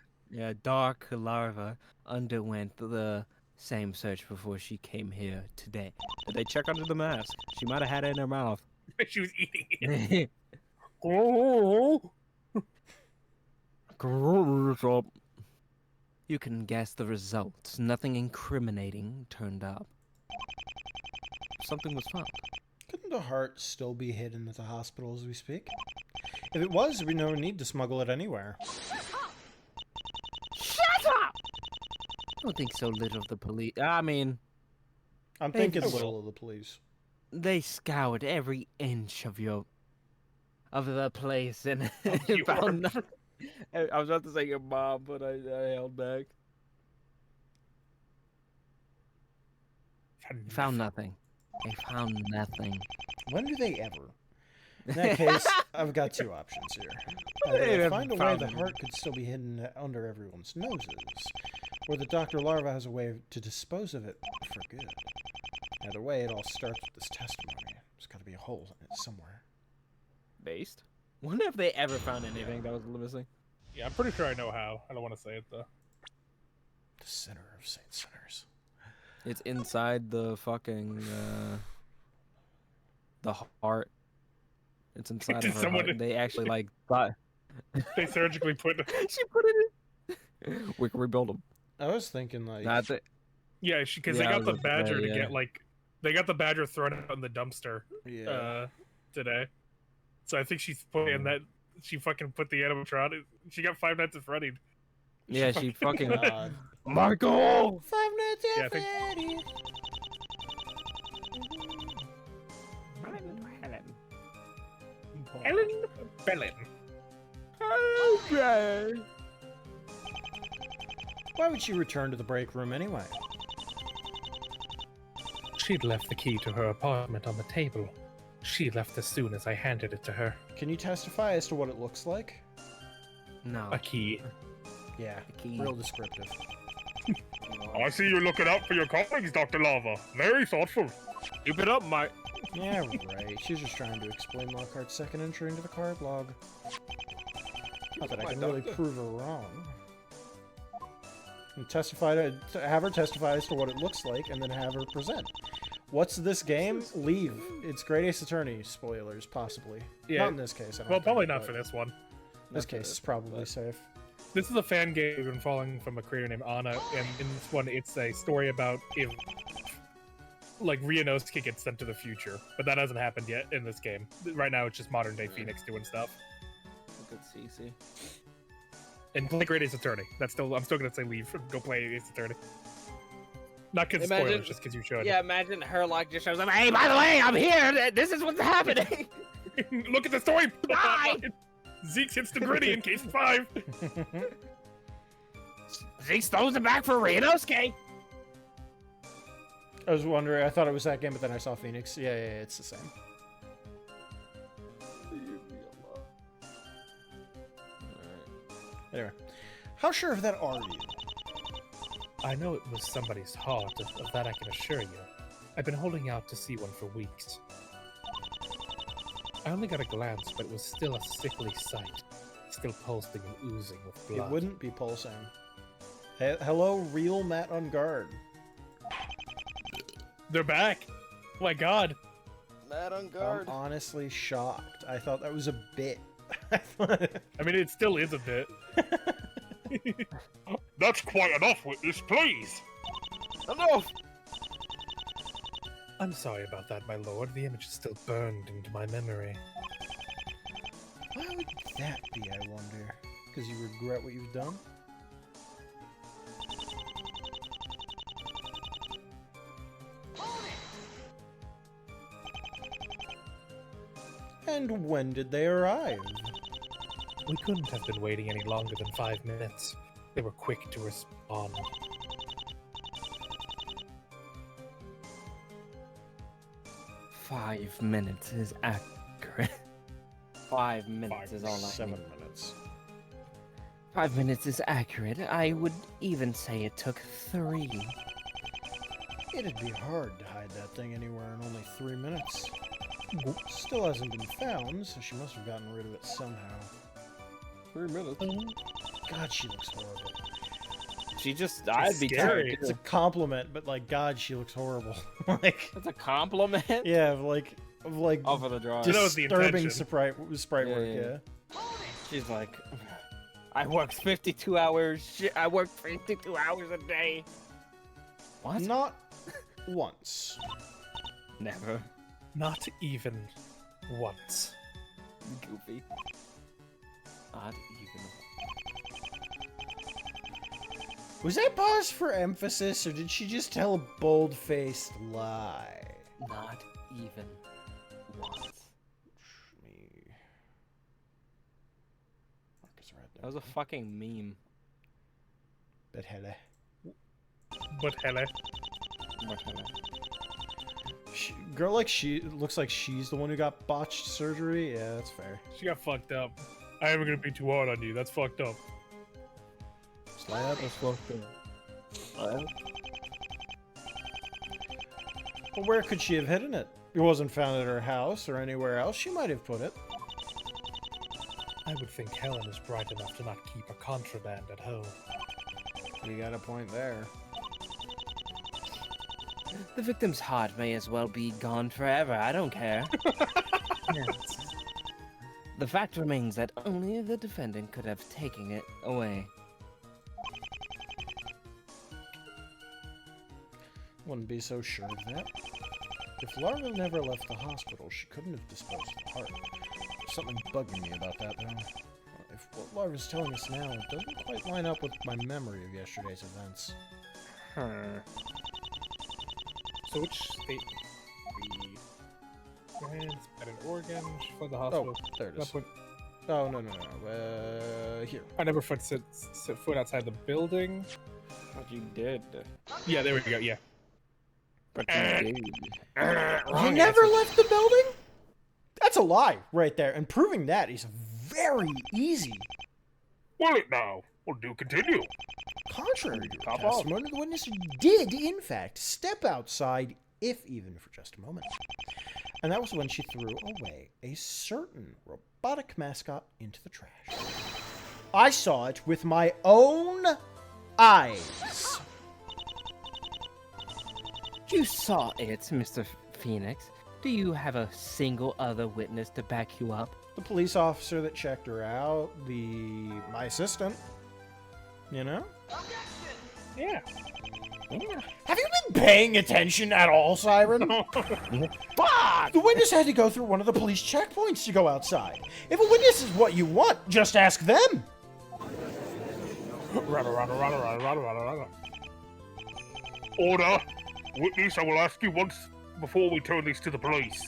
Dark Larva underwent the same search before she came here today. Did they check under the mask? She might have had it in her mouth. She was eating it. You can guess the results. Nothing incriminating turned up. Something was found. Couldn't the heart still be hidden at the hospital as we speak? If it was, there'd be no need to smuggle it anywhere. Shut up! I don't think so little of the police. I mean, I'm Hey, thinking hello. little of the police. they scoured every inch of the place and You found nothing. I was about to say your mom, but I held back. Found nothing. They found nothing. When do they ever? In that case, I've got two options here. They Either haven't find a way found the them. heart could still be hidden under everyone's noses, or the Dr. Larva has a way to dispose of it for good. Either way, it all starts with this testimony. There's got to be a hole in it somewhere. Based? Wonder if they ever found anything that was missing. Yeah, I'm pretty sure I know how. I don't want to say it though. The center of Saint Sinners. It's inside the fucking the heart. It's inside Did of her someone- heart. They actually like got. They surgically put. She put it in. We can rebuild them. I was thinking like. That's it. Yeah, because Yeah, they I got was the about to badger say, to yeah. get like. They got the badger thrown out in the dumpster. Yeah. Today. So I think she's putting that. She fucking put the animatronic. She got 5 Nights at Freddy's. Yeah, she fucking. God. Michael. 5 Nights Yeah, I at think- Freddy's. Ellen Bellin. Why would she return to the break room anyway? She'd left the key to her apartment on the table. She left as soon as I handed it to her. Can you testify as to what it looks like? No. A key. Yeah, key. real descriptive. I see you're looking out for your colleagues, Dr. Lava. Very thoughtful. Keep it up, Mike. Yeah, right. She's just trying to explain Lockhart's second entry into the card log. Not that I can really prove her wrong. And testify to have her testify as to what it looks like, and then have her present. What's this game? Leave. It's Great Ace Attorney. Spoilers, possibly. Yeah. Not in this case. I don't Well, think, probably not but for this one. This case is probably safe. This is a fan game we've been following from a creator named Anna, and in this one, it's a story about if, like, Ryunosuke gets sent to the future, but that hasn't happened yet in this game. Right now, it's just modern day Phoenix doing stuff. Look at CC. And play Great Ace Attorney. I'm still gonna say leave. Go play Ace Attorney. Not because Imagine- spoilers, just because you should. Yeah, imagine her like just shows up. Hey, by the way, I'm here. This is what's happening. Look at the story. Bye! Zeke hits the gritty in case 5. Zeke throws it back for Ryunosuke. I was wondering. I thought it was that game, but then I saw Phoenix. Yeah, it's the same. Anyway, how sure of that are you? I know it was somebody's heart, of that I can assure you. I've been holding out to see one for weeks. I only got a glance, but it was still a sickly sight. Still pulsing and oozing with blood. It wouldn't be pulsing. Hello, real Matt on guard. They're back! Oh my god! Matt on I'm honestly shocked. I thought that was a bit. I mean, it still is a bit. That's quite enough, witness, please. Enough. I'm sorry about that, my lord. The image is still burned into my memory. Why would that be, I wonder? Because you regret what you've done? And when did they arrive? We couldn't have been waiting any longer than 5 minutes. They were quick to respond. "5 minutes is accurate. 5 minutes is all I 7 need. minutes. 5 minutes is accurate. I would even say it took 3. It'd be hard to hide that thing anywhere in only 3 minutes. Still hasn't been found, so she must have gotten rid of it somehow. 3 minutes. God, she looks horrible. She just, I'd be scary. tired. It's a compliment, but like, God, she looks horrible. Like, That's a compliment. yeah, of like Off of the drawing. That was the disturbing intention. sprite Yeah, work. yeah. Yeah. She's like, I work 52 hours. I work 52 hours a day. What? Not once. Never. Not even once. Goofy. Not even. Was that pause for emphasis, or did she just tell a bold-faced lie? Not even once. That was a fucking meme. But hella. But hella. Girl like she looks like she's the one who got botched surgery. Yeah, that's fair. She got fucked up. I am gonna be too hard on you. That's fucked up. Slide up. That's fucked up. But where could she have hidden it? It wasn't found at her house or anywhere else. She might have put it. I would think Helen is bright enough to not keep a contraband at home. You got a point there. The victim's heart may as well be gone forever. I don't care. Yes. The fact remains that only the defendant could have taken it away. Wouldn't be so sure of that. If Larva never left the hospital, she couldn't have disposed of the heart. There's something bugging me about that, though. If what Larva's telling us now doesn't quite line up with my memory of yesterday's events. So which state it's at an organ for the hospital? Oh, there it is. When, Oh, no. Here. I never set foot outside the building. But you did. Yeah, there we go. Yeah. But you did. You never left the building? That's a lie right there, and proving that is very easy. Will it now? Well, do continue. Contrary to your Top testimony, the witness did, in fact, step outside, if even for just a moment. And that was when she threw away a certain robotic mascot into the trash. I saw it with my own eyes. You saw it, Mr. Phoenix. Do you have a single other witness to back you up? The police officer that checked her out, my assistant. You know? Yeah. Have you been paying attention at all, Siren? Fuck! The witness had to go through one of the police checkpoints to go outside. If a witness is what you want, just ask them. Order. Witness, I will ask you once before we turn this to the police.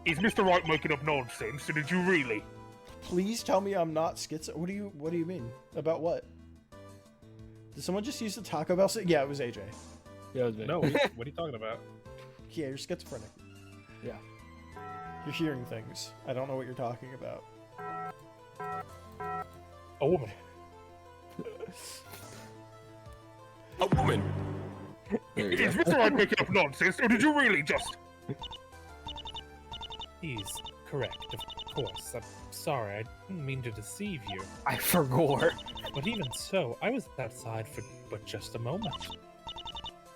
Is Mr. Wright making up nonsense, or did you really? Please tell me I'm not schizo. What do you mean? About what? Did someone just use the Taco Bell? Yeah, it was AJ. Yeah, it was me. No, what are you talking about? Yeah, you're schizophrenic. Yeah. You're hearing things. I don't know what you're talking about. A woman. A woman? Is Mr. Wright making up nonsense, or did you really just... He's correct, of course. I'm sorry, I didn't mean to deceive you. I forgot. But even so, I was outside for but just a moment.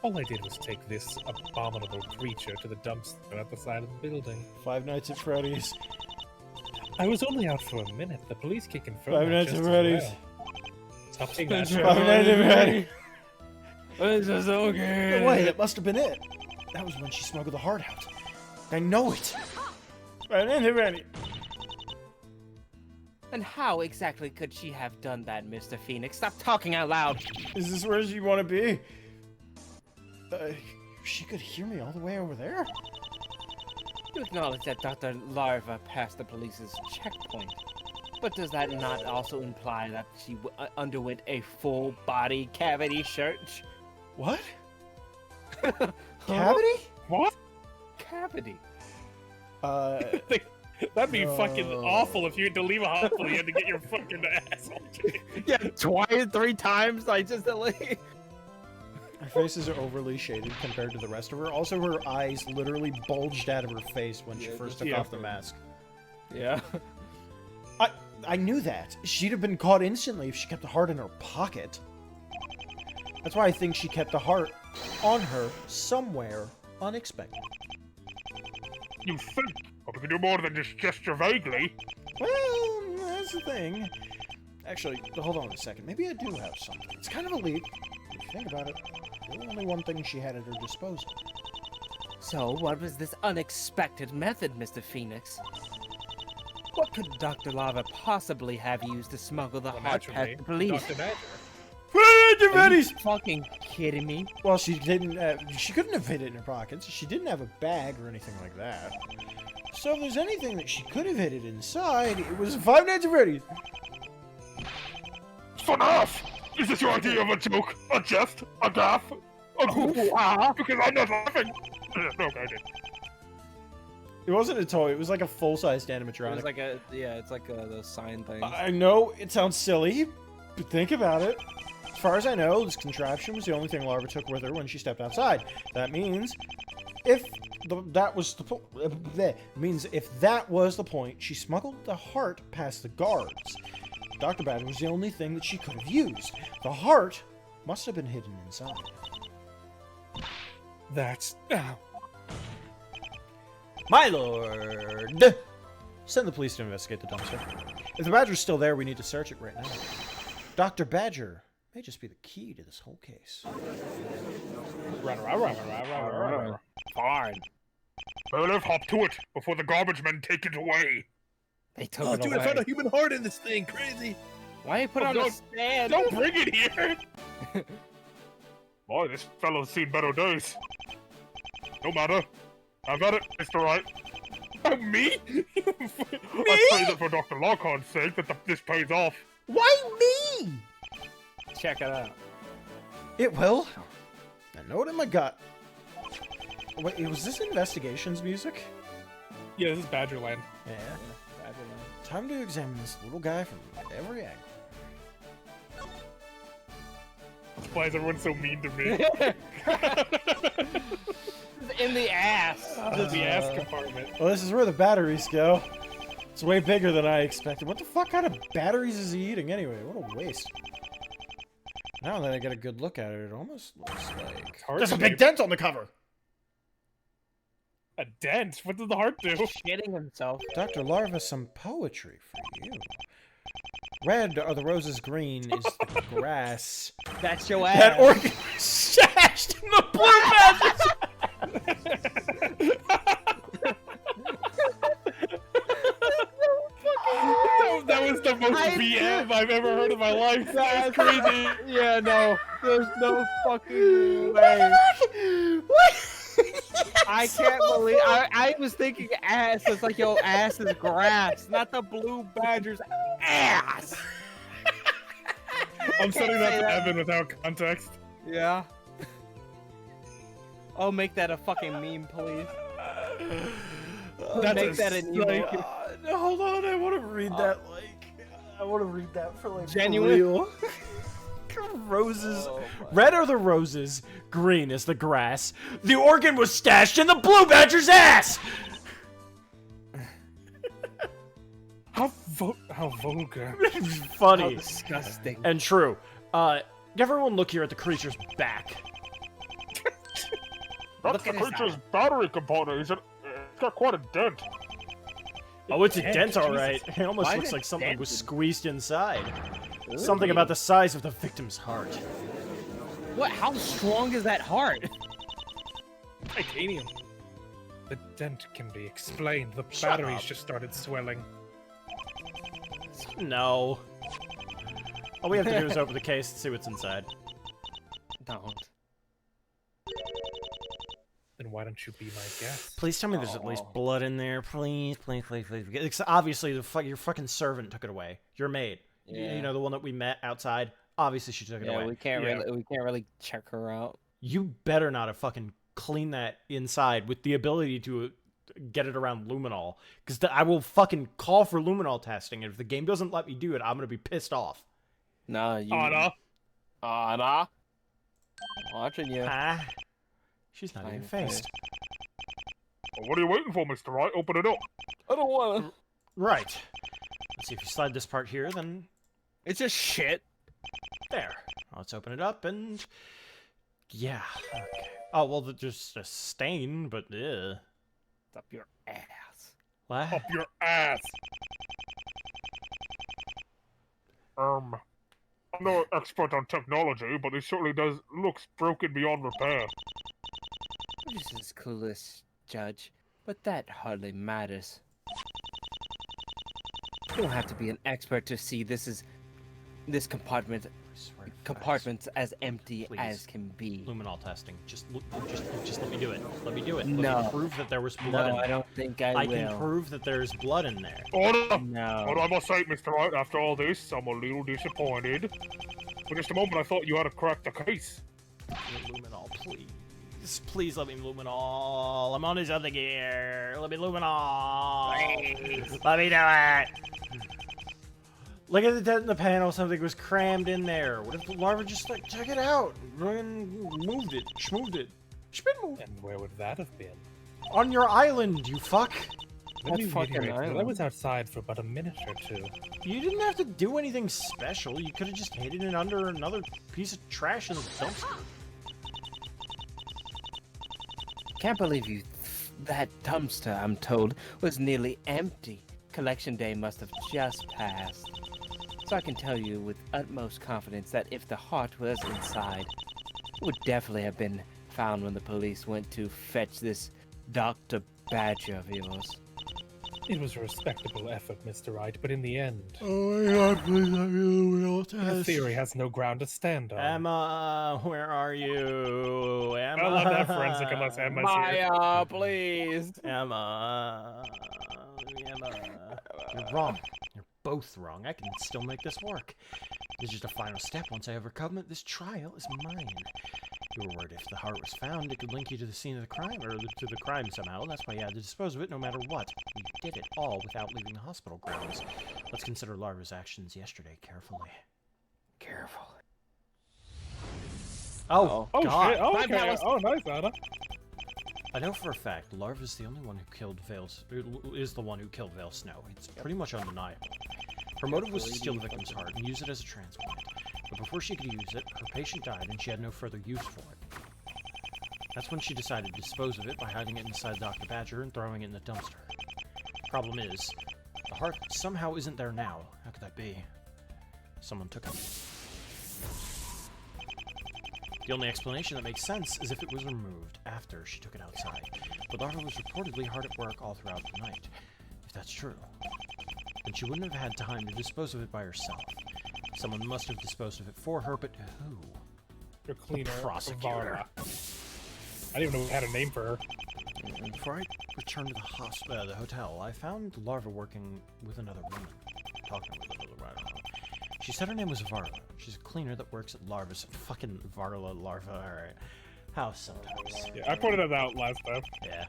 All I did was take this abominable creature to the dumpster at the side of the building. Five Nights at Freddy's. I was only out for a minute. The police can confirm Five that Nights just at as Freddy's. well. Stop saying that. Five Nights at Freddy's. This is okay. No way, that must have been it. That was when she smuggled the heart out. I know it. Five Nights at Freddy's. And how exactly could she have done that, Mr. Phoenix? Stop talking out loud! Is this where you want to be? She could hear me all the way over there. You acknowledge that Dr. Larva passed the police's checkpoint. But does that not also imply that she underwent a full body cavity search? What? Cavity? What? Cavity. That'd be fucking awful if you had to leave a hospital. You had to get your fucking asshole. Yeah, twice, 3 times. I just like. Her faces are overly shaded compared to the rest of her. Also, her eyes literally bulged out of her face when she first took off the mask. Yeah. I knew that. She'd have been caught instantly if she kept the heart in her pocket. That's why I think she kept the heart on her somewhere unexpected. You think? Hope you can do more than just gesture vaguely. Well, that's the thing. Actually, hold on a second. Maybe I do have something. It's kind of a leap. If you think about it, the only one thing she had at her disposal. So, what was this unexpected method, Mr. Phoenix? What could Dr. Larva possibly have used to smuggle the heart past the police? Dr. Badger. Are you fucking kidding me? Well, she didn't. She couldn't have hid it in her pockets. She didn't have a bag or anything like that. So if there's anything that she could have hid it inside, it was Five Nights at Freddy's. Enough! Is this your idea of a joke? A jest? A gaff? A goof? Because I'm not laughing. No, I did. It wasn't a toy. It was like a full-sized animatronic. It was like it's like the sign thing. I know it sounds silly, think about it. As far as I know, this contraption was the only thing Larva took with her when she stepped outside. That means if that was the point, she smuggled the heart past the guards. Dr. Badger was the only thing that she could have used. The heart must have been hidden inside. That's... My lord! Send the police to investigate the dumpster. If the Badger's still there, we need to search it right now. Dr. Badger may just be the key to this whole case. Fine. Bailiff, hop to it before the garbage men take it away. They took Oh, it dude, away. I found a human heart in this thing. Crazy. Why you put it on a stand? Don't bring it here. Boy, this fellow's seen better days. No matter. I got it, Mr. Wright. Oh, me? I pray that for Dr. Lockhart's sake that this pays off. Why me? Check it out. It will. I know it in my gut. Wait, was this Investigations music? Yeah, this is Badgerland. Yeah. Time to examine this little guy from every angle. Why is everyone so mean to me? In the ass. The ass compartment. Well, this is where the batteries go. It's way bigger than I expected. What the fuck kind of batteries is he eating anyway? What a waste. Now that I get a good look at it, it almost looks like... There's a big dent on the cover! A dent? What did the heart do? Shitting himself. Dr. Larva, some poetry for you. Red are the roses, green is the grass. That's your ass. That organ stashed in the blue badges! That was the most BM I've ever heard in my life. That's crazy. Yeah, no. There's no fucking way. I can't believe... I was thinking ass. It's like, yo, ass is grass, not the blue badger's ass. I'm sending that to Evan without context. Yeah. Oh, make that a fucking meme, please. Make that a meme. Hold on, I want to read that, like... I want to read that for, like, genuine. real. Roses. Red are the roses, green is the grass. The organ was stashed in the blue badger's ass! How vulgar. Funny. How disgusting. And true. Everyone look here at the creature's back. That's the creature's battery component. It's got quite a dent. Oh, it's a dent, Jesus. alright. It almost Why looks is it like something was dented? squeezed inside. Something about the size of the victim's heart. What? How strong is that heart? Titanium. The dent can be explained. The Shut batteries up. just started swelling. No. All we have to do is open the case and see what's inside. Don't. Then why don't you be my guest? Please tell me there's at least blood in there. Please, please, please, please. It's obviously, your fucking servant took it away. Your maid. Yeah. You know, the one that we met outside. Obviously, she took it Yeah, away. we can't really check her out. You better not have fucking cleaned that inside with the ability to get it around luminol. Because I will fucking call for luminol testing, and if the game doesn't let me do it, I'm gonna be pissed off. Nah, you. Anna? Anna? Watching you. Ah. She's not even Fine, faced. Well, what are you waiting for, Mr. Wright? Open it up. I don't wanna. Right. Let's see if you slide this part here, then It's just shit. there. Let's open it up and yeah. Okay. Oh well, there's just a stain, but It's up your ass. what? Up your ass. I'm no expert on technology, but it certainly looks broken beyond repair. This is clueless, Judge, but that hardly matters. You don't have to be an expert to see this compartment's as empty Please. as can be. Luminol testing. Just let me do it. Let me do it. No. Let me prove that there was blood No, in there. I don't think I I will. can prove that there's blood in there. Order! What No. I must say, Mr. Wright, after all this, I'm a little disappointed. For just a moment, I thought you had to crack the case. Luminol, please. Please let me luminol. I'm on to something here. Let me luminol. Let me do it. Like at the dent in the panel, something was crammed in there. What if the larva just like, check it out, and moved it, schmooved it, schmid-moved. And where would that have been? On your island, you fuck. Let me fucking reiterate that I island. was outside for about a minute or two. You didn't have to do anything special. You could have just hidden it under another piece of trash in the dumpster. Can't believe you. That dumpster, I'm told, was nearly empty. Collection day must have just passed. So I can tell you with utmost confidence that if the heart was inside, it would definitely have been found when the police went to fetch this Dr. Badger of yours. It was a respectable effort, Mr. Wright, but in the end, Oh my god, please, I really will. the theory has no ground to stand on. Emma, where are you? Emma. I'll have that forensic unless Emma's here. Maya, please. Emma. You're wrong. You're both wrong. I can still make this work. This is just a final step. Once I overcome it, this trial is mine. You were worried if the heart was found, it could link you to the scene of the crime, or to the crime somehow. That's why you had to dispose of it no matter what. You did it all without leaving the hospital grounds. Let's consider Larva's actions yesterday carefully. Careful. Oh, Oh God. shit! Oh, My okay. palace- Oh, nice, Anna. I know for a fact Larva's the only one who killed is the one who killed Vale Snow. It's pretty much undeniable. Her motive was to steal the victim's heart and use it as a transplant. But before she could use it, her patient died and she had no further use for it. That's when she decided to dispose of it by hiding it inside Dr. Badger and throwing it in the dumpster. Problem is, the heart somehow isn't there now. How could that be? Someone took it. The only explanation that makes sense is if it was removed after she took it outside. But Larva was reportedly hard at work all throughout the night. If that's true, then she wouldn't have had time to dispose of it by herself. Someone must have disposed of it for her, but who? Your cleaner, prosecutor. Varla. I didn't even know we had a name for her. Before I returned to the hotel, I found Larva working with another woman. Talking with another woman, I don't know. She said her name was Varla. She's a cleaner that works at Larva's fucking Varla Larva, alright. House sometimes. Yeah, I pointed it out last time. Yeah.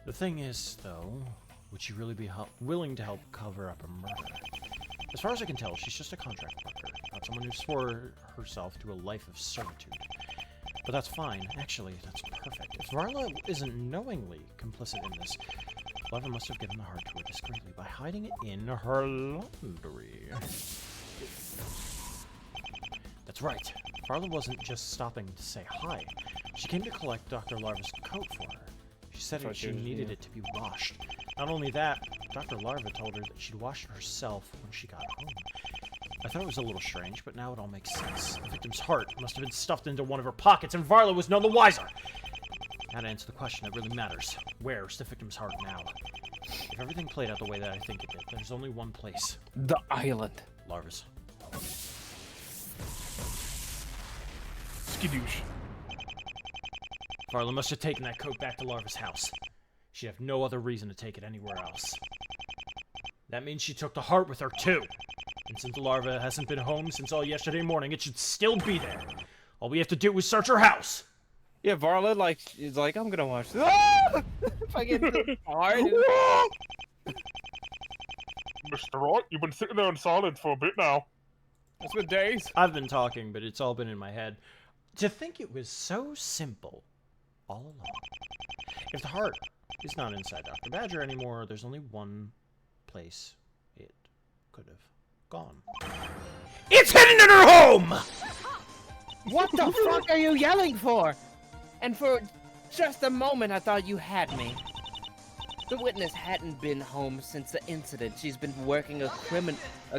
The thing is, though, would she really be willing to help cover up a murder? As far as I can tell, she's just a contract worker, not someone who swore herself to a life of servitude. But that's fine. Actually, that's perfect. If Varla isn't knowingly complicit in this, Larva must have given the heart to her discreetly by hiding it in her laundry. That's right. Varla wasn't just stopping to say hi. She came to collect Dr. Larva's coat for her. She said Thought she she was- needed yeah. it to be washed. Not only that, Dr. Larva told her that she'd wash it herself when she got home. I thought it was a little strange, but now it all makes sense. The victim's heart must have been stuffed into one of her pockets, and Varla was none the wiser. Now to answer the question that really matters. Where's the victim's heart now? If everything played out the way that I think it did, there's only one place. The island. Larva's. Skidoosh. Varla must have taken that coat back to Larva's house. She'd have no other reason to take it anywhere else. That means she took the heart with her, too. And since Larva hasn't been home since all yesterday morning, it should still be there. All we have to do is search her house. Yeah, Varla, like, is like, I'm gonna watch this. Ah! If I get hard. Mr. Wright, you've been sitting there in silence for a bit now. It's been days. I've been talking, but it's all been in my head. To think it was so simple all along. If the heart is not inside Dr. Badger anymore, there's only one place it could have gone. It's hidden in her home! What the fuck are you yelling for? And for just a moment, I thought you had me. The witness hadn't been home since the incident. She's been working a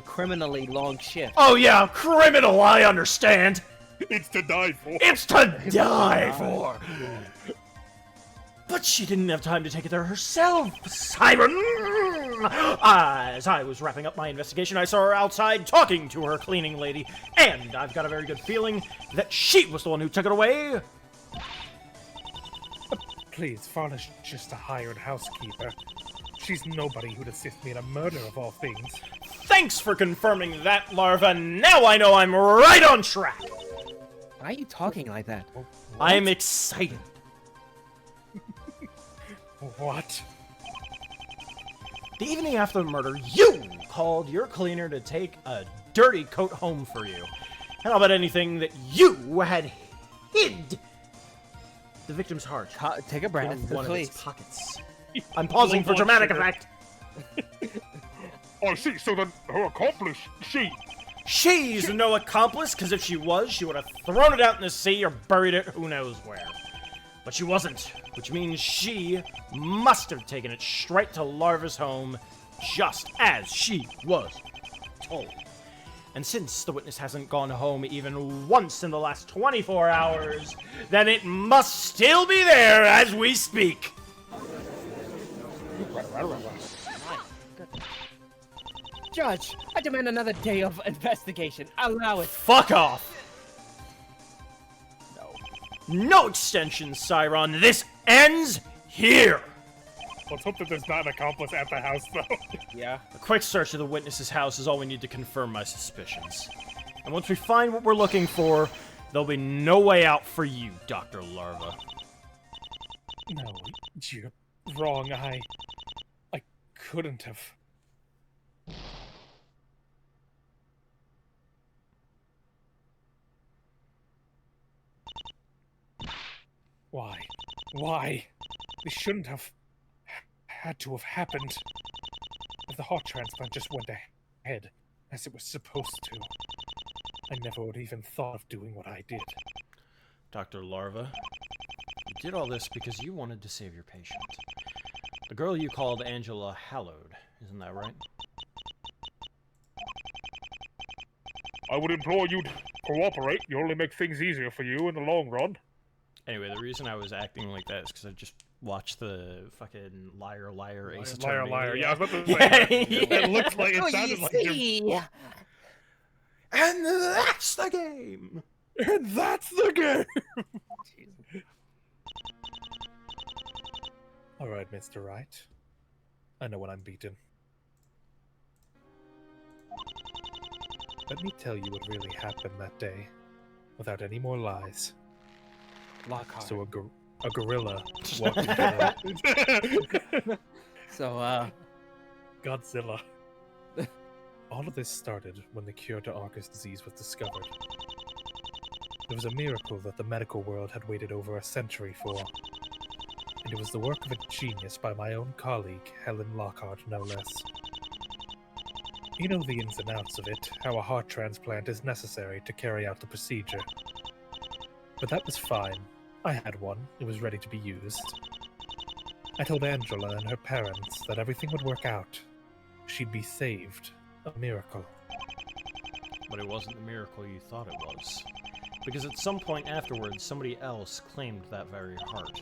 criminally long shift. Oh yeah, criminal, I understand. It's to die for. It's to die for. But she didn't have time to take it there herself, Siren! As I was wrapping up my investigation, I saw her outside talking to her cleaning lady, and I've got a very good feeling that she was the one who took it away. Please, Varla's just a hired housekeeper. She's nobody who'd assist me in a murder of all things. Thanks for confirming that, Larva. Now I know I'm right on track. Why are you talking like that? I'm excited. What? The evening after the murder, you called your cleaner to take a dirty coat home for you. How about anything that you had hid the victim's heart Take a breath, in one please. of its pockets? I'm pausing for dramatic effect. I see, so then her accomplice, She's no accomplice, because if she was, she would have thrown it out in the sea or buried it who knows where. But she wasn't, which means she must have taken it straight to Larva's home, just as she was told. And since the witness hasn't gone home even once in the last 24 hours, then it must still be there as we speak. Judge, I demand another day of investigation. Allow it. Fuck off! No extension, Siron. This ends here! Let's hope that there's not an accomplice at the house, though. Yeah. A quick search of the witness's house is all we need to confirm my suspicions. And once we find what we're looking for, there'll be no way out for you, Dr. Larva. No, you're wrong. I couldn't have. Why? Why? This shouldn't have had to have happened. If the heart transplant just went ahead, as it was supposed to, I never would have even thought of doing what I did. Dr. Larva, you did all this because you wanted to save your patient. The girl you called Angela Hallowed, isn't that right? I would implore you to cooperate. You only make things easier for you in the long run. Anyway, the reason I was acting like that is because I just watched the fucking Liar Liar Ace Liar, Attorney. liar. Yeah, I was about to say. It looked like it Oh, sounded you like him. see? And that's the game! And that's the game! Alright, Mr. Wright. I know when I'm beaten. Let me tell you what really happened that day, without any more lies. Lockhart. So a gorilla walked into So, Godzilla. All of this started when the cure to Arcus disease was discovered. It was a miracle that the medical world had waited over a century for. And it was the work of a genius by my own colleague, Helen Lockhart, no less. You know the ins and outs of it, how a heart transplant is necessary to carry out the procedure. But that was fine. I had one. It was ready to be used. I told Angela and her parents that everything would work out. She'd be saved. A miracle. But it wasn't the miracle you thought it was. Because at some point afterwards, somebody else claimed that very heart.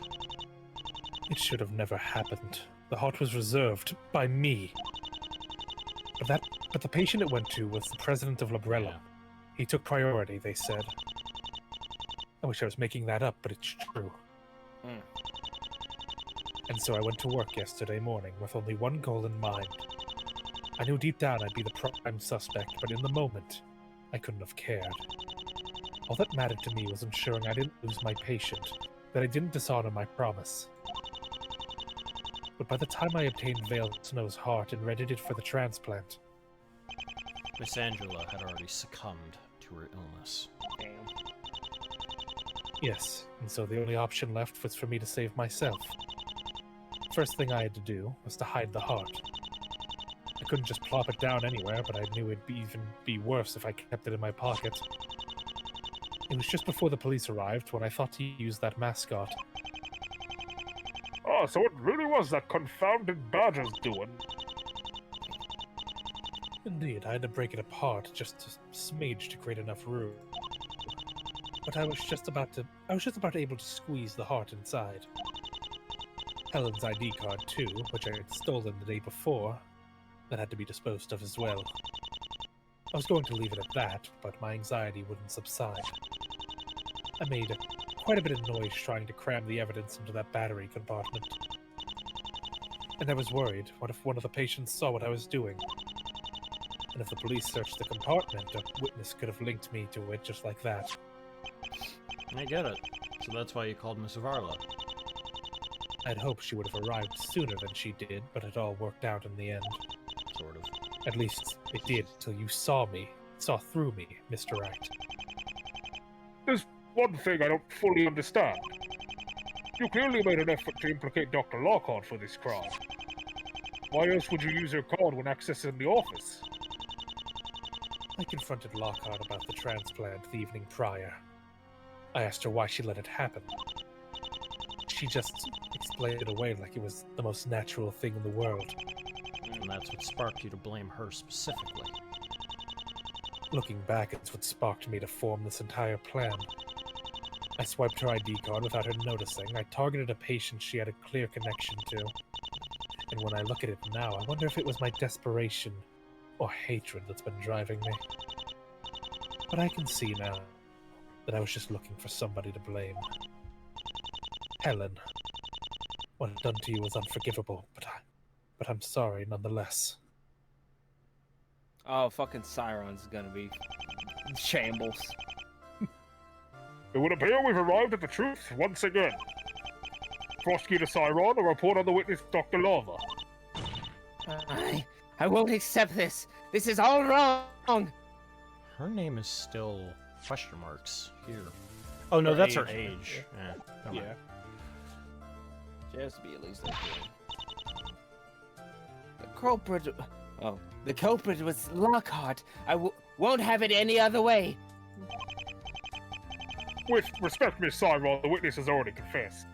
It should have never happened. The heart was reserved by me. But the patient it went to was the president of Labrellum. Yeah. He took priority, they said. I wish I was making that up, but it's true. And so I went to work yesterday morning with only one goal in mind. I knew deep down I'd be the prime suspect, but in the moment, I couldn't have cared. All that mattered to me was ensuring I didn't lose my patient, that I didn't dishonor my promise. But by the time I obtained Vale Snow's heart and readied it for the transplant... Miss Angela had already succumbed to her illness. damn. Yes, and so the only option left was for me to save myself. First thing I had to do was to hide the heart. I couldn't just plop it down anywhere, but I knew it'd even be worse if I kept it in my pocket. It was just before the police arrived when I thought to use that mascot. Oh, so it really was that confounded badger's doing. Indeed, I had to break it apart just a smidge to create enough room. But I was just about able to squeeze the heart inside. Helen's ID card too, which I had stolen the day before, that had to be disposed of as well. I was going to leave it at that, but my anxiety wouldn't subside. I made quite a bit of noise trying to cram the evidence into that battery compartment. And I was worried, what if one of the patients saw what I was doing? And if the police searched the compartment, a witness could have linked me to it just like that. I get it. So that's why you called Miss Varla. I'd hoped she would have arrived sooner than she did, but it all worked out in the end. Sort of. At least it did till you saw through me, Mr. Wright. There's one thing I don't fully understand. You clearly made an effort to implicate Dr. Lockhart for this crime. Why else would you use her card when accessing the office? I confronted Lockhart about the transplant the evening prior. I asked her why she let it happen. She just explained it away like it was the most natural thing in the world. And that's what sparked you to blame her specifically. Looking back, it's what sparked me to form this entire plan. I swiped her ID card without her noticing. I targeted a patient she had a clear connection to. And when I look at it now, I wonder if it was my desperation or hatred that's been driving me. But I can see now that I was just looking for somebody to blame. Helen, what I've done to you was unforgivable, but I'm sorry nonetheless. Oh, fucking Siron's gonna be shambles. It would appear we've arrived at the truth once again. Prosecutor Siron, a report on the witness, Dr. Lava. I won't accept this. This is all wrong. Her name is still question marks here. Oh no, that's her age. Yeah. Never mind. She has to be at least like The culprit was Lockhart. I won't have it any other way. With respect, Miss Siron, the witness has already confessed.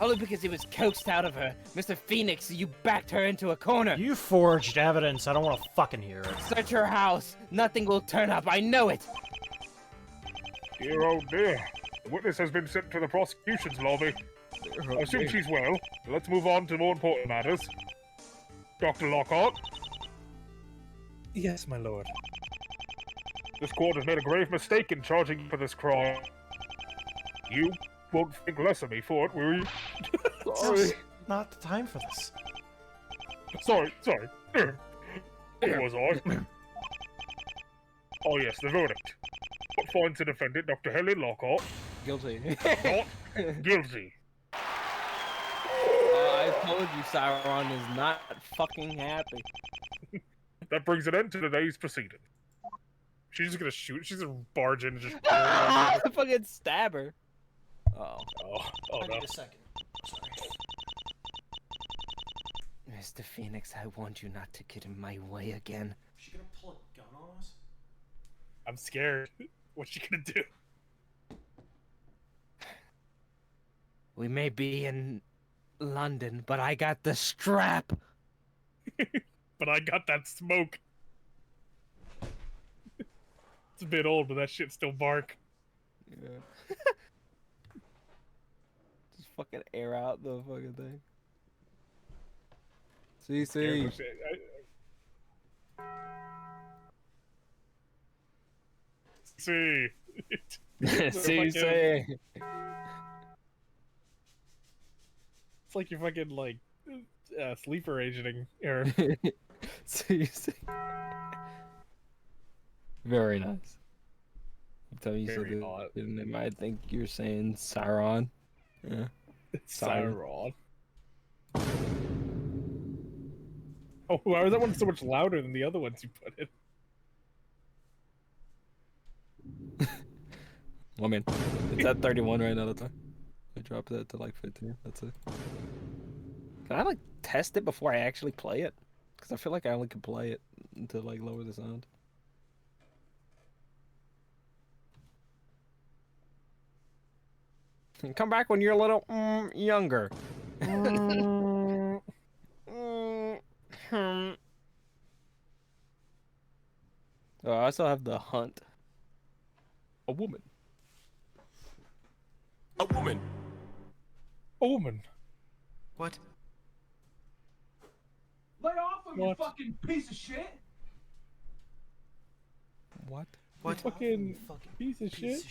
Only because he was coaxed out of her. Mr. Phoenix, you backed her into a corner. You forged evidence. I don't want to fucking hear it. Search her house. Nothing will turn up. I know it. Dear oh dear. The witness has been sent to the prosecution's lobby. I assume she's well. Let's move on to more important matters. Dr. Lockhart? Yes, my lord. This court has made a grave mistake in charging you for this crime. You won't think less of me for it, will you? Sorry. Not the time for this. Sorry. Where was I? Oh yes, the verdict. What finds the defendant, Dr. Helen Lockhart, guilty. not guilty. I told you Siron is not fucking happy. That brings an end to today's proceeding. She's just gonna shoot. She's gonna barge in and just. Fucking stab her. Oh I no. need a second. Sorry. Mr. Phoenix, I want you not to get in my way again. Is she gonna pull a gun on us? I'm scared. What's she gonna do? We may be in London, but I got the strap. But I got that smoke. It's a bit old, but that shit still bark. Yeah. Just fucking air out the fucking thing. CC. See. CC. It's like you're fucking like sleeper agenting or CC. Very nice. Tell you Very said odd. the name. I think you're saying Siron. Yeah. Siron. Oh, why was that one so much louder than the other ones you put in? I mean, it's at 31 right now. That's why I dropped that to like 15. That's it. Can I like test it before I actually play it? Because I feel like I only can play it to like lower the sound. Come back when you're a little younger. Oh, I still have the hunt. A woman. A woman. A woman. What? Lay off of me, What? fucking piece of shit! What? What? Fucking piece of shit.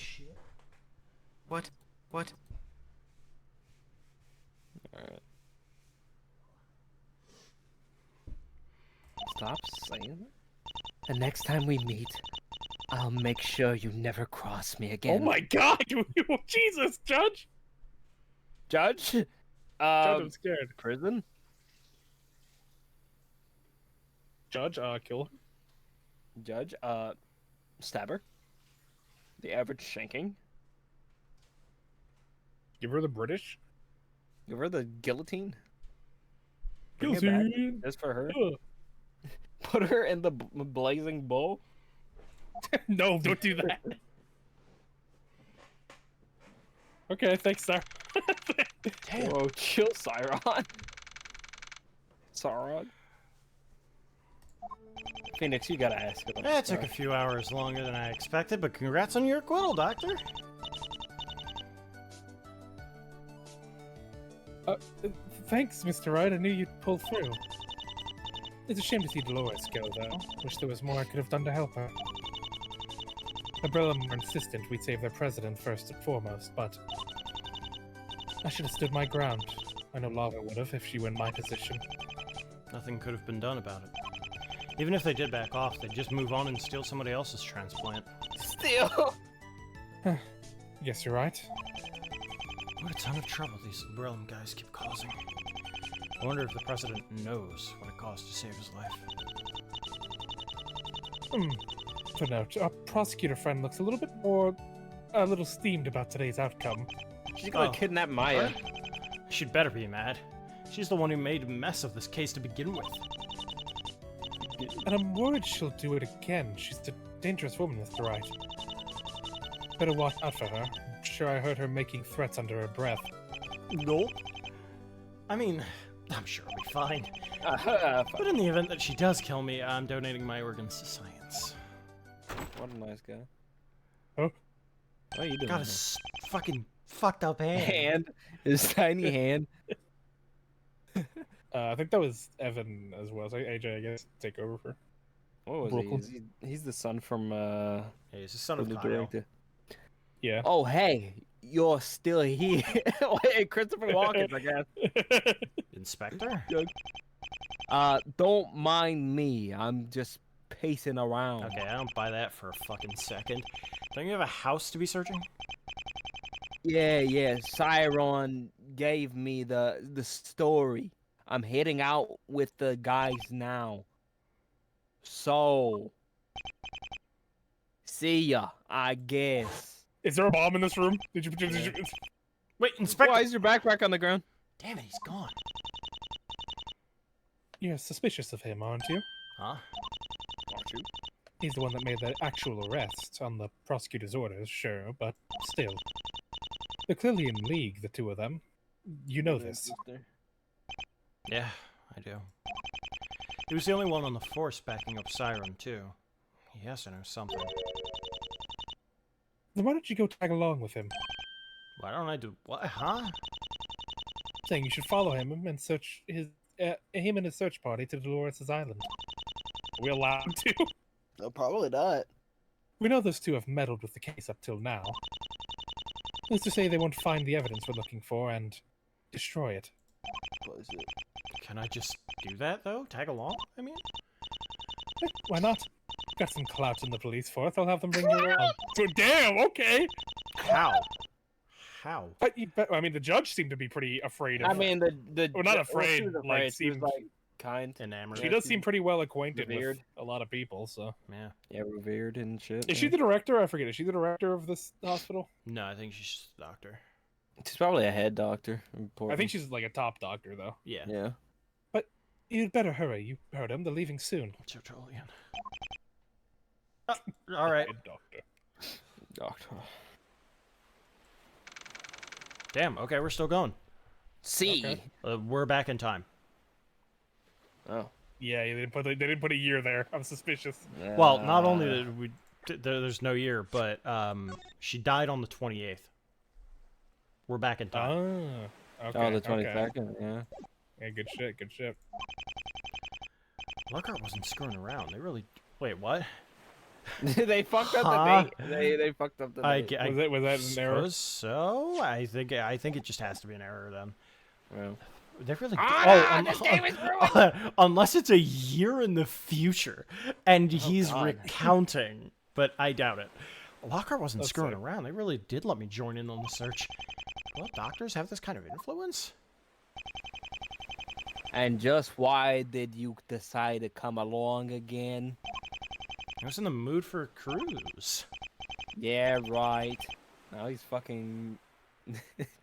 What? What? Alright. Stop saying that. The next time we meet, I'll make sure you never cross me again. Oh my god! Jesus, Judge! Judge? Judge, I'm scared. Prison? Judge, kill her. Judge, stab her. The average shanking. Give her the British. Give her the guillotine. Bring it back Guillotine. just for her. Ugh. Put her in the blazing bowl. No, don't do that. Okay, thanks, sir. Damn. Whoa, chill, Sauron. Sauron. Phoenix, you gotta ask him. That took a few hours longer than I expected, but congrats on your acquittal, Doctor. Thanks, Mr. Wright. I knew you'd pull through. It's a shame to see Dolores go, though. Wish there was more I could have done to help her. Umbrella were insistent we'd save their president first and foremost, but I should have stood my ground. I know Lava would have if she were in my position. Nothing could have been done about it. Even if they did back off, they'd just move on and steal somebody else's transplant. Steal. Guess you're right. What a ton of trouble these Umbrella guys keep causing. I wonder if the president knows what it costs to save his life. Footnote, our prosecutor friend looks a little steamed about today's outcome. She's gonna kidnap Maya. She'd better be mad. She's the one who made a mess of this case to begin with. And I'm worried she'll do it again. She's a dangerous woman, Mr. Wright. Better watch out for her. I'm sure I heard her making threats under her breath. Nope. I mean, I'm sure I'll be fine. But in the event that she does kill me, I'm donating my organs to science. What a nice guy. Oh? What are you doing? Got his fucking fucked up hand. His tiny hand. I think that was Evan as well. So AJ, I guess, take over for. What was Brooklyn. he? He's the son from Yeah, he's the son of the Kyle. director. Yeah. Oh, hey, you're still here. Wait, Christopher Walken, I guess. Inspector? Don't mind me. I'm just pacing around. Okay, I don't buy that for a fucking second. Don't you have a house to be searching? Yeah. Sauron gave me the story. I'm heading out with the guys now. So, see ya, I guess. Is there a bomb in this room? Did you? Wait, Inspector! Why is your backpack on the ground? Damn it, he's gone. You're suspicious of him, aren't you? Huh? Aren't you? He's the one that made the actual arrest on the prosecutor's orders, sure, but still. They're clearly in league, the two of them. You know this. Yeah, I do. He was the only one on the force backing up Siren, too. He has to know something. Then why don't you go tag along with him? Why don't I do what? Huh? Saying you should follow him and search him and his search party to Dolores' island. Are we allowed to? No, probably not. We know those two have meddled with the case up till now. Who's to say they won't find the evidence we're looking for and destroy it? Can I just do that, though? Tag along, I mean? Why not? Got some clout in the police force. I'll have them bring you around. So, damn, okay. How? How? But I mean, the judge seemed to be pretty afraid of. I mean, the Well, not she afraid, was like, She was seemed- like kind. Enamored. She does seem pretty well acquainted revered. with a lot of people. So, Yeah. Yeah, revered and shit. is she the director? I forget. Is she the director of this hospital? No, I think she's just a doctor. She's probably a head doctor. I think she's like a top doctor, though. Yeah. Yeah. You'd better hurry. You heard him. They're leaving soon. What's your troll again? All right. Head doctor. Doctor. Damn. Okay, we're still going. C. Okay. We're back in time. Oh. Yeah, they didn't put a year there. I'm suspicious. Well, not only did we, there's no year, but she died on the 28th. We're back in time. Okay. Oh, the okay. 22nd. Yeah. Yeah, good shit. Good shit. Lockhart wasn't screwing around. They really. Wait, what? They fucked up Huh? the date. They fucked up the date. Was that an error? suppose so. I think it just has to be an error then. Well. They really. This game is ruined! Unless it's a year in the future, and he's God. recounting, but I doubt it. Lockhart wasn't Let's screwing see. around. They really did let me join in on the search. Well, doctors have this kind of influence. And just why did you decide to come along again? I was in the mood for a cruise. Yeah, right. Now he's fucking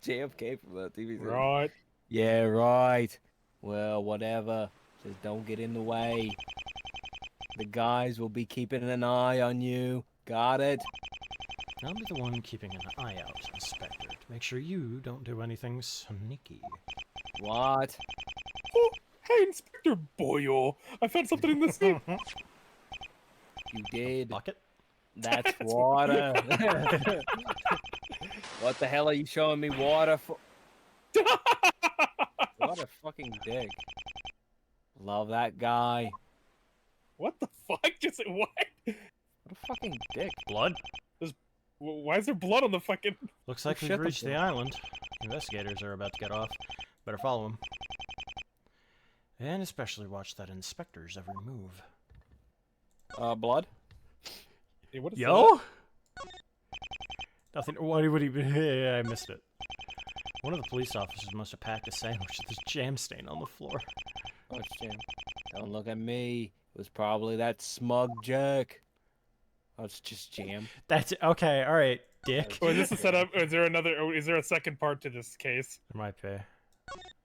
JFK from that TV show. Right. Yeah, right. Well, whatever. Just don't get in the way. The guys will be keeping an eye on you. Got it? I'll be the one keeping an eye out, Inspector, to make sure you don't do anything sneaky. What? Oh, hey, Inspector Boyle. I found something in the sink. You did? Bucket? That's water. What the hell are you showing me water for? What a fucking dick. Love that guy. What the fuck? Just what? What a fucking dick. Blood? Why is there blood on the fucking... Looks like shut we've the reached the fuck island. Investigators are about to get off. Better follow them. And especially watch that inspector's every move. Blood? Hey, what is Yo? Nothing. What would he be? Yeah, I missed it. One of the police officers must have packed a sandwich with this jam stain on the floor. Oh, Jim. Don't look at me. It was probably that smug jerk. Oh, it's just jam. That's okay. All right, dick. Oh, is this a setup? Is there another... Oh, is there a second part to this case? There might be. I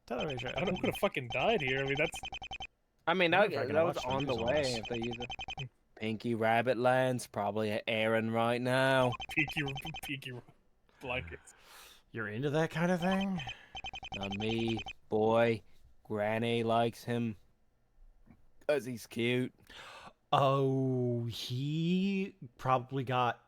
don't know who could have fucking died here. I mean, that's... I mean, I that, wonder if I can that was watch the on the news on way this. if they use it. Pinky Rabbit Land's probably airing right now. peaky blankets. You're into that kind of thing? Not me, boy. Granny likes him. 'Cause he's cute. Oh, he probably got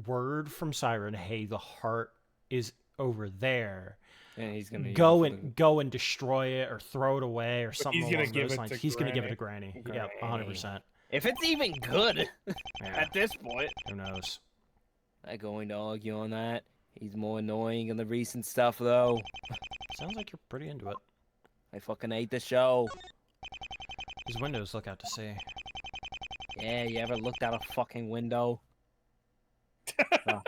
word from Siren. Hey, the heart is over there. And he's gonna Go use it and go and destroy it or throw it away or something he's gonna along give those it lines. to He's gonna give it to Granny. Yeah, Granny. 100%. If it's even good Yeah, at this point. who knows? I'm going to argue on that. He's more annoying in the recent stuff, though. Sounds like you're pretty into it. I fucking hate the show. These windows look out to sea. Yeah, you ever looked out a fucking window? That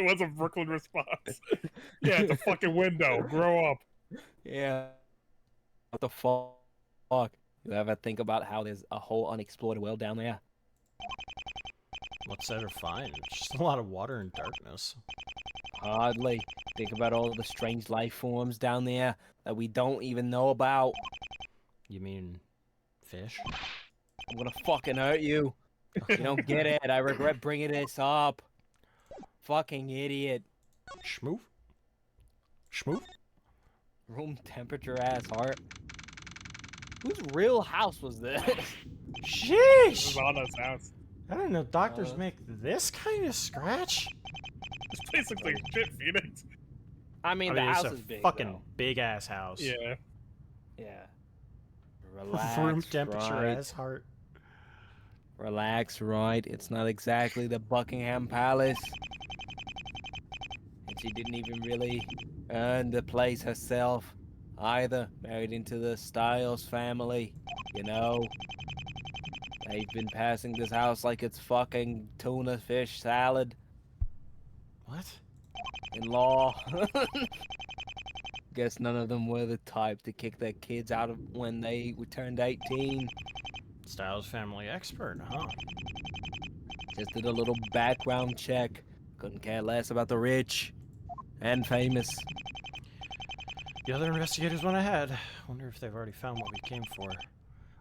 was a Brooklyn response. Yeah, it's a fucking window. Grow up. Yeah. What the fuck? You ever think about how there's a whole unexplored world down there? What's there to find? Just a lot of water and darkness. Hardly. Think about all the strange life forms down there that we don't even know about. You mean fish? I'm gonna fucking hurt you. You don't get it. I regret bringing this up. Fucking idiot. Schmoof? Schmoof? Room temperature ass heart. Whose real house was this? This Sheesh! is Anna's house. I didn't know doctors make this kind of scratch. This place looks like shit, Phoenix. I mean, I the mean, house it's a is big. fucking though. big ass house. Yeah. Yeah. Relax. Room temperature right? as heart. Relax, right? It's not exactly the Buckingham Palace. And she didn't even really earn the place herself, either. Married into the Styles family, you know? They've been passing this house like it's fucking tuna fish salad What? in law. Guess none of them were the type to kick their kids out of when they turned 18. Styles family expert, huh? Just did a little background check. Couldn't care less about the rich and famous. The other investigators went ahead. Wonder if they've already found what we came for.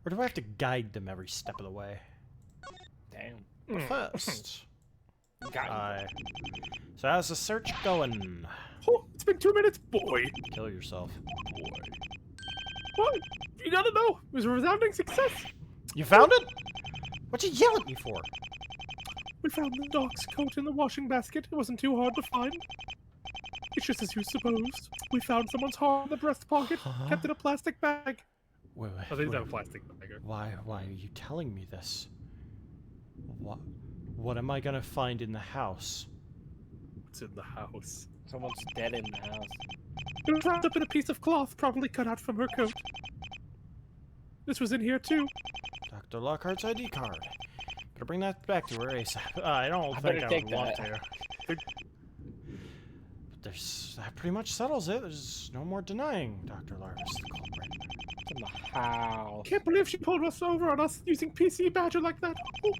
Or do I have to guide them every step of the way? Damn. But first, Got so how's the search going? Oh, it's been 2 minutes, boy. Kill yourself. What? You gotta know. It was a resounding success. You found it? What'd you yell at me for? We found the dog's coat in the washing basket. It wasn't too hard to find. It's just as you supposed. We found someone's heart in the breast pocket, kept in a plastic bag. Wait, wait, Oh, they did wait. have a plastic bag. Why are you telling me this? What am I gonna find in the house? What's in the house? Someone's dead in the house. It was wrapped up in a piece of cloth, probably cut out from her coat. This was in here too. Dr. Lockhart's ID card. Gotta bring that back to her ASAP. I don't I think better I take would want that. to. But that pretty much settles it. There's no more denying Dr. Larvis the culprit. In the house. Can't believe she pulled us over on us using PC Badger like that. Oh,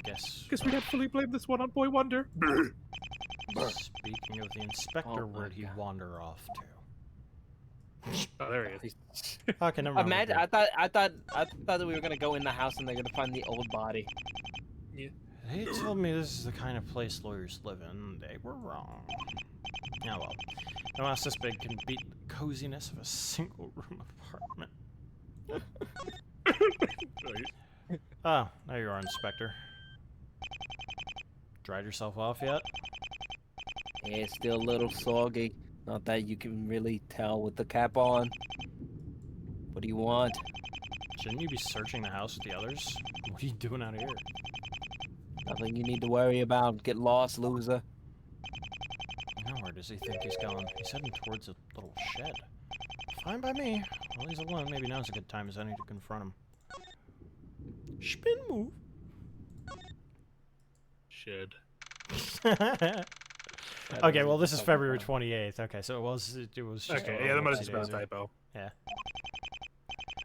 Guess we can't fully blame this one on Boy Wonder. speaking of the inspector, where'd he wander off to? Oh, there he is. Okay, never mind. Imagine, I thought that we were gonna go in the house and they're gonna find the old body. They told me this is the kind of place lawyers live in. They were wrong. Oh well. No house this big can beat the coziness of a single-room apartment. Oh, there you are, Inspector. Dried yourself off yet? Yeah, it's still a little soggy. Not that you can really tell with the cap on. What do you want? Shouldn't you be searching the house with the others? What are you doing out here? Nothing you need to worry about. Get lost, loser. Now where does he think he's going? He's heading towards a little shed. Fine by me. While he's alone, maybe now's a good time as any to confront him. Spin move. Shed. Okay, well this is February 28th. Okay, so it was just Okay, yeah, that might have just been a typo. Yeah.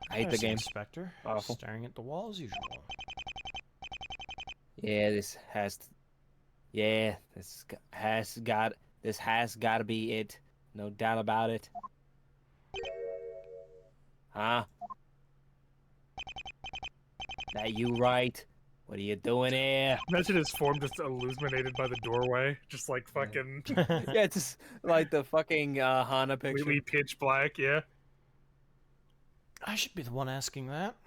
I hate the There's game. Inspector, Awful. staring at the wall as usual. Yeah, this has got to be it. No doubt about it. Huh? That you right? What are you doing here? Imagine his form just illuminated by the doorway, just like fucking Yeah, just like the fucking Hana picture. completely pitch black. Yeah. I should be the one asking that.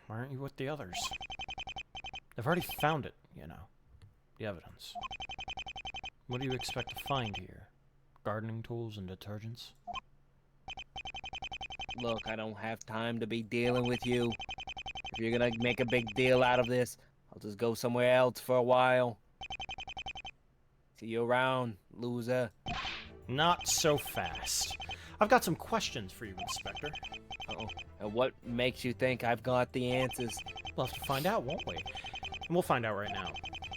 Why aren't you with the others? They've already found it, you know. The evidence. What do you expect to find here? Gardening tools and detergents? Look, I don't have time to be dealing with you. If you're gonna make a big deal out of this, I'll just go somewhere else for a while. See you around, loser. Not so fast. I've got some questions for you, Inspector. Uh-oh. And what makes you think I've got the answers? We'll have to find out, won't we? And we'll find out right now.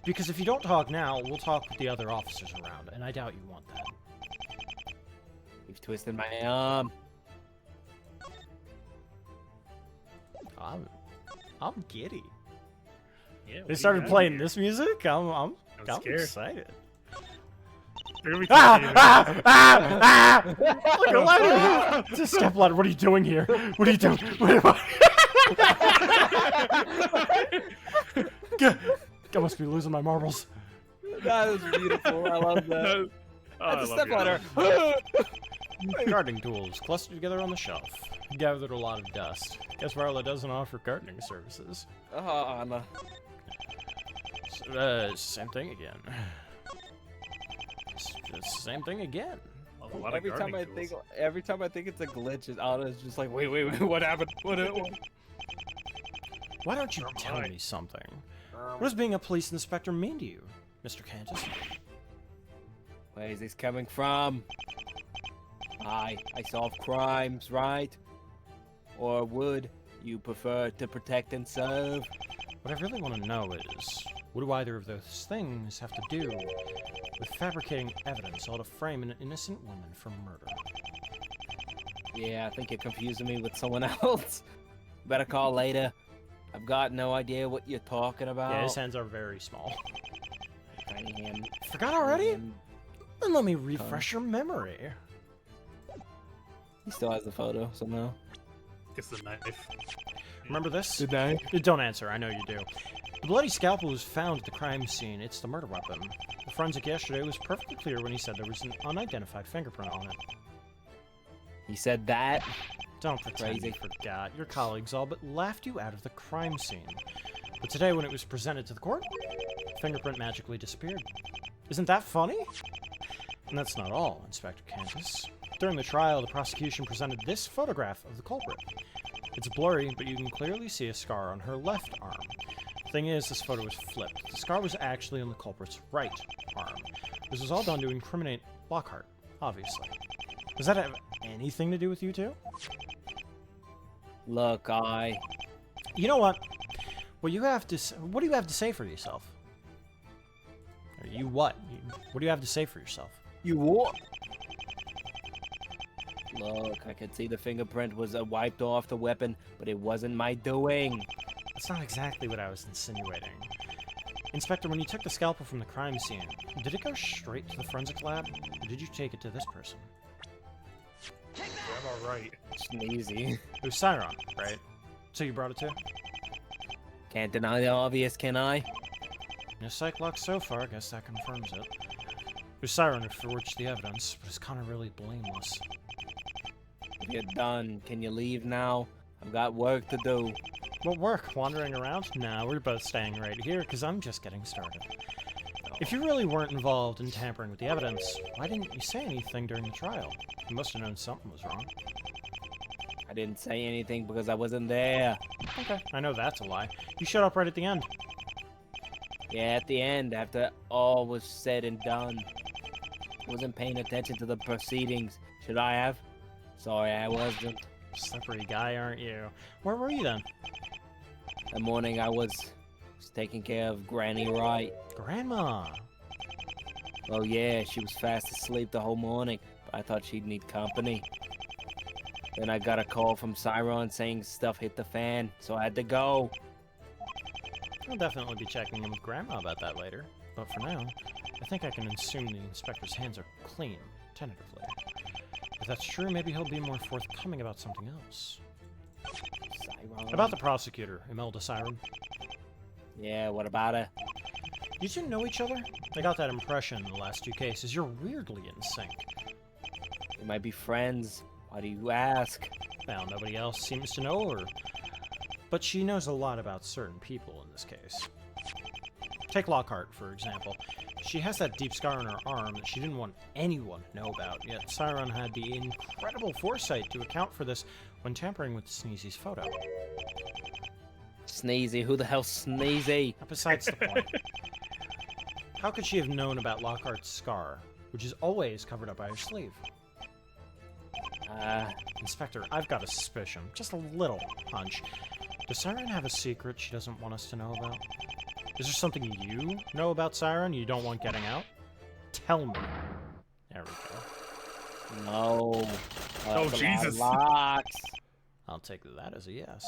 Because if you don't talk now, we'll talk with the other officers around, and I doubt you want that. You've twisted my arm. I'm giddy. Yeah. They started playing this music. I'm scared. excited. Here we Look at ladder! It's a step ladder. What are you doing here? What are you doing? I must be losing my marbles. That was beautiful. I love that. That's a step ladder. Gardening tools clustered together on the shelf. Gathered a lot of dust. Guess Varla doesn't offer gardening services. Anna. Same thing again. It's the same thing again. Every time I think it's a glitch, Anna's just like, wait, what happened? What? Why don't you tell me something? What does being a police inspector mean to you, Mr. Cantus? Where is this coming from? I solve crimes, right? Or would you prefer to protect and serve? What I really want to know is, what do either of those things have to do with fabricating evidence all to frame an innocent woman for murder? Yeah, I think you're confusing me with someone else. Better call later. I've got no idea what you're talking about. Yeah, his hands are very small. Tiny hand. Forgot already? Then let me refresh your memory. He still has the photo somehow. Gets the knife. Remember this? Did I? Don't answer, I know you do. The bloody scalpel was found at the crime scene. It's the murder weapon. The forensic yesterday was perfectly clear when he said there was an unidentified fingerprint on it. He said that? Don't pretend you forgot. Your colleagues all but laughed you out of the crime scene. But today, when it was presented to the court, the fingerprint magically disappeared. Isn't that funny? And that's not all, Inspector Cantus. During the trial, the prosecution presented this photograph of the culprit. It's blurry, but you can clearly see a scar on her left arm. The thing is, this photo was flipped. The scar was actually on the culprit's right arm. This was all done to incriminate Lockhart, obviously. Does that have anything to do with you two? Look, You know what? What do you have to say for yourself? Or you what? What do you have to say for yourself? You what? Look, I could see the fingerprint was wiped off the weapon, but it wasn't my doing. That's not exactly what I was insinuating. Inspector, when you took the scalpel from the crime scene, did it go straight to the forensics lab, or did you take it to this person? I'm alright. Sneezy. It was Siron, right? So you brought it to? Can't deny the obvious, can I? No psych lock so far, I guess that confirms it. It was Siron who forged the evidence, but is Connor really blameless? If you're done, can you leave now? I've got work to do. What work? Wandering around? Nah, we're both staying right here, because I'm just getting started. If you really weren't involved in tampering with the evidence, why didn't you say anything during the trial? You must have known something was wrong. I didn't say anything because I wasn't there. Okay, I know that's a lie. You showed up right at the end. Yeah, at the end, after all was said and done. Wasn't paying attention to the proceedings. Should I have? Sorry, I wasn't. Slippery guy, aren't you? Where were you then? That morning I was taking care of Granny Wright. Grandma! Oh yeah, she was fast asleep the whole morning, but I thought she'd need company. Then I got a call from Siron saying stuff hit the fan, so I had to go. I'll definitely be checking in with Grandma about that later. But for now, I think I can assume the inspector's hands are clean, tentatively. If that's true, maybe he'll be more forthcoming about something else. Siron. About the prosecutor, Imelda Siron. Yeah, what about her? You two know each other? I got that impression in the last two cases. You're weirdly in sync. We might be friends. Why do you ask? Well, nobody else seems to know her. But she knows a lot about certain people in this case. Take Lockhart, for example. She has that deep scar on her arm that she didn't want anyone to know about, yet Siron had the incredible foresight to account for this when tampering with Sneezy's photo. Sneezy? Who the hell's Sneezy? Besides the point. How could she have known about Lockhart's scar, which is always covered up by her sleeve? Inspector, I've got a suspicion. Just a little hunch. Does Siren have a secret she doesn't want us to know about? Is there something you know about Siren you don't want getting out? Tell me. There we go. No. Oh, Jesus. Locks. I'll take that as a yes.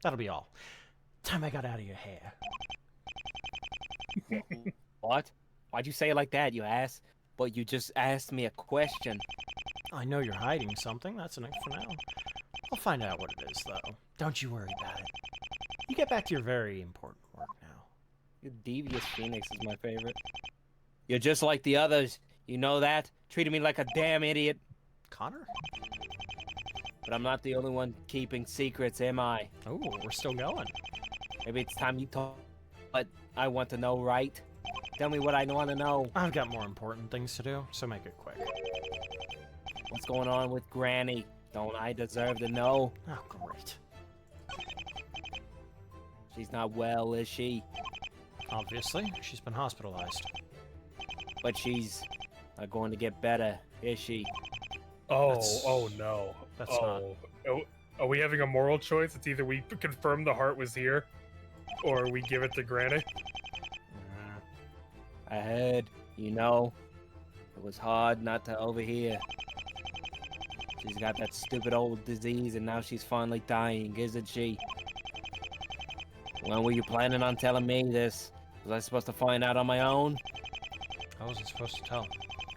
That'll be all. Time I got out of your hair. What? Why'd you say it like that, you ass? But you just asked me a question. I know you're hiding something. That's enough for now. I'll find out what it is, though. Don't you worry about it. You get back to your very important work now. Your devious Phoenix is my favorite. You're just like the others. You know that? Treated me like a damn idiot. Connor? But I'm not the only one keeping secrets, am I? Oh, we're still going. Maybe it's time you talk what I want to know, right? Tell me what I want to know. I've got more important things to do, so make it quick. What's going on with Granny? Don't I deserve to know? Oh, great. She's not well, is she? Obviously, she's been hospitalized. But she's not going to get better, is she? Oh, oh no. That's oh. Are we having a moral choice? It's either we confirm the heart was here, or we give it to Granny. I heard, you know, it was hard not to overhear. She's got that stupid old disease and now she's finally dying, isn't she? When were you planning on telling me this? Was I supposed to find out on my own? I wasn't supposed to tell.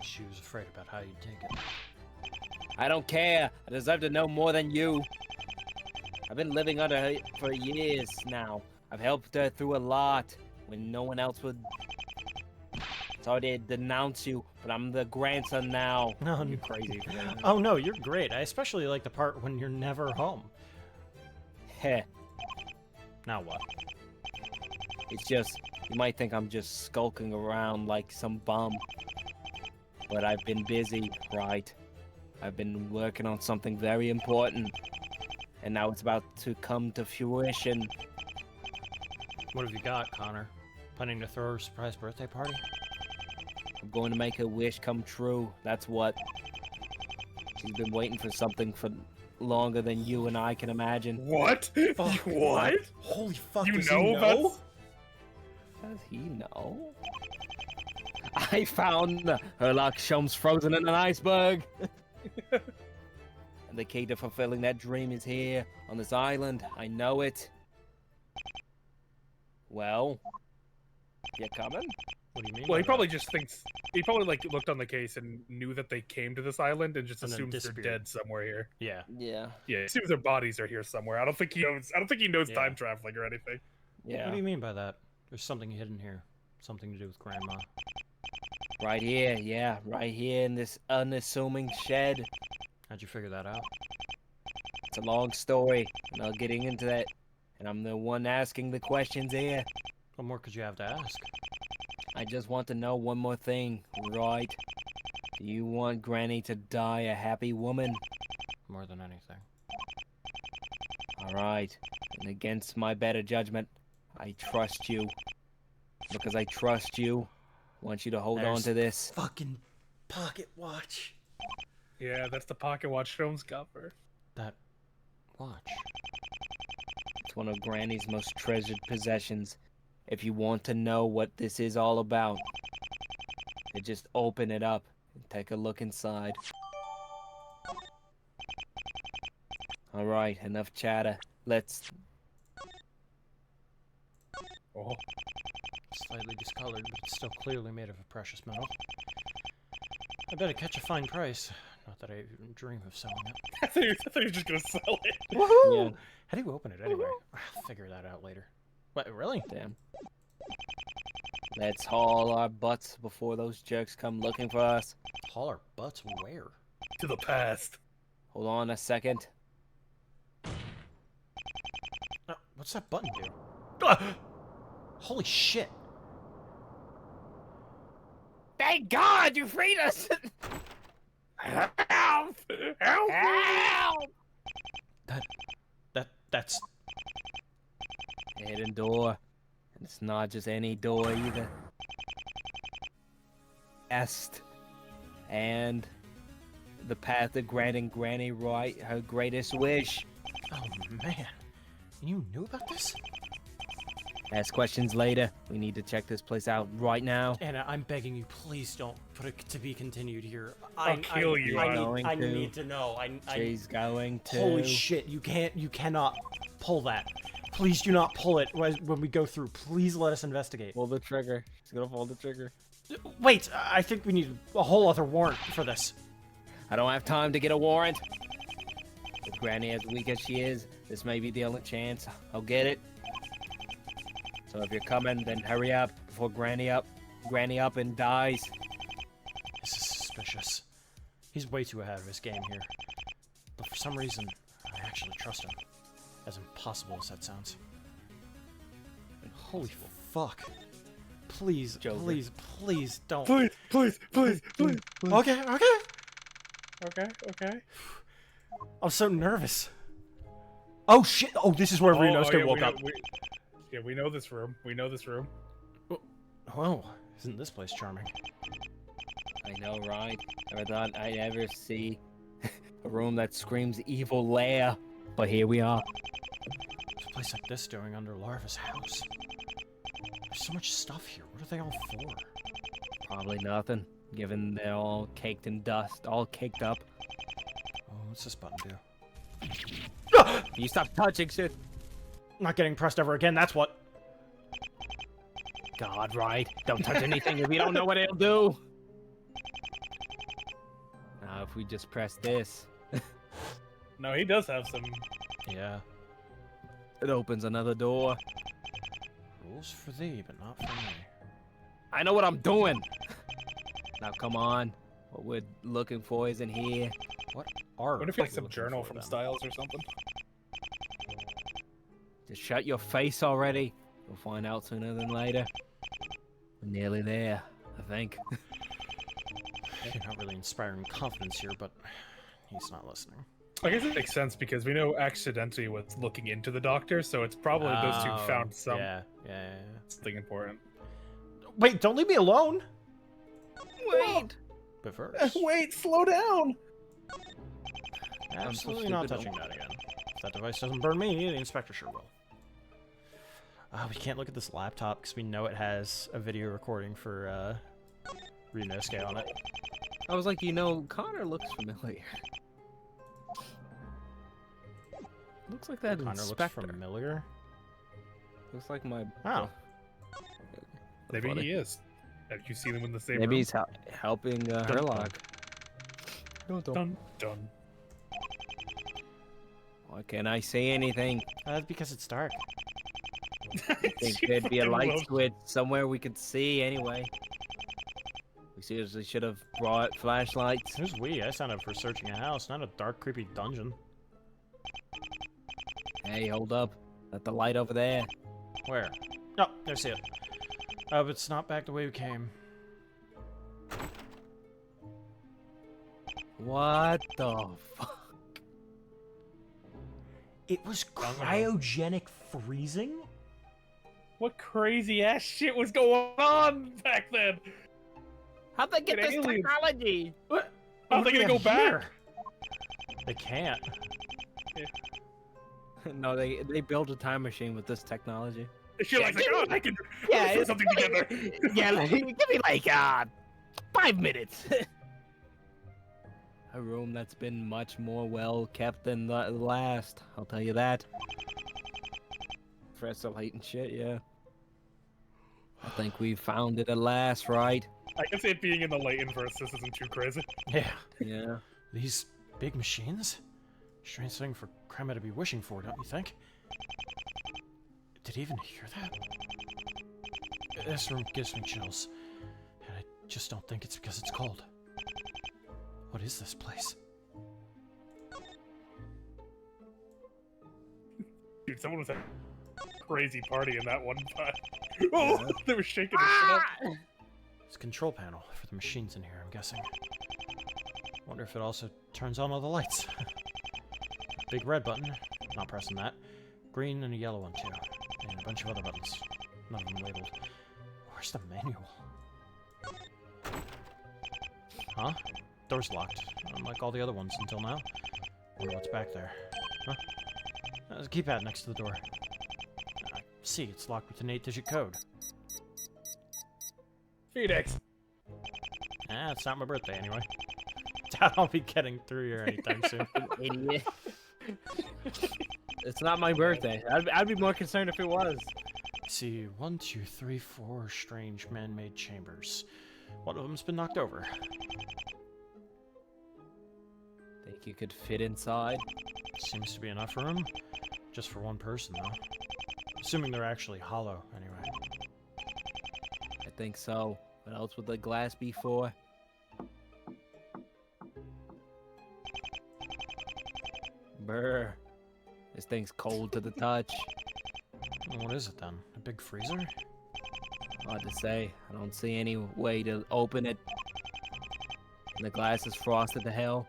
She was afraid about how you'd take it. I don't care. I deserve to know more than you. I've been living under her for years now. I've helped her through a lot when no one else would. Sorry to denounce you, but I'm the grandson now. No, You're crazy. Oh no, you're great. I especially like the part when you're never home. Heh. Now what? It's just, you might think I'm just skulking around like some bum. But I've been busy, right? I've been working on something very important. And now it's about to come to fruition. What have you got, Connor? Planning to throw her a surprise birthday party? I'm going to make her wish come true, that's what. She's been waiting for something for longer than you and I can imagine. What? What? Holy fuck, You does know he know? about- Does he know? I found Herlock Sholmes frozen in an iceberg. And the key to fulfilling that dream is here, on this island. I know it. Well, you coming? What do you mean? Well, by he probably that? just thinks he probably like looked on the case and knew that they came to this island and just And then assumes they're disappeared. dead somewhere here. Yeah. Yeah. Yeah, he assumes their bodies are here somewhere. I don't think he knows. I don't think he knows Yeah. time traveling or anything. Yeah. What do you mean by that? There's something hidden here. Something to do with Grandma. Right here, yeah, right here in this unassuming shed. How'd you figure that out? It's a long story, and I'll get into that. And I'm the one asking the questions here. What more could you have to ask? I just want to know one more thing, right? Do you want Granny to die a happy woman? More than anything. Alright, and against my better judgment, I trust you. Because I trust you, I want you to hold on There's to this. Fucking pocket watch. Yeah, that's the pocket watch Sholmes got for her. That watch. It's one of Granny's most treasured possessions. If you want to know what this is all about, then just open it up and take a look inside. Alright, enough chatter. Let's... Oh, Slightly discolored, but it's still clearly made of a precious metal. I bet it catch a fine price. Not that I even dream of selling it. I thought he was just gonna sell it. Yeah, How do you open it anyway? I'll figure that out later. What, really? damn. Let's haul our butts before those jerks come looking for us. Haul our butts where? To the past. Hold on a second. What's that button do? Ah! Holy shit! Thank God you freed us! Help! Help! Help! That's... A hidden door. And it's not just any door either. Est. And the path to granting Granny right her greatest wish. Oh man. You knew about this? Ask questions later. We need to check this place out right now. Anna, I'm begging you, please don't put it to be continued here. I'll kill you, I I'm need to know. She's going to. Holy shit! You cannot pull that. Please do not pull it when we go through. Please let us investigate. Pull the trigger. She's gonna pull the trigger. Wait, I think we need a whole other warrant for this. I don't have time to get a warrant. With Granny as weak as she is, this may be the only chance I'll get it. So if you're coming, then hurry up before Granny up and dies. This is suspicious. He's way too ahead of his game here. But for some reason, I actually trust him. As impossible as that sounds. Holy fuck. Please, Joker. please don't. Please, please, please, please. Okay. Okay. I'm so nervous. Oh shit! Oh, this is where Renosuke yeah, woke up. We know this room. We know this room. Oh, isn't this place charming? I know, right? Never thought I'd ever see a room that screams evil lair. But here we are. What's a place like this doing under Larva's house? There's so much stuff here. What are they all for? Probably nothing, given they're all caked in dust, all caked up. Oh, what's this button do? You stop touching shit. Not getting pressed ever again, that's what. God, right? Don't touch anything if you don't know what it'll do. Now, if we just press this, No, he does have some. Yeah. it opens another door. Rules for thee, but not for me. I know what I'm doing. Now, come on. What we're looking for isn't here. What are What if you like we some looking journal for from then? Styles or something? Just shut your face already. We'll find out sooner than later. We're nearly there, I think. You're not really inspiring confidence here, but he's not listening. I guess it makes sense because we know accidentally was looking into the doctor, so it's probably those two found Yeah. something important. Wait, don't leave me alone! Wait! But first, Wait, slow down. absolutely not stupid. touching that again. If that device doesn't burn me, the inspector sure will. We can't look at this laptop because we know it has a video recording for Ryunosuke on it. I was like, Connor looks familiar. Looks like that Connor looks inspector. familiar. Looks like my. Oh. Maybe funny. he is. Have you seen him in the same Maybe room? he's helping Dun, Herlock. Dun dun. Why can't I say anything? That's because it's dark. I think there'd be a light switch somewhere we could see anyway. We seriously should have brought flashlights. Who's we? I signed up for searching a house, not a dark, creepy dungeon. Hey, hold up. At the light over there. Where? No, I see it. But it's not back the way we came. What the fuck? It was cryogenic freezing? What crazy ass shit was going on back then? How'd they get Fucking this aliens. technology? What? How are they gonna go back? They can't. No, they built a time machine with this technology. Shit like, oh, I can Yeah, put something together. Yeah, like, give me like 5 minutes. A room that's been much more well kept than the last. I'll tell you that. Fresh light and shit, yeah. I think we found it at last, right? I can say it being in the late inverse, this isn't too crazy. Yeah. Yeah. These big machines? Strange thing for Krema to be wishing for, don't you think? Did he even hear that? This room gives me chills. And I just don't think it's because it's cold. What is this place? Dude, someone was at a crazy party in that one time. Oh, they were shaking their shit up. It's a control panel for the machines in here, I'm guessing. Wonder if it also turns on all the lights. Big red button. Not pressing that. Green and a yellow one, too. And a bunch of other buttons. None of them labeled. Where's the manual? Huh? Door's locked, unlike all the other ones until now. Wonder what's back there. Huh? There's a keypad next to the door. I see, it's locked with an 8-digit code. Phoenix. Ah, it's not my birthday anyway. Doubt I'll be getting through here anytime soon. Idiot. It's not my birthday. I'd be more concerned if it was. See, 1, 2, 3, 4 strange man-made chambers. One of them's been knocked over. Think you could fit inside? Seems to be enough room. Just for one person, though. Assuming they're actually hollow, anyway. I think so. What else would the glass be for? Brr. This thing's cold to the touch. Well, what is it then? A big freezer? Hard to say. I don't see any way to open it. And the glass is frosted to hell.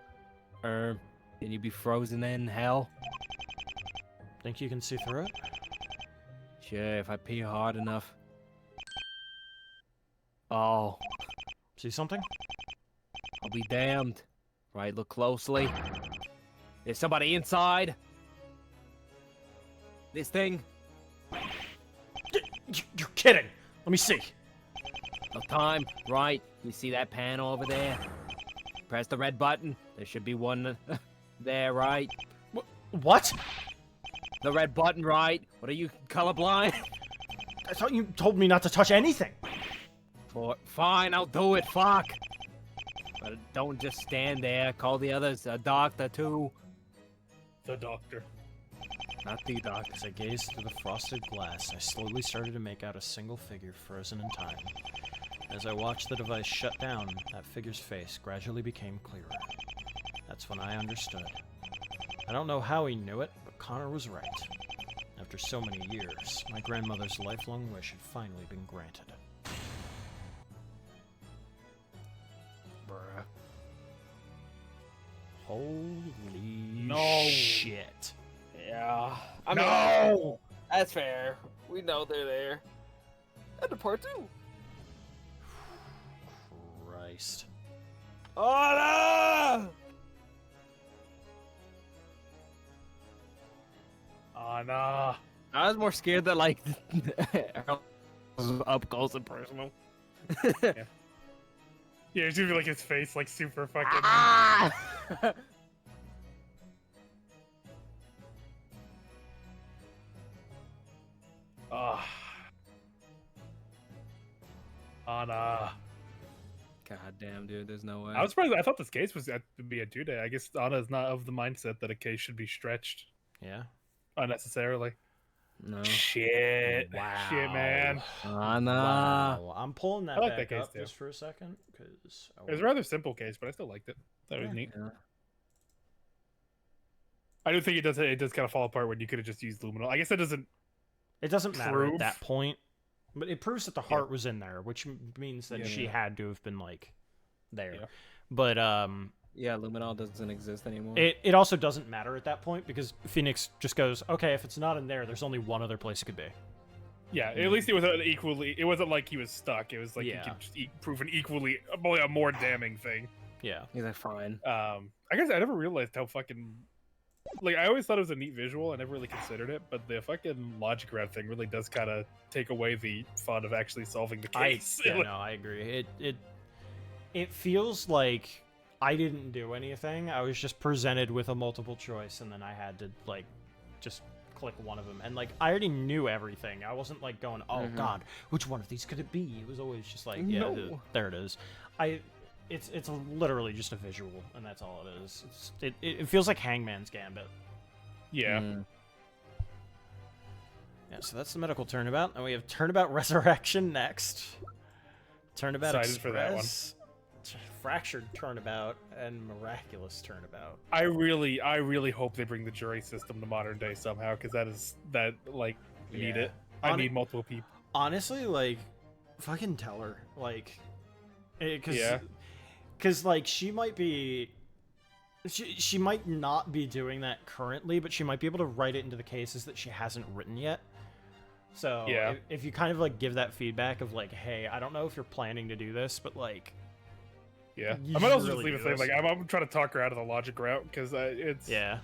Can you be frozen in hell? Think you can see through it? Sure, if I pee hard enough. Oh, See something? I'll be damned. Right, look closely. There's somebody inside. This thing. You're kidding! Let me see. No time. Right, you see that panel over there? Press the red button. There should be one there, right? What? The red button, right? What are you, colorblind? I thought you told me not to touch anything. Fine, I'll do it, fuck. But don't just stand there. Call the others, a doctor too. The doctor. Not the doctor. As I gazed through the frosted glass, I slowly started to make out a single figure frozen in time. As I watched the device shut down, that figure's face gradually became clearer. That's when I understood. I don't know how he knew it, but Connor was right. After so many years, my grandmother's lifelong wish had finally been granted. Bruh. Holy shit. Yeah. No! That's fair. We know they're there. And the part 2. Christ. Oh no! Oh, nah. I was more scared that like was up close and personal. Yeah, it's gonna be like his face, like super fucking. Ah! Ah. Anna. God damn, dude. There's no way. I was surprised. I thought this case was to be a due date. I guess Anna is not of the mindset that a case should be stretched Yeah. unnecessarily. No. Shit. Wow. Shit, man. Anna. Wow. I'm pulling that I like back that case up too. just for a second because It was a rather simple case, but I still liked it. That was neat. Yeah. I do think it does. It does kind of fall apart when you could have just used luminol. I guess that doesn't. It doesn't matter Proof. at that point, but it proves that the heart was in there, which means that Yeah. she had to have been like there. Yeah. But Yeah, luminol doesn't exist anymore. it also doesn't matter at that point because Phoenix just goes, okay, if it's not in there, there's only one other place it could be. Yeah, at least it was an equally. It wasn't like he was stuck. It was like Yeah. he could just prove an equally, a more damning thing. Yeah. He's like, fine. I guess I never realized how fucking. Like, I always thought it was a neat visual. I never really considered it, but the fucking logic grab thing really does kind of take away the fun of actually solving the case. I agree. It feels like I didn't do anything. I was just presented with a multiple choice, and then I had to like just click one of them. And like I already knew everything. I wasn't like going, oh god, which one of these could it be? It was always just like, yeah, No. there it is. It's literally just a visual, and that's all it is. It feels like Hangman's Gambit. Yeah. Yeah, so that's the medical turnabout, and we have Turnabout Resurrection next. Turnabout Excited for that one. Express, Fractured Turnabout, and Miraculous Turnabout. I really hope they bring the jury system to modern day somehow, because need Yeah. it. I need multiple people. Honestly, like, fucking tell her, like, because Yeah. like she might be. She might not be doing that currently, but she might be able to write it into the cases that she hasn't written yet. So Yeah. if you kind of like give that feedback of like, hey, I don't know if you're planning to do this, but like, Yeah. you I might also should just really leave it do saying, this. like, I'm trying to talk her out of the logic route, because yeah,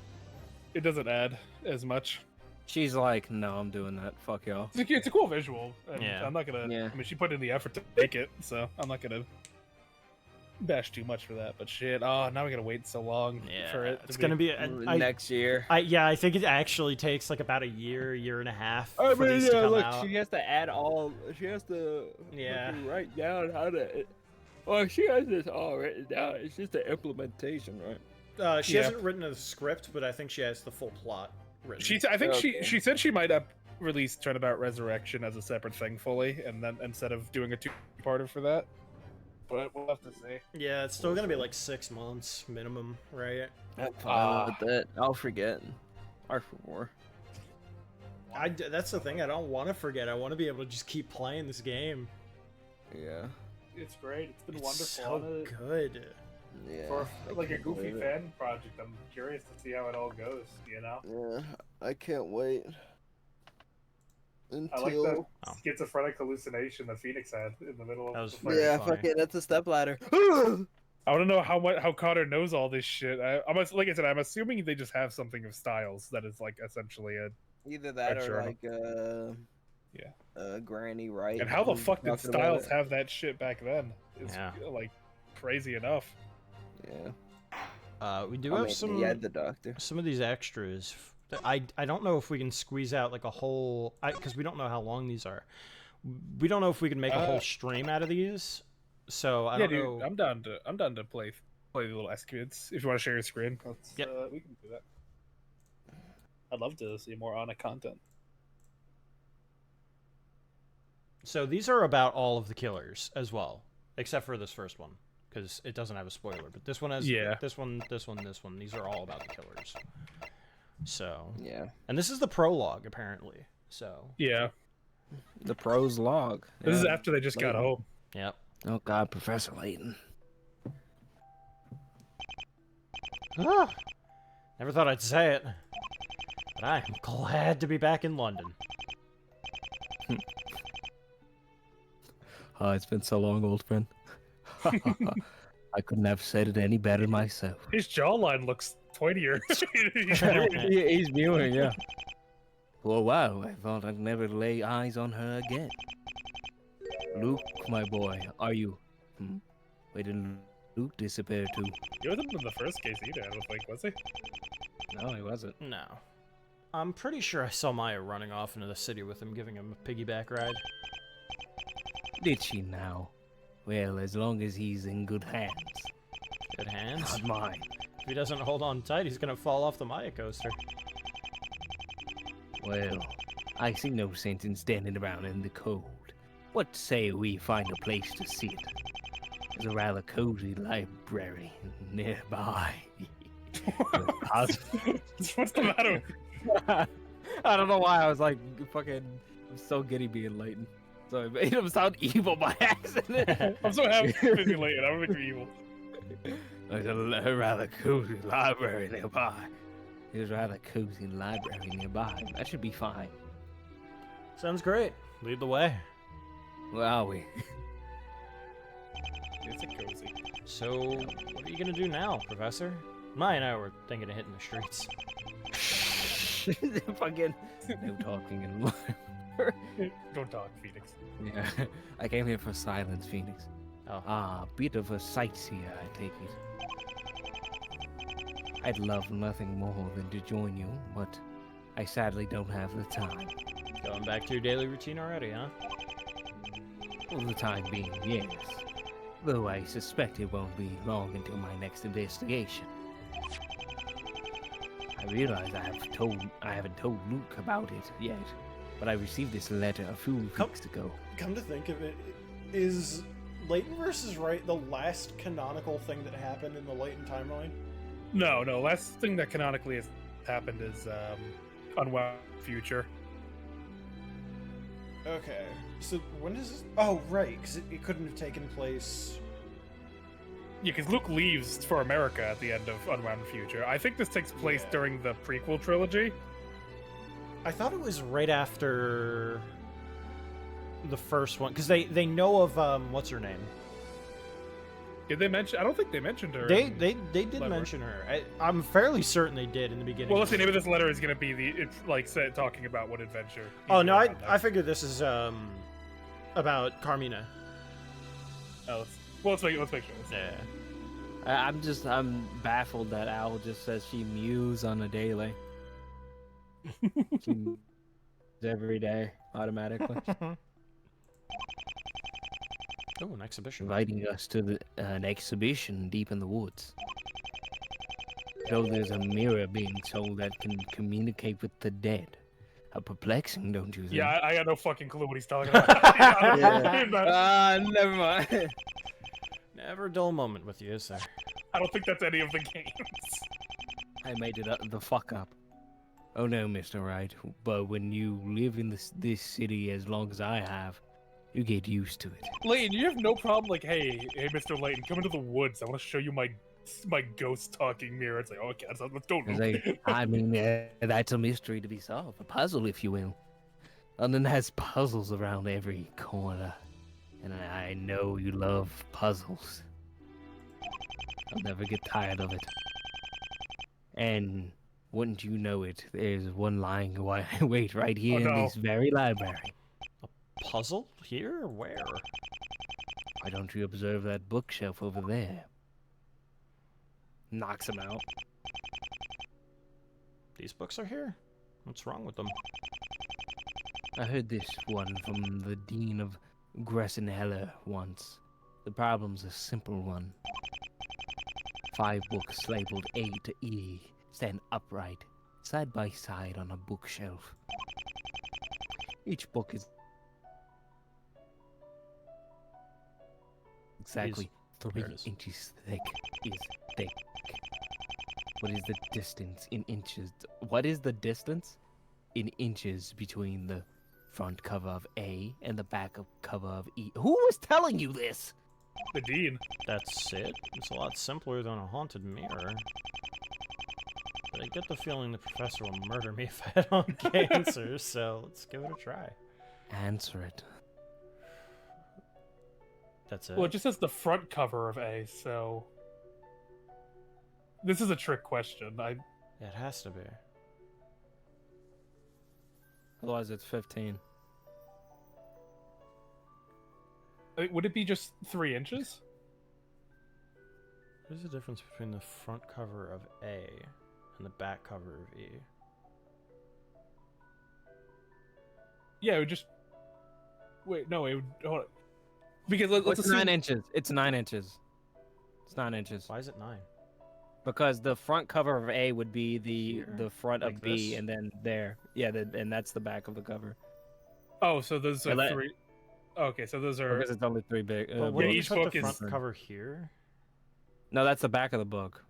it doesn't add as much. She's like, no, I'm doing that. Fuck y'all. It's a cool visual. And Yeah. I'm not gonna. Yeah. I mean, she put in the effort to make it, so I'm not gonna bash too much for that. But shit, now we gotta wait so long for it. it's gonna be Next year. I think it actually takes like about a year and a half I for mean, these to yeah, come look, out. she has to add all. She has to Yeah. fucking write down how to. Well, she has this all written down. It's just the implementation, right? She Yeah. hasn't written a script, but I think she has the full plot written. I think Okay. she said she might release Turnabout Resurrection as a separate thing fully, and then instead of doing a two-parter for that. But we'll have to see. Yeah, it's still gonna be like 6 months minimum, right? I'm fine with that. I'll forget. R4. That's the thing. I don't want to forget. I want to be able to just keep playing this game. Yeah. It's great. It's been It's wonderful. so good. Yeah. For I like a can't goofy believe it. fan project, I'm curious to see how it all goes. You know, Yeah, I can't wait. I Until. like that Oh. schizophrenic hallucination that Phoenix had in the middle of That was the very fight. Yeah, funny. fuck it. That's a stepladder. I want to know how Connor knows all this shit. Like I said, I'm assuming they just have something of Styles that is like essentially a. Either that Right, or sure. like Granny, right? And how the who's fuck did talking about Styles it. have that shit back then? It's Yeah. like crazy enough. Yeah. We do I have mean, some he had the doctor. some of these extras. I don't know if we can squeeze out like a whole because we don't know how long these are. We don't know if we can make a whole stream out of these. So I Yeah, don't dude, know. I'm down to play the little S-Kids. If you want to share your screen, Yep. We can do that. I'd love to see more Anna content. So these are about all of the killers as well, except for this first one because it doesn't have a spoiler. But this one has this one. These are all about the killers. So Yeah. and this is the prologue apparently. So Yeah, The pros log. this is Yeah. after they just got Layton. home. yep. Oh God, Professor Layton. Ah, never thought I'd say it, but I'm glad to be back in London. Oh, it's been so long, old friend. I couldn't have said it any better myself. His jawline looks pointier. He's viewing, yeah. Well, wow, I thought I'd never lay eyes on her again. Luke, my boy, are you Where did Luke disappear to? He wasn't in the first case either, I don't think, was he? No, he wasn't. No. I'm pretty sure I saw Maya running off into the city with him, giving him a piggyback ride. Did she now? Well, as long as he's in good hands. Good hands. Not mine. If he doesn't hold on tight, he's gonna fall off the Maya coaster. Well, I see no sense in standing around in the cold. What say we find a place to sit? There's a rather cozy library nearby. What's the matter? I don't know why I was like fucking. I'm so giddy being Leighton. So I made him sound evil by accident. I'm so happy to be late. I don't think you're evil. There's a rather cozy library nearby. There's a rather cozy library nearby. That should be fine. Sounds great. Lead the way. Where are we? It's a cozy. So, what are you gonna do now, Professor? Maya and I were thinking of hitting the streets. Fucking no talking anymore. Don't talk, Phoenix. Yeah, I came here for silence, Phoenix. Oh. Ah, bit of a sightseer, I take it. I'd love nothing more than to join you, but I sadly don't have the time. Going back to your daily routine already, huh? For the time being, yes. Though I suspect it won't be long until my next investigation. I realize I haven't told Luke about it yet, but I received this letter a few weeks ago. Come to think of it, is Leighton vs. Wright the last canonical thing that happened in the Leighton timeline? No. Last thing that canonically has happened is Unwound Future. Okay, so when does this... Oh, right, because it couldn't have taken place... Yeah, because Luke leaves for America at the end of Unwound Future. I think this takes place during the prequel trilogy. I thought it was right after the first one, because they know of, what's her name? Did they mention? I don't think they mentioned her. They did letter. mention her. I'm fairly certain they did in the beginning. Well, let's see. Maybe this letter is going to be it's like talking about what adventure. Oh no, I figured this is about Carmina. Oh, let's make sure. Yeah. I'm baffled that Owl just says she mews on a daily. She mews every day, automatically. Oh, an exhibition. Inviting us to an exhibition deep in the woods. So there's a mirror being sold that can communicate with the dead. How perplexing, don't you think? Yeah, I got no fucking clue what he's talking about. Never mind. Never a dull moment with you, is there? I don't think that's any of the games. I made it the fuck up. Oh no, Mr. Wright, but when you live in this city as long as I have, you get used to it. Layton, you have no problem like, hey, Mr. Layton, come into the woods. I want to show you my ghost talking mirror. It's like, oh, okay, let's go. I mean, that's a mystery to be solved, a puzzle, if you will. London has puzzles around every corner, and I know you love puzzles. I'll never get tired of it. And wouldn't you know it, there's one lying wait right here in this very library. Puzzle? Here? Where? Why don't you observe that bookshelf over there? Knocks him out. These books are here? What's wrong with them? I heard this one from the Dean of Gressenheller once. The problem's a simple one. 5 books labeled A to E stand upright, side by side on a bookshelf. Each book is exactly 3 inches thick. What is the distance in inches? What is the distance in inches between the front cover of A and the back of cover of E? Who was telling you this? The Dean. That's it? It's a lot simpler than a haunted mirror. But I get the feeling the professor will murder me if I don't answer, so let's give it a try. Answer it. That's it? Well, it just says the front cover of A, so... This is a trick question. It has to be. Otherwise, it's 15. Would it be just 3 inches? What is the difference between the front cover of A and the back cover of E? Yeah, it would just. Wait, no, it would. Hold on. Because let's It's assume 9 inches. It's 9 inches. It's 9 inches. Why is it 9? Because the front cover of A would be the front Like of B, this? and then there. Yeah, and that's the back of the cover. Oh, so those are Yeah, 3. Okay, so those are. Because it's only 3 big. But yeah, wouldn't you each put book the is- front cover here? No, that's the back of the book.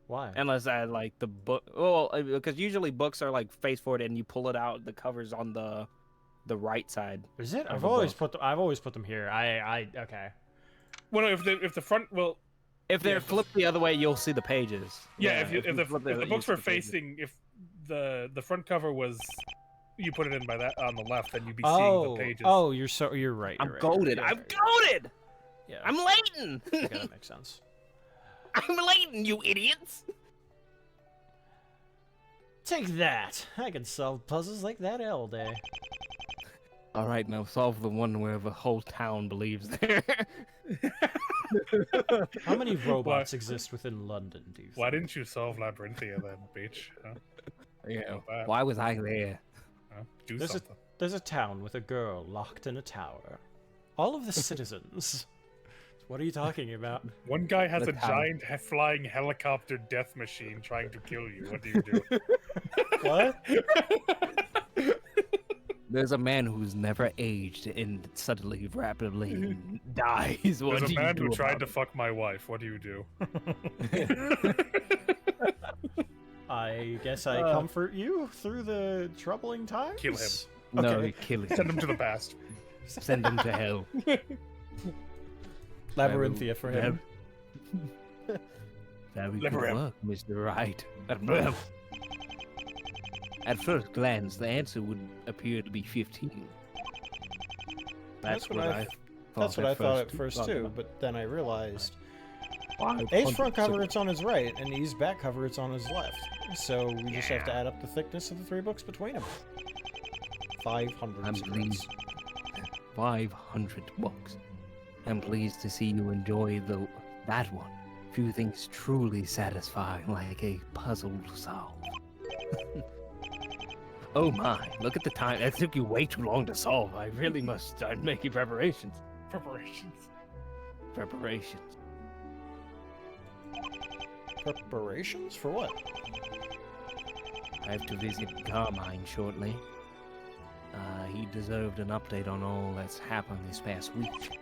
Why? Unless I like the book. Well, because usually books are like face forward, and you pull it out. The cover's on the right side. Is it? of I've the always book. I've always put them here. Okay. Well, no, if the front, well, If they're Yeah. flipped the other way, you'll see the pages. yeah, Yeah, if the flip it, if the you books see were the pages. facing, if the front cover was, you put it in by that on the left, then you'd be seeing the pages. Oh, you're right. I'm you're right, goaded. you're I'm right. goaded. Yeah. I'm Leighton. Okay, that makes sense. I'm Leighton, you idiots. Take that! I can solve puzzles like that all day. All right, now solve the one where the whole town believes there. How many robots exist within London, do you think? Why didn't you solve Labyrinthia then, bitch? Huh? Yeah. Not bad. Why was I there? Huh? Do There's something. There's a town with a girl locked in a tower. All of the citizens. What are you talking about? One guy has The a town. giant flying helicopter death machine trying to kill you. What do you do? What? There's a man who's never aged and suddenly rapidly dies. What There's do a you man do who tried about to fuck my wife. What do you do? I guess I comfort you through the troubling times? Kill him. it? No, Okay. you kill him. Send him to the past. Send him to hell. Labyrinthia for him. Very good Labyrinth. work, Mr. Wright. At first glance, the answer would appear to be 15. That's what I That's what I thought at first too, but then I realized A's front cover it's on his right, and E's back cover it's on his left. So we just have to add up the thickness of the 3 books between them. 500 I'm secrets. pleased. 500 books. I'm pleased to see you enjoy that one. Few things truly satisfying like a puzzle to solve. Oh my, look at the time. That took you way too long to solve. I really must start making preparations. Preparations. Preparations. Preparations for what? I have to visit Carmine shortly. He deserved an update on all that's happened this past week.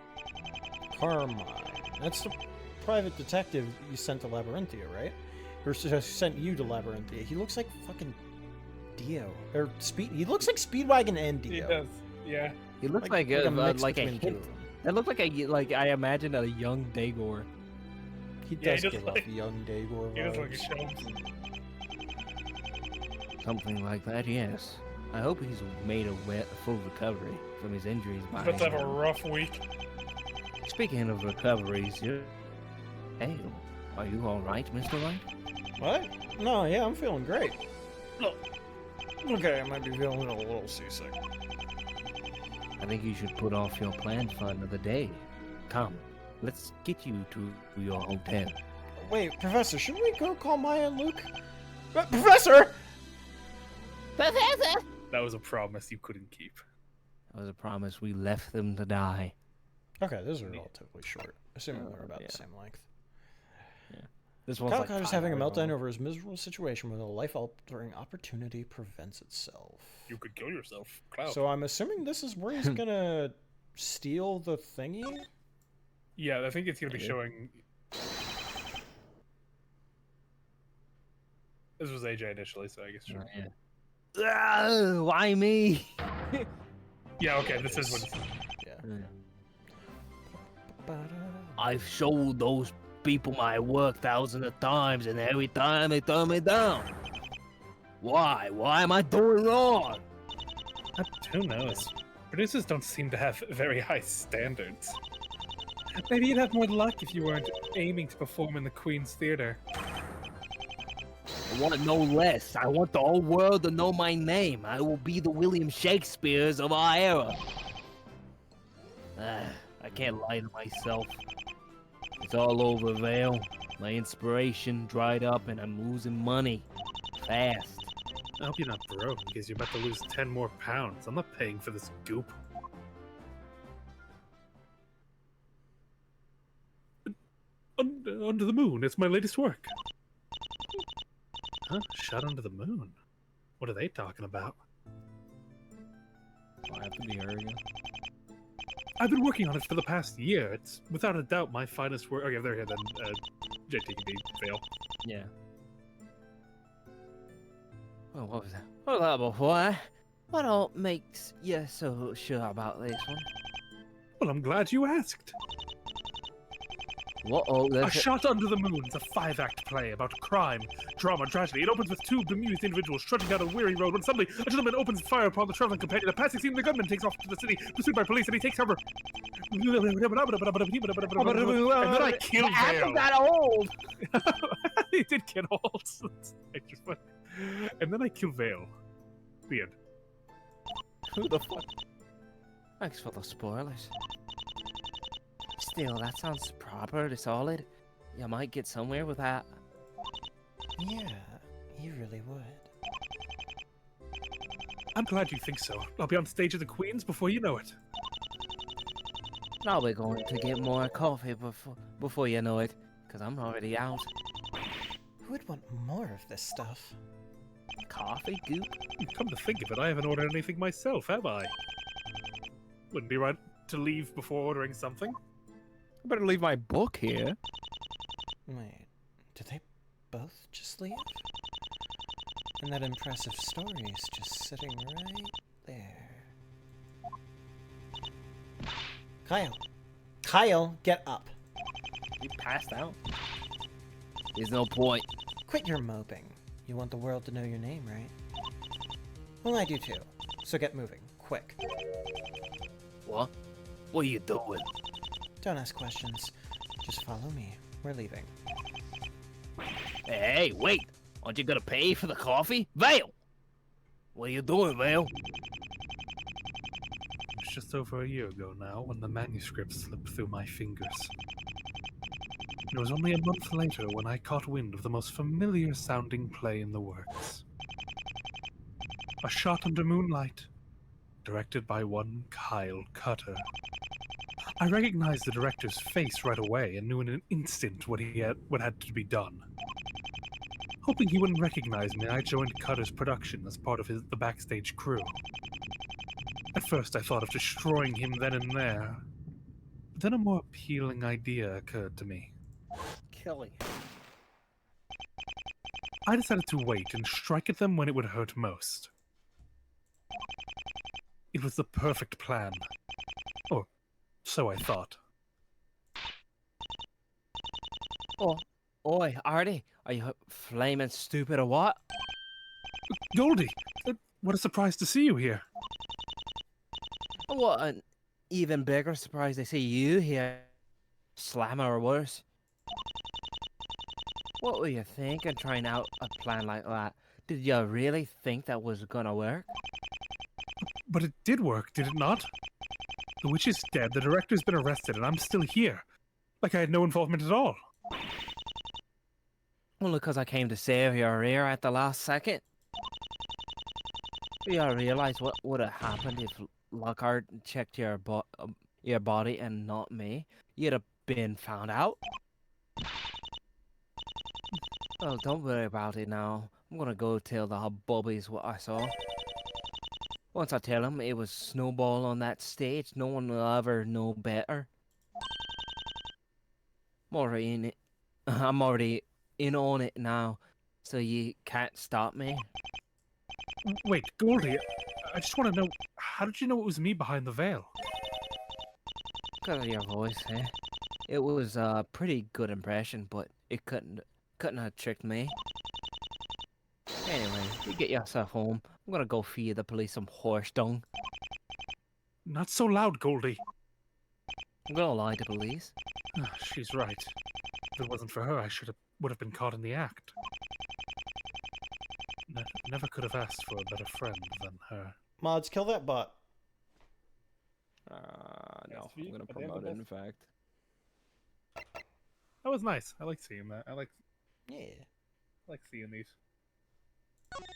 Carmine. That's the private detective you sent to Labyrinthia, right? Or sent you to Labyrinthia. He looks like fucking Dio. Or Speed. He looks like Speedwagon and He Dio. does. Yeah. He looks like a a mix like a between the two hint. of them. That looked like I imagine a young Dagor. He Yeah, he does does give like- off young Dagor He does like a vibes. show. Something like that, yes. I hope he's made a full recovery from his injuries by Let's have a rough week. Speaking of recoveries, hey, are you all right, Mr. Wright? What? No, yeah, I'm feeling great. Look. Okay, I might be feeling a little seasick. I think you should put off your plans for another day. Come, let's get you to your hotel. Wait, Professor, shouldn't we go call Maya and Luke? Professor! Professor! That was a promise you couldn't keep. That was a promise. We left them to die. Okay, those are relatively short. Assuming they're about yeah. the same length. This one's like Caldecott is 5 having a hours meltdown long. over his miserable situation when a life-altering opportunity prevents itself. You could kill yourself. Cloud. So I'm assuming this is where he's gonna steal the thingy? Yeah, I think it's gonna be showing. This was AJ initially, so I guess. Oh, yeah. Why me? Yeah. Okay. This is what. I've showed those people my work thousands of times, and every time they turn me down. Why? Why am I doing wrong? Who knows? Producers don't seem to have very high standards. Maybe you'd have more luck if you weren't aiming to perform in the Queen's Theater. I want to know less. I want the whole world to know my name. I will be the William Shakespeare's of our era. I can't lie to myself. It's all over, Vale. My inspiration dried up and I'm losing money. Fast. I hope you're not broke, because you're about to lose 10 more pounds. I'm not paying for this goop. Under the Moon, it's my latest work. Huh? Shot Under the Moon? What are they talking about? Do I have to be her again? I've been working on it for the past year. It's without a doubt my finest work. Okay, they're here then. JT can be fail. Yeah. Well, what was that? What about before? What all makes you so sure about this one? Well, I'm glad you asked. What? Oh, A there's Shot Under the Moon is a 5-act play about crime, drama, tragedy. It opens with two bemused individuals trudging down a weary road when suddenly a gentleman opens fire upon the traveling companion. A passing scene, the gunman takes off to the city, pursued by police, and he takes cover. And then I kill Vale. got old. He did get old. And then I kill Vale. The end. Who the fuck? Thanks for the spoilers. Still, that sounds proper to solid. You might get somewhere with that. Yeah, you really would. I'm glad you think so. I'll be on stage at the Queen's before you know it. I'll be going to get more coffee before you know it, because I'm already out. Who would want more of this stuff? Coffee, Goop? Come to think of it, I haven't ordered anything myself, have I? Wouldn't be right to leave before ordering something. I better leave my book here. Wait, did they both just leave? And that impressive story is just sitting right there. Kyle! Kyle, get up! You passed out. There's no point. Quit your moping. You want the world to know your name, right? Well, I do too. So get moving, quick. What? What are you doing? Don't ask questions. Just follow me. We're leaving. Hey, wait! Aren't you gonna pay for the coffee? Vale! What are you doing, Vale? It was just over a year ago now when the manuscript slipped through my fingers. It was only a month later when I caught wind of the most familiar sounding play in the works. A Shot Under Moonlight, directed by one Kyle Cutter. I recognized the director's face right away and knew in an instant what had to be done. Hoping he wouldn't recognize me, I joined Cutter's production as part of the backstage crew. At first I thought of destroying him then and there, but then a more appealing idea occurred to me. Killing. I decided to wait and strike at them when it would hurt most. It was the perfect plan. Or so I thought. Oh, oi, Artie, are you flaming stupid or what? Goldie! What a surprise to see you here. What an even bigger surprise to see you here. Slammer or worse. What were you thinking trying out a plan like that? Did you really think that was gonna work? But it did work, did it not? The witch is dead, the director's been arrested, and I'm still here. Like I had no involvement at all. Only because I came to save your rear at the last second. Do you realize what would have happened if Lockhart checked your body and not me? You'd have been found out. Well, don't worry about it now. I'm gonna go tell the bubbies what I saw. Once I tell them it was Snowball on that stage, no one will ever know better. I'm already in on it now, so you can't stop me. Wait, Goldie, I just want to know, how did you know it was me behind the veil? Because of your voice, eh? It was a pretty good impression, but it couldn't have tricked me. Anyway, you get yourself home. I'm gonna go feed the police some horse dung. Not so loud, Goldie. I'm gonna lie to police. She's right. If it wasn't for her, I would have been caught in the act. Never could have asked for a better friend than her. Mods, kill that bot. No, I'm gonna promote it, in fact. That was nice. I like seeing that. I like Yeah. seeing these.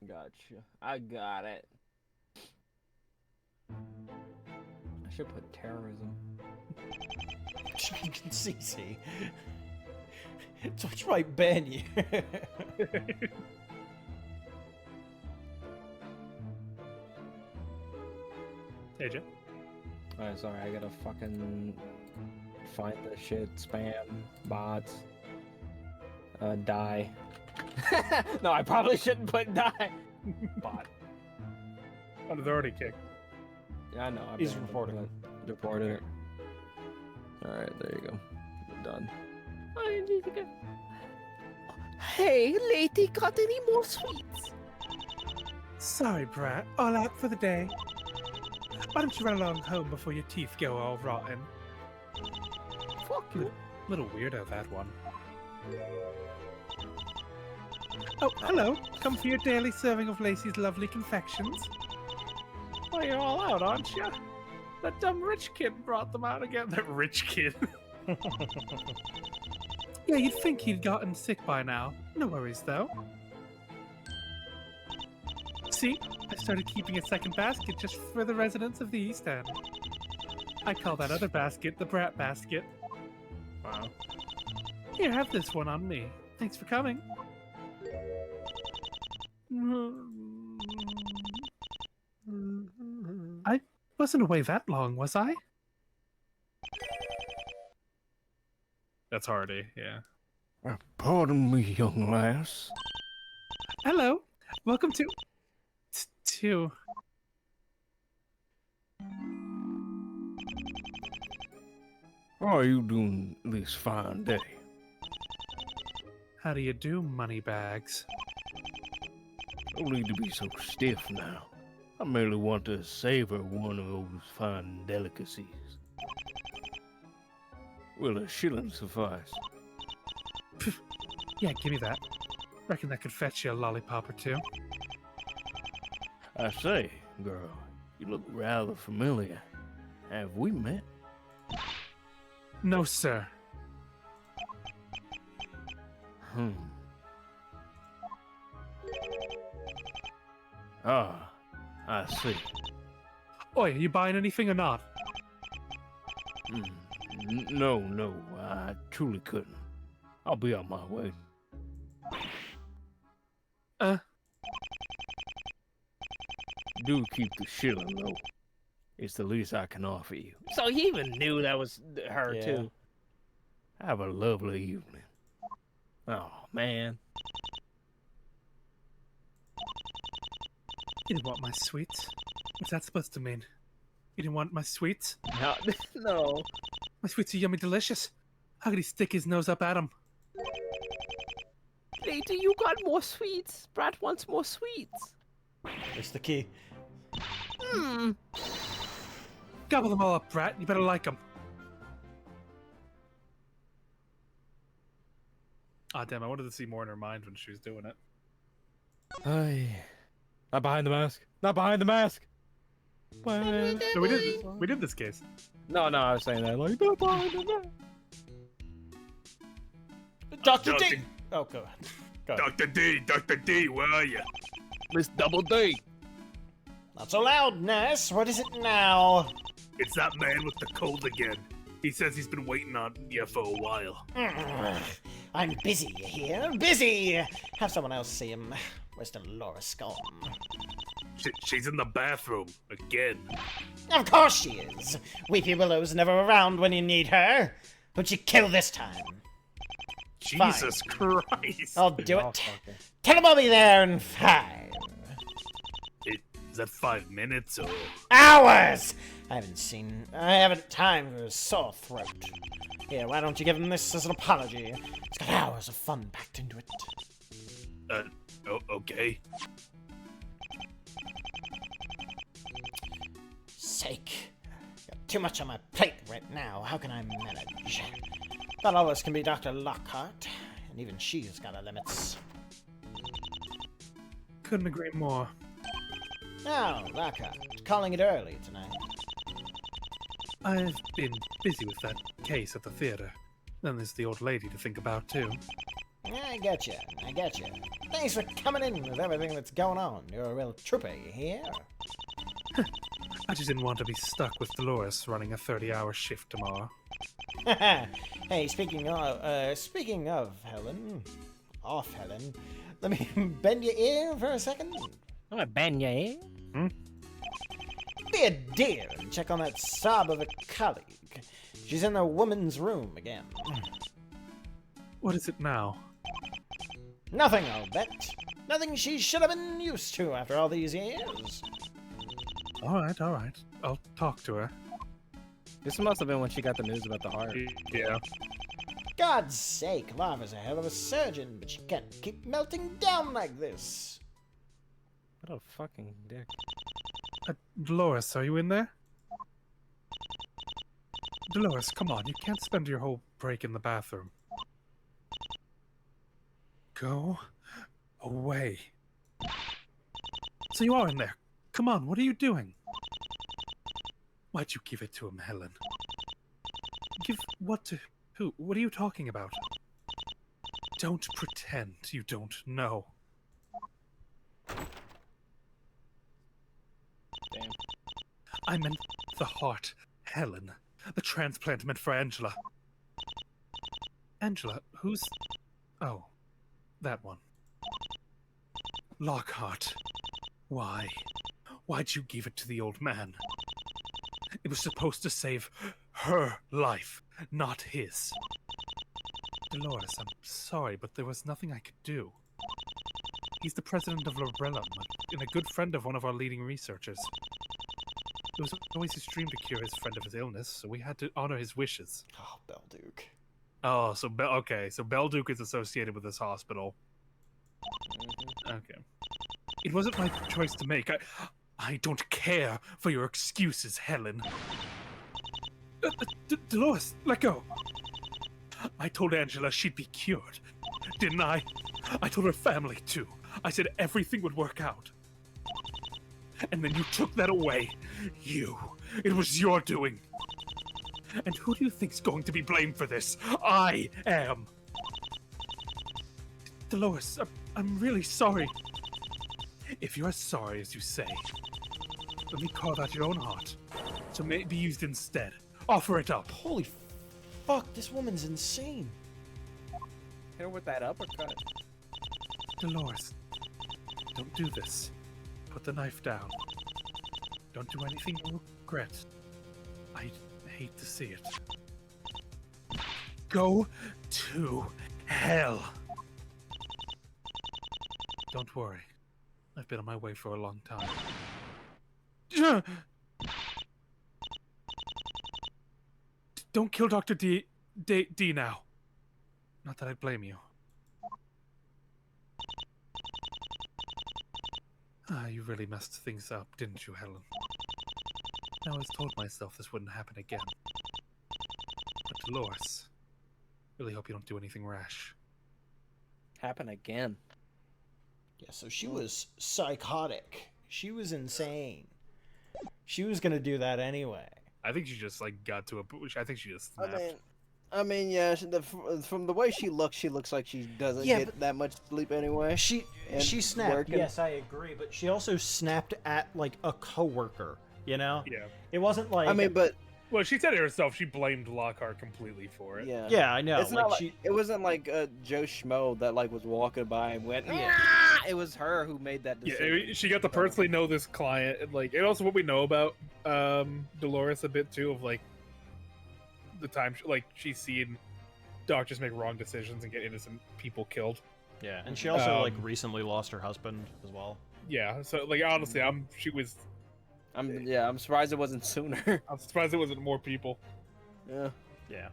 Gotcha. I got it. I should put terrorism. You can see. Twitch might ban you. Hey, Jim. Alright, sorry, I gotta fucking find the shit, spam, bots, die. No, I probably shouldn't put die. Bot. Oh, they're already kicked. Yeah, I know. He's reporting it. Reported it. Alright, there you go. Done. I need to go. Hey, lady, got any more sweets? Sorry, Brat. All out for the day. Why don't you run along home before your teeth go all rotten? Fuck you. Little weirdo, that one. Oh, hello. Come for your daily serving of Lacey's lovely confections. Well, you're all out, aren't you? That dumb rich kid brought them out again. That rich kid. Yeah, you'd think he'd gotten sick by now. No worries, though. See, I started keeping a second basket just for the residents of the East End. I call that other basket the Brat Basket. Wow. Here, have this one on me. Thanks for coming. I wasn't away that long, was I? That's Hardy, yeah. Pardon me, young lass. Hello. Welcome to... How are you doing this fine day? How do you do, moneybags? Don't need to be so stiff now. I merely want to savor one of those fine delicacies. Will a shilling suffice? Yeah, give me that. Reckon that could fetch you a lollipop or two. I say, girl, you look rather familiar. Have we met? No, sir. Ah, I see. Oi, are you buying anything or not? No, I truly couldn't. I'll be on my way. Do keep the shilling, though. It's the least I can offer you. So he even knew that was her, Yeah. too. Have a lovely evening. Oh, man. You didn't want my sweets? What's that supposed to mean? You didn't want my sweets? No. No. My sweets are yummy delicious. How could he stick his nose up at 'em? Lady, you got more sweets. Brat wants more sweets. There's the key. Gobble them all up, Brat. You better like them. Ah, damn, I wanted to see more in her mind when she was doing it. Ay. Not behind the mask. Not behind the mask. No, we did this case. No, I was saying that. Like, not behind the mask. Dr. D! Oh, go ahead. Go ahead. Dr. D, where are you? Miss Double D. Not so loud, nurse. What is it now? It's that man with the cold again. He says he's been waiting on you for a while. I'm busy here. Busy! Have someone else see him. Where's Dolores gone? She's in the bathroom again. Of course she is. Weepy Willow's never around when you need her. Who'd you kill this time? Jesus Christ. I'll do it. Tell him I'll be there in 5. Is that 5 minutes or... Hours! I haven't time for a sore throat. Here, why don't you give him this as an apology? It's got hours of fun packed into it. Okay. Sake. Got too much on my plate right now. How can I manage? Not all of us can be Dr. Lockhart, and even she's got her limits. Couldn't agree more. Now, Lockhart, calling it early tonight. I've been busy with that case at the theater. Then there's the old lady to think about, too. I getcha. Thanks for coming in with everything that's going on. You're a real trooper, you hear? I just didn't want to be stuck with Dolores running a 30-hour shift tomorrow. Hey, speaking of Helen, let me bend your ear for a second. I'm gonna bend your ear. Be a dear and check on that sob of a colleague. She's in the woman's room again. What is it now? Nothing, I'll bet. Nothing she should have been used to after all these years. All right. I'll talk to her. This must have been when she got the news about the heart. Yeah. God's sake, Lava's a hell of a surgeon, but she can't keep melting down like this. What a fucking dick. Dolores, are you in there? Dolores, come on. You can't spend your whole break in the bathroom. Go away. So you are in there. Come on, what are you doing? Why'd you give it to him, Helen? Give what to who? What are you talking about? Don't pretend you don't know. Damn. I meant the heart, Helen. The transplant meant for Angela. Angela? Who's... Oh, that one. Lockhart. Why? Why'd you give it to the old man? It was supposed to save her life, not his. Dolores, I'm sorry, but there was nothing I could do. He's the president of Labrellum, and a good friend of one of our leading researchers. It was always his dream to cure his friend of his illness, so we had to honor his wishes. Oh, Belduke. Oh, so so Belduke is associated with this hospital. Okay. It wasn't my choice to make. I don't care for your excuses, Helen. Dolores, let go. I told Angela she'd be cured, didn't I? I told her family too. I said everything would work out. And then you took that away. It was your doing. And who do you think's going to be blamed for this? I am. Dolores, I'm really sorry. If you're as sorry as you say, let me carve out your own heart, so may it be used instead. Offer it up. Holy fuck, this woman's insane. Hit her with that uppercut. Dolores, don't do this. Put the knife down. Don't do anything you'll regret. I hate to see it. Go to hell. Don't worry. I've been on my way for a long time. Don't kill Dr. D now. Not that I blame you. You really messed things up, didn't you, Helen? I always told myself this wouldn't happen again. But Dolores, really hope you don't do anything rash. Happen again. Yeah, so she was psychotic. She was insane. She was gonna do that anyway. I think she just got to a. I think she just snapped. I mean, yeah. From the way she looks like she doesn't get that much sleep anyway. She snapped. Working. Yes, I agree. But she also snapped at a coworker. You know. Yeah. It wasn't like. I mean, but. Well, she said it herself. She blamed Lockhart completely for it. Yeah. Yeah, I know. It's not it wasn't like Joe Schmo that was walking by and went. Yeah. It was her who made that decision. Yeah, she got to personally know this client, and also what we know about Dolores a bit too of the time she's seen doctors make wrong decisions and get innocent people killed. Yeah, and she also recently lost her husband as well. Yeah, so honestly, I'm surprised it wasn't sooner. I'm surprised it wasn't more people. Yeah. Yeah.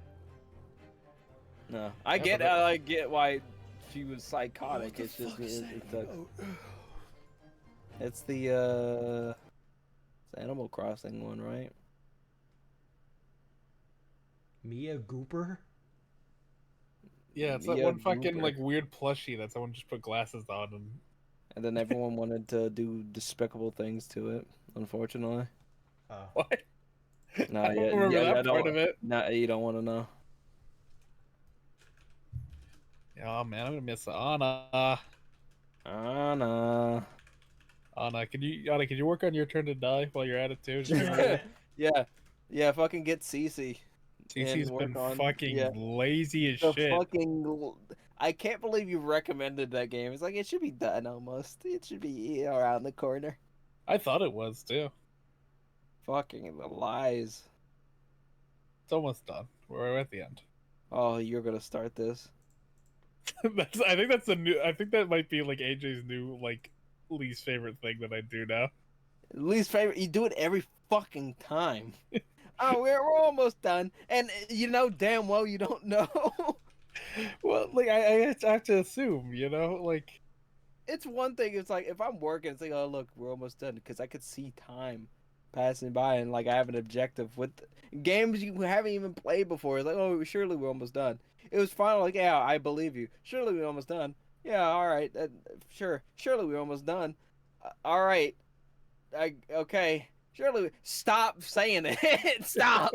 No, I get why she was psychotic. It's just it's the Animal Crossing one, right? Mia Gooper? Yeah, it's that one fucking weird plushie that someone just put glasses on and then everyone wanted to do despicable things to it, unfortunately. What? No, I don't remember that part of it. No, you don't want to know. Oh man, I'm gonna miss Anna. Anna. Anna, can you work on your turn to die while you're at it too? Just yeah. Fucking get Cece. Cece's and been work on fucking lazy as the shit. fucking. I can't believe you recommended that game. It's like it should be done almost. It should be around the corner. I thought it was too. Fucking the lies. It's almost done. We're at the end. Oh, you're gonna start this. I think that's a new. I think that might be like AJ's new like least favorite thing that I do now. Least favorite. You do it every fucking time. Oh, we're almost done, and you know damn well you don't know. Well, like I have to assume, you know, like It's one thing. It's like if I'm working, it's like, oh look, we're almost done because I could see time passing by, and like I have an objective with games you haven't even played before. It's like, oh, surely we're almost done. It was finally like, yeah, I believe you. Surely we're almost done. Yeah, all right, sure. Surely we're almost done. All right, okay. Surely, stop saying it. Stop.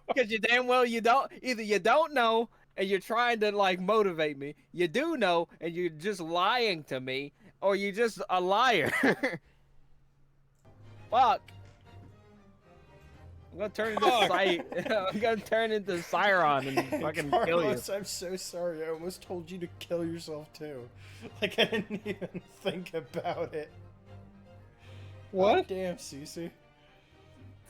Because you damn well you don't. Either you don't know and you're trying to like motivate me. You do know and you're just lying to me, or you're just a liar. Fuck. I'm gonna turn into I'm gonna turn into Cyron and fucking kill you. Carlos, I'm so sorry. I almost told you to kill yourself too. Like I didn't even think about it. what? Oh, damn, Cece.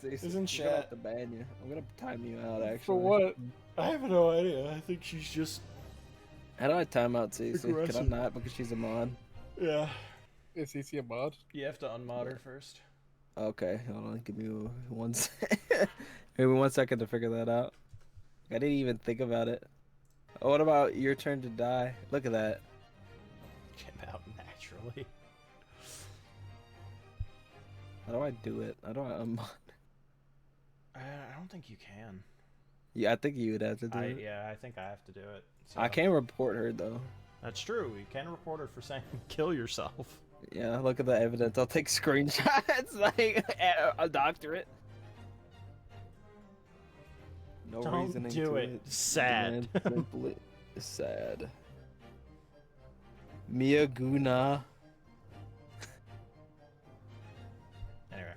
Isn't chat? Have to ban you. I'm gonna time you out actually. For what? I have no idea. I think she's just. How do I time out Cece? Can I Aggressive. not because she's a mod? Yeah. Is CC a mod? You have to unmod her first. Okay, hold on. Give me one second. Maybe 1 second to figure that out. I didn't even think about it. Oh, what about your turn to die? Look at that. Came out naturally. How do I do it? How do I unmod? I don't think you can. Yeah, I think you would have to do it. Yeah, I think I have to do it. So. I can't report her though. That's true. You can report her for saying kill yourself. Yeah, look at the evidence. I'll take screenshots, like a doctorate. No Don't reasoning do to it. Sad. Simply sad. Miyaguna. Anyway.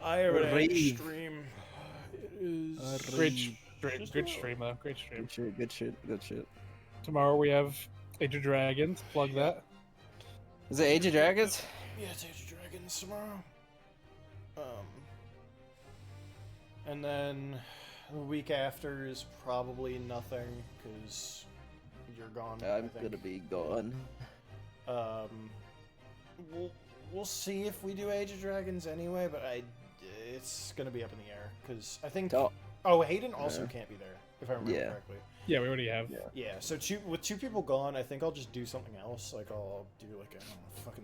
I have an Rave. extreme. It is. Great stream though. Great stream. Good shit. Tomorrow we have Age of Dragons. Plug that. Is it Age of Dragons? Yeah, it's Age of Dragons tomorrow. And then the week after is probably nothing because you're gone. I'm gonna be gone. We'll see if we do Age of Dragons anyway, but it's gonna be up in the air because I think. Oh, Hayden also can't be there if I remember correctly. Yeah, we already have. Yeah. So with two people gone, I think I'll just do something else. Like I'll do like I don't know, fucking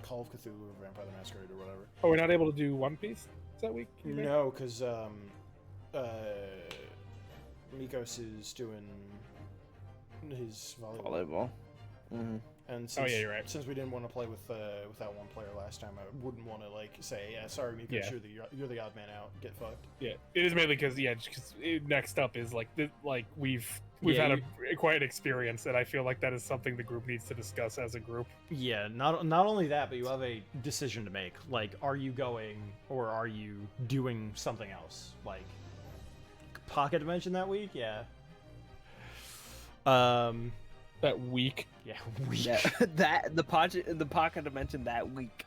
Call of Cthulhu or Vampire the Masquerade or whatever. Oh, we're not able to do One Piece that week? No, because Mikos is doing his volleyball. Mm-hmm. And since, you're right. Since we didn't want to play with that one player last time, I wouldn't want to like say, yeah, sorry, Mikos, you're the odd man out. Get fucked. Yeah, it is mainly because next up is we've had a quiet experience, and I feel like that is something the group needs to discuss as a group. Yeah, not only that, but you have a decision to make. Like, are you going or are you doing something else? Like, Pocket Dimension that week? Yeah. That week. Yeah, week. Yeah, the pocket dimension that week.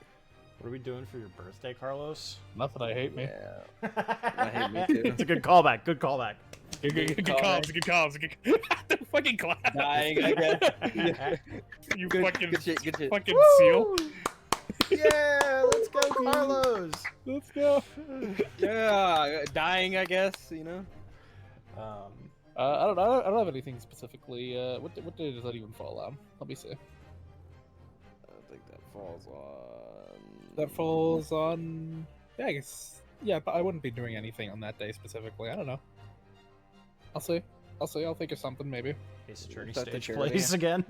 What are we doing for your birthday, Carlos? Nothing. I hate me. Yeah. I hate me too. It's a good callback. Good callback. Good calls. The fucking class. Dying, I guess. You Good shit. fucking seal. Yeah, let's go, Carlos. Let's go. Yeah, dying, I guess. You know. I don't have anything specifically. What day does that even fall on? Let me see. I think that falls on. That falls on. Yeah, I guess. Yeah, but I wouldn't be doing anything on that day specifically. I don't know. I'll see. I'll think of something maybe. Ace Attorney Is that the stage charity? plays again.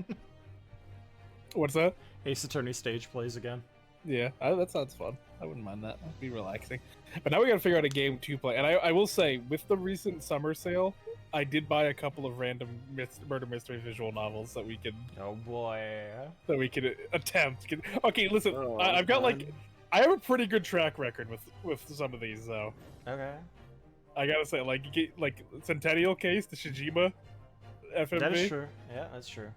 What's that? Ace Attorney stage plays again. Yeah, that sounds fun. I wouldn't mind that. That'd be relaxing. But now we gotta figure out a game to play. And I will say, with the recent summer sale, I did buy a couple of random murder mystery visual novels that we could. Oh boy. That we could attempt. Okay, listen. Oh, I've got God. I have a pretty good track record with some of these though. Okay. I gotta say, like Centennial Case, the Shijima FMV. That is true. Yeah, that's true.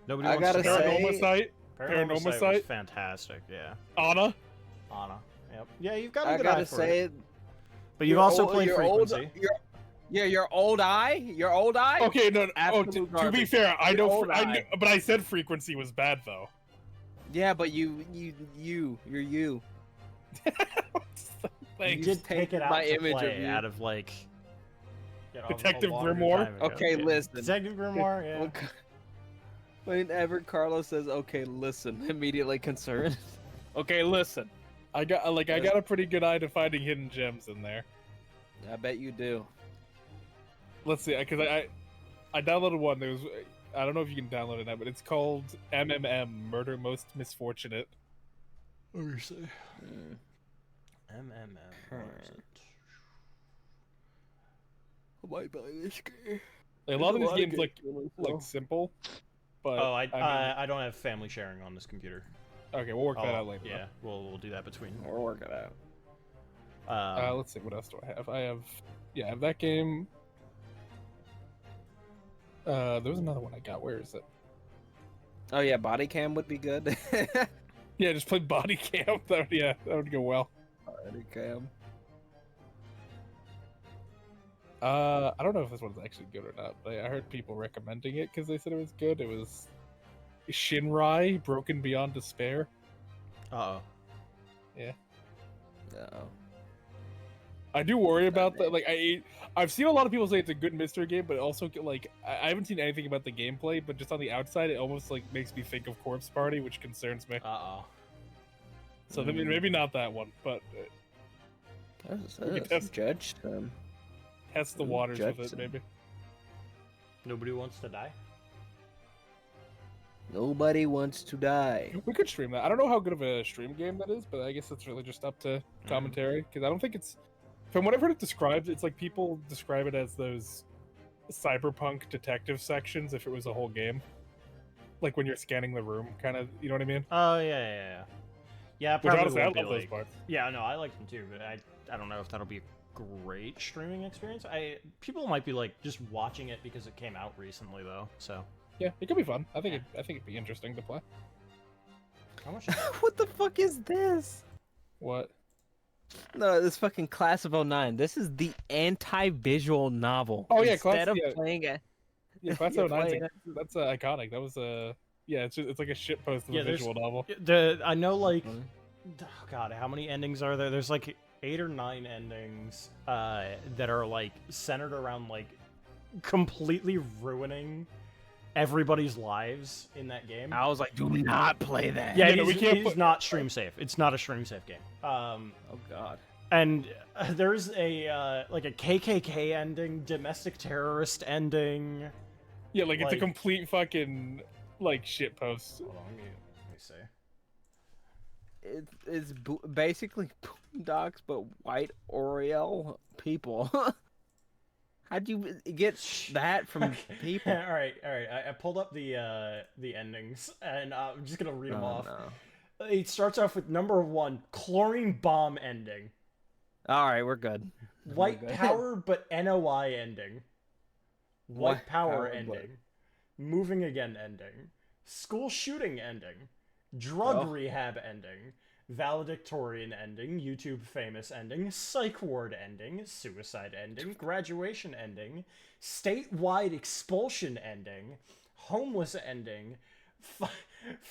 Nobody I wants gotta to Paranormal say- Site. Paranormal Paranormal Site was Site. fantastic. Yeah. Anna. Anna. Yep. Yeah, you've got a I good gotta eye for say, it. But you've also played your Frequency. Your old eye. Your old eye. Okay, no. Absolute To be garbage. fair, I Your know, old I knew, eye. but I said Frequency was bad though. Yeah, but you're you. You Thanks. did take it out my to image play of you. out of like Detective a longer Grimoire? time ago. Okay, listen. Detective Grimoire, yeah. Whenever Carlos says "Okay, listen," immediately concerned. Okay, listen. I got a pretty good eye to finding hidden gems in there. I bet you do. Let's see, because I downloaded one. There was I don't know if you can download it now, but it's called MMM Murder Most Misfortunate. Let me see. Mm. MMM. Where is it? I might buy this game. A lot of these games like simple, but Oh, I mean, I don't have family sharing on this computer. okay, we'll work that Oh, out later. Yeah, we'll do that between. We'll work it out. Let's see, what else do I have? I have that game. There was another one I got. Where is it? Oh yeah, body cam would be good. Yeah, just play Body Cam. That would go well. Body cam. I don't know if this one's actually good or not, but I heard people recommending it because they said it was good. It was Shinrai Broken Beyond Despair. Uh-oh. No. I do worry about that. Like I've seen a lot of people say it's a good mystery game, but also like I haven't seen anything about the gameplay. But just on the outside, it almost like makes me think of Corpse Party, which concerns me. Uh-oh. So then maybe not that one, but Judge. test the waters with it, Judson. maybe. Nobody wants to die? Nobody wants to die. We could stream that. I don't know how good of a stream game that is, but I guess it's really just up to commentary because I don't think it's. From what I've heard it described, it's like people describe it as those cyberpunk detective sections if it was a whole game. Like when you're scanning the room, kind of, you know what I mean? Oh, yeah. Yeah, Which probably honestly, I will love be those like... parts. Yeah, no, I like them too, but I don't know if that'll be a great streaming experience. People might be like just watching it because it came out recently though, so. Yeah, it could be fun. I think it'd be interesting to play. How much? What the fuck is this? What? No, this fucking Class of 09. This is the anti-visual novel. Oh, yeah, Instead Class- of yeah. playing it. Yeah, Class You're 09 playing that's iconic. That was it's like a shit post of a there's- visual novel. I know like, oh God, how many endings are there? There's like 8 or 9 endings that are like centered around like completely ruining everybody's lives in that game. I was like, do not play that. Yeah, Yeah, no, it we is, can't it is put- not stream safe. It's not a stream safe game. Oh god. And there's a like a KKK ending, domestic terrorist ending. Yeah, like it's a Like- complete fucking like shit post. Hold on, let me see. It's basically Boondocks, but white Oriel people. How'd you get that from people? all right. I pulled up the endings, and I'm just gonna read them off. No. It starts off with number 1, chlorine bomb ending, All right, we're good. white We're good. power but NOI ending, white power power, but- ending, moving again ending, school shooting ending, drug Oh. rehab ending, valedictorian ending, YouTube famous ending, psych ward ending, suicide ending, graduation ending, statewide expulsion ending, homeless ending,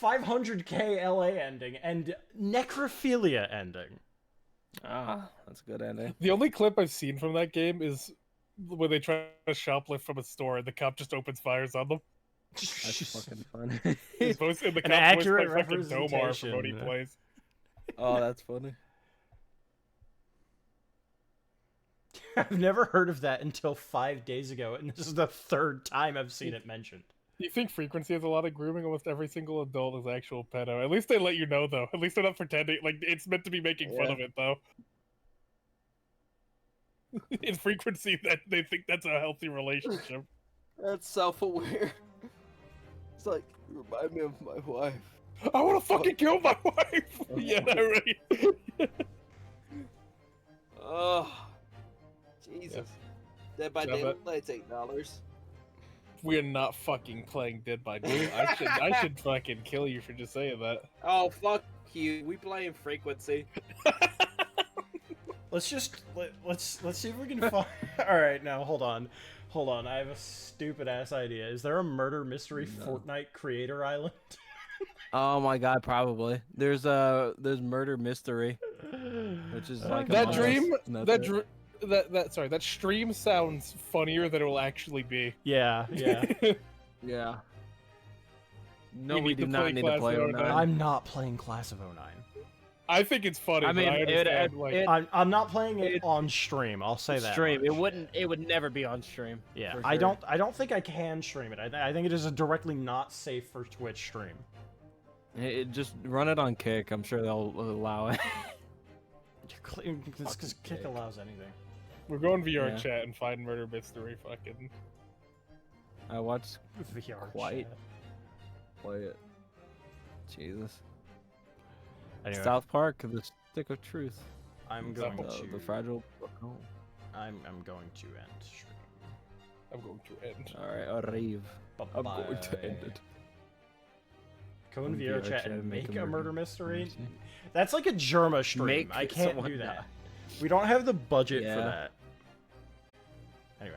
500k LA ending, and necrophilia ending. Ah, that's a good ending. The only clip I've seen from that game is when they try to shoplift from a store and the cop just opens fires on them. That's fucking funny. It's voiced in the An cop voiced accurate by fucking Domar from what he representation. plays. Oh, that's funny. I've never heard of that until 5 days ago, and this is the 3rd time I've seen it mentioned. You think Frequency has a lot of grooming? Almost every single adult is actual pedo. At least they let you know, though. At least they're not pretending. Like, it's meant to be making fun Yeah. of it, though. in frequency that they think that's a healthy relationship. That's self-aware. It's like, you remind me of my wife. I want to fucking kill my wife. Yeah, right. Oh, Jesus. Dead by Yeah, Daylight's $8. We are not fucking playing Dead by Daylight. I should fucking kill you for just saying that. Oh, fuck you. We play in frequency. Let's see if we can find. All right, now hold on. I have a stupid ass idea. Is there a murder mystery Fortnite creator island? Oh my god, probably. There's murder mystery, which is like that dream. That stream sounds funnier than it will actually be. Yeah. Yeah. No, we need do to not play need to play Class of 09. I'm not playing Class of 09. I think it's funny. I mean, but I understand, I'm not playing it on stream. I'll say that. Stream. much. It would never be on stream. Yeah, for I sure. don't think I can stream it. I think it is directly not safe for Twitch stream. Just run it on Kick. I'm sure they'll allow it. It's because Kick allows anything. we're going VR Yeah. chat and find murder mystery. Fucking. I watched VR Quite. chat. play it. Jesus. Anyway, South Park, the stick of truth. I'm going The- to. The fragile. Oh. I'm going to end stream. I'm going to end. All right, arrive. I'm going to Bye-bye. end it. Go in On VR VR chat chat and and make a murder mystery. That's like a Germa stream. Make I can't someone do that. die. We don't have the budget for Yeah. that. Anyway.